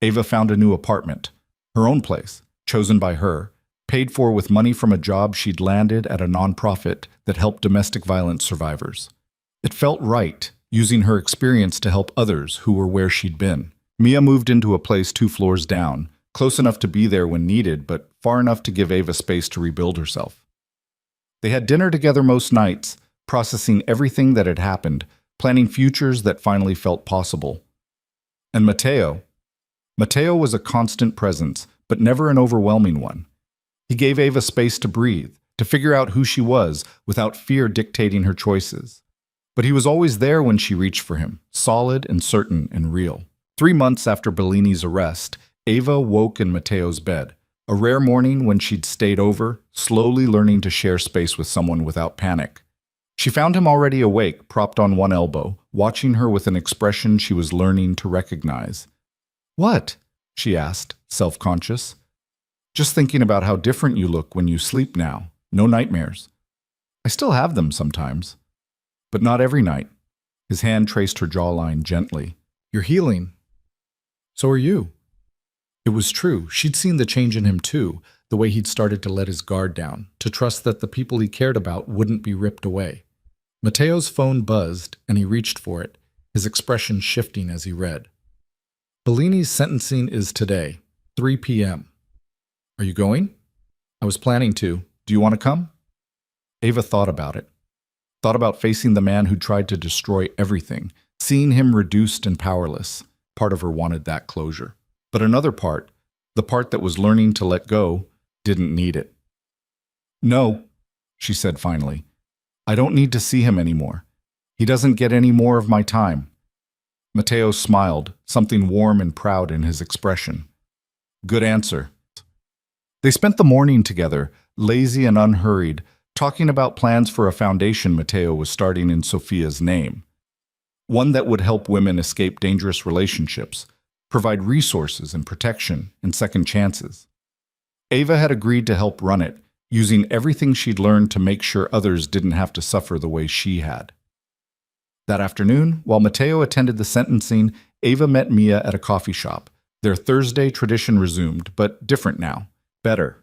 Ava found a new apartment, her own place, chosen by her, paid for with money from a job she'd landed at a nonprofit that helped domestic violence survivors. It felt right, using her experience to help others who were where she'd been. Mia moved into a place 2 floors down, close enough to be there when needed, but far enough to give Ava space to rebuild herself. They had dinner together most nights, processing everything that had happened, planning futures that finally felt possible. And Matteo was a constant presence, but never an overwhelming one. He gave Ava space to breathe, to figure out who she was without fear dictating her choices. But he was always there when she reached for him, solid and certain and real. 3 months after Bellini's arrest, Ava woke in Matteo's bed, a rare morning when she'd stayed over, slowly learning to share space with someone without panic. She found him already awake, propped on one elbow, watching her with an expression she was learning to recognize. "What?" she asked, self-conscious. "Just thinking about how different you look when you sleep now. No nightmares." "I still have them sometimes. But not every night." His hand traced her jawline gently. "You're healing. So are you." It was true. She'd seen the change in him too, the way he'd started to let his guard down, to trust that the people he cared about wouldn't be ripped away. Matteo's phone buzzed, and he reached for it, his expression shifting as he read. "Bellini's sentencing is today, 3 p.m. Are you going?" "I was planning to. Do you want to come?" Ava thought about it. Thought about facing the man who tried to destroy everything, seeing him reduced and powerless. Part of her wanted that closure. But another part, the part that was learning to let go, didn't need it. "No," she said finally. "I don't need to see him anymore. He doesn't get any more of my time." Matteo smiled, something warm and proud in his expression. "Good answer." They spent the morning together, lazy and unhurried, talking about plans for a foundation Matteo was starting in Sophia's name. One that would help women escape dangerous relationships, provide resources and protection and second chances. Ava had agreed to help run it, using everything she'd learned to make sure others didn't have to suffer the way she had. That afternoon, while Matteo attended the sentencing, Ava met Mia at a coffee shop. Their Thursday tradition resumed, but different now. Better.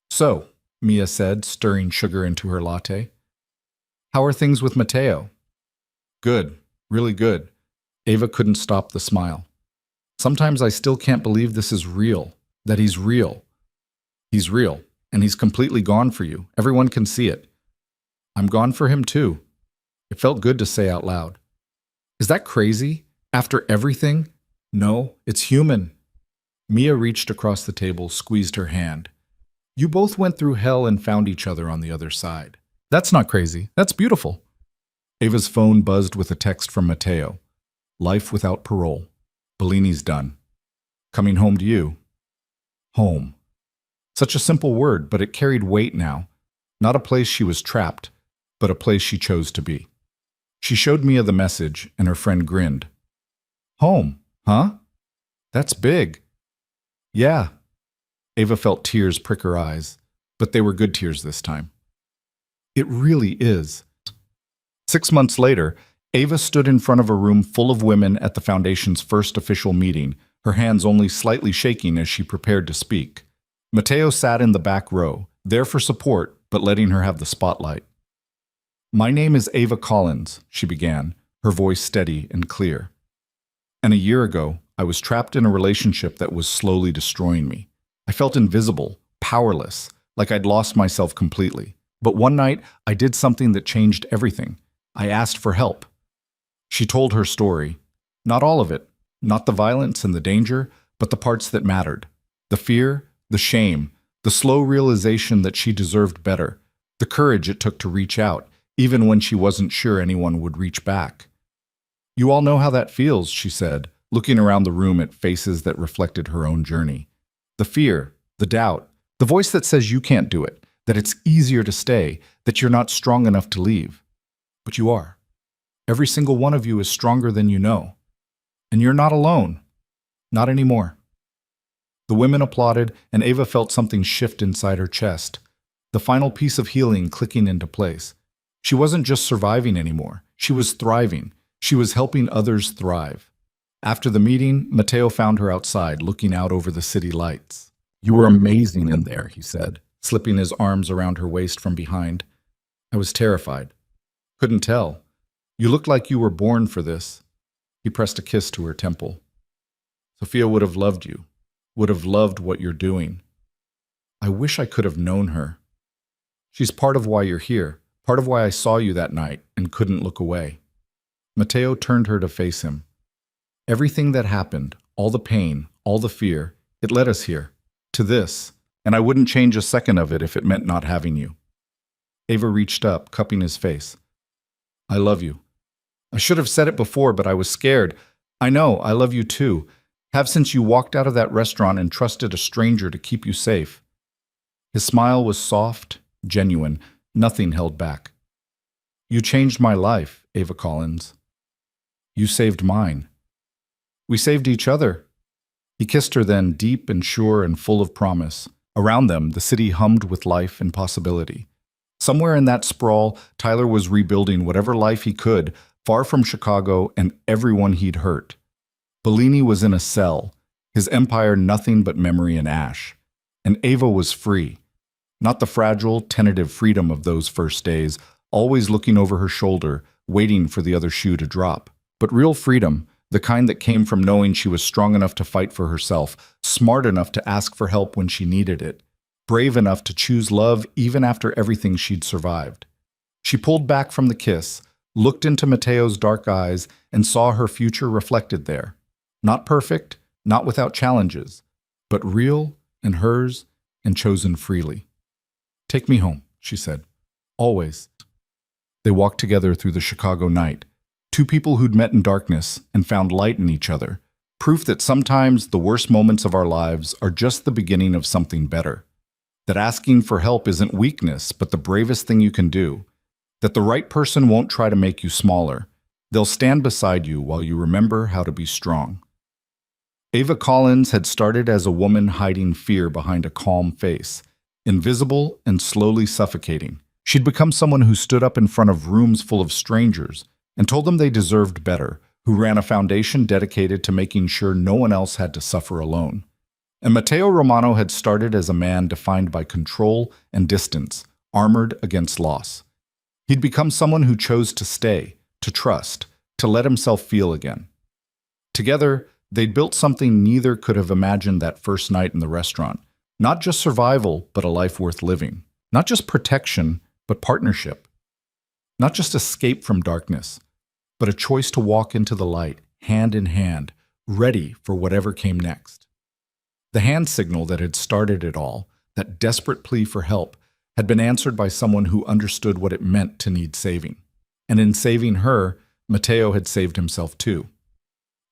"So," Mia said, stirring sugar into her latte, "how are things with Matteo?" "Good. Really good." Ava couldn't stop the smile. "Sometimes I still can't believe this is real, that he's real. He's real, and he's completely gone for you. Everyone can see it. I'm gone for him too." It felt good to say out loud. "Is that crazy? After everything?" "No, it's human." Mia reached across the table, squeezed her hand. "You both went through hell and found each other on the other side. That's not crazy. That's beautiful." Ava's phone buzzed with a text from Matteo. "Life without parole. Bellini's done. Coming home to you." Home. Such a simple word, but it carried weight now. Not a place she was trapped, but a place she chose to be. She showed Mia the message, and her friend grinned. "Home, huh? That's big." "Yeah." Ava felt tears prick her eyes, but they were good tears this time. "It really is." 6 months later, Ava stood in front of a room full of women at the Foundation's first official meeting, her hands only slightly shaking as she prepared to speak. Matteo sat in the back row, there for support, but letting her have the spotlight. "My name is Ava Collins," she began, her voice steady and clear. "And a year ago, I was trapped in a relationship that was slowly destroying me. I felt invisible, powerless, like I'd lost myself completely. But one night, I did something that changed everything. I asked for help. She told her story. Not all of it, not the violence and the danger, but the parts that mattered. The fear, the shame, the slow realization that she deserved better, the courage it took to reach out, even when she wasn't sure anyone would reach back. You all know how that feels, she said, looking around the room at faces that reflected her own journey. The fear, the doubt, the voice that says you can't do it, that it's easier to stay, that you're not strong enough to leave. But you are. Every single one of you is stronger than you know. And you're not alone. Not anymore. The women applauded, and Ava felt something shift inside her chest, the final piece of healing clicking into place. She wasn't just surviving anymore. She was thriving. She was helping others thrive. After the meeting, Matteo found her outside, looking out over the city lights. "You were amazing in there," he said, slipping his arms around her waist from behind. I was terrified. Couldn't tell. You looked like you were born for this. He pressed a kiss to her temple. Sophia would have loved you, would have loved what you're doing. I wish I could have known her. She's part of why you're here, part of why I saw you that night and couldn't look away. Matteo turned her to face him. Everything that happened, all the pain, all the fear, it led us here, to this, and I wouldn't change a second of it if it meant not having you. Ava reached up, cupping his face. I love you. I should have said it before, but I was scared. I know, I love you too. Have since you walked out of that restaurant and trusted a stranger to keep you safe. His smile was soft, genuine, nothing held back. You changed my life, Ava Collins. You saved mine. We saved each other. He kissed her then, deep and sure and full of promise. Around them, the city hummed with life and possibility. Somewhere in that sprawl, Tyler was rebuilding whatever life he could, far from Chicago and everyone he'd hurt. Bellini was in a cell, his empire nothing but memory and ash. And Ava was free. Not the fragile, tentative freedom of those first days, always looking over her shoulder, waiting for the other shoe to drop. But real freedom, the kind that came from knowing she was strong enough to fight for herself, smart enough to ask for help when she needed it, brave enough to choose love even after everything she'd survived. She pulled back from the kiss, looked into Matteo's dark eyes, and saw her future reflected there. Not perfect, not without challenges, but real and hers and chosen freely. Take me home, she said. Always. They walked together through the Chicago night, two people who'd met in darkness and found light in each other, proof that sometimes the worst moments of our lives are just the beginning of something better. That asking for help isn't weakness, but the bravest thing you can do. That the right person won't try to make you smaller. They'll stand beside you while you remember how to be strong. Ava Collins had started as a woman hiding fear behind a calm face, invisible and slowly suffocating. She'd become someone who stood up in front of rooms full of strangers and told them they deserved better, who ran a foundation dedicated to making sure no one else had to suffer alone. And Matteo Romano had started as a man defined by control and distance, armored against loss. He'd become someone who chose to stay, to trust, to let himself feel again. Together, they'd built something neither could have imagined that first night in the restaurant. Not just survival, but a life worth living. Not just protection, but partnership. Not just escape from darkness, but a choice to walk into the light, hand in hand, ready for whatever came next. The hand signal that had started it all, that desperate plea for help, had been answered by someone who understood what it meant to need saving. And in saving her, Matteo had saved himself too.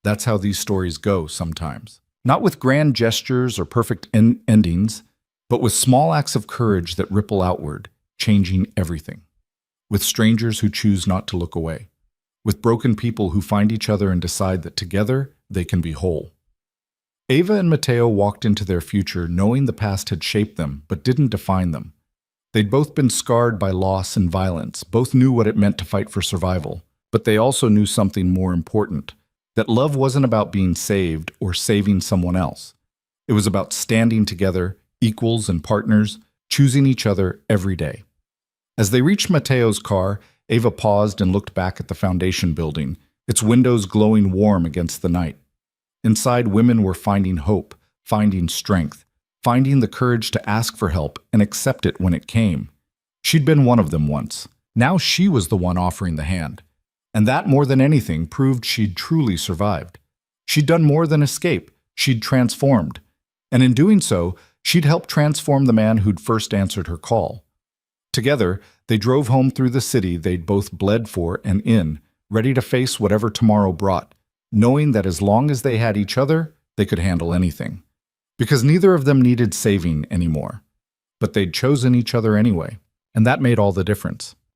That's how these stories go sometimes. Not with grand gestures or perfect endings, but with small acts of courage that ripple outward, changing everything. With strangers who choose not to look away. With broken people who find each other and decide that together they can be whole. Ava and Matteo walked into their future knowing the past had shaped them, but didn't define them. They'd both been scarred by loss and violence, both knew what it meant to fight for survival, but they also knew something more important, that love wasn't about being saved or saving someone else. It was about standing together, equals and partners, choosing each other every day. As they reached Matteo's car, Ava paused and looked back at the foundation building, its windows glowing warm against the night. Inside, women were finding hope, finding strength, finding the courage to ask for help and accept it when it came. She'd been one of them once. Now she was the one offering the hand. And that, more than anything, proved she'd truly survived. She'd done more than escape. She'd transformed. And in doing so, she'd helped transform the man who'd first answered her call. Together, they drove home through the city they'd both bled for and in, ready to face whatever tomorrow brought, knowing that as long as they had each other, they could handle anything. Because neither of them needed saving anymore. But they'd chosen each other anyway, and that made all the difference.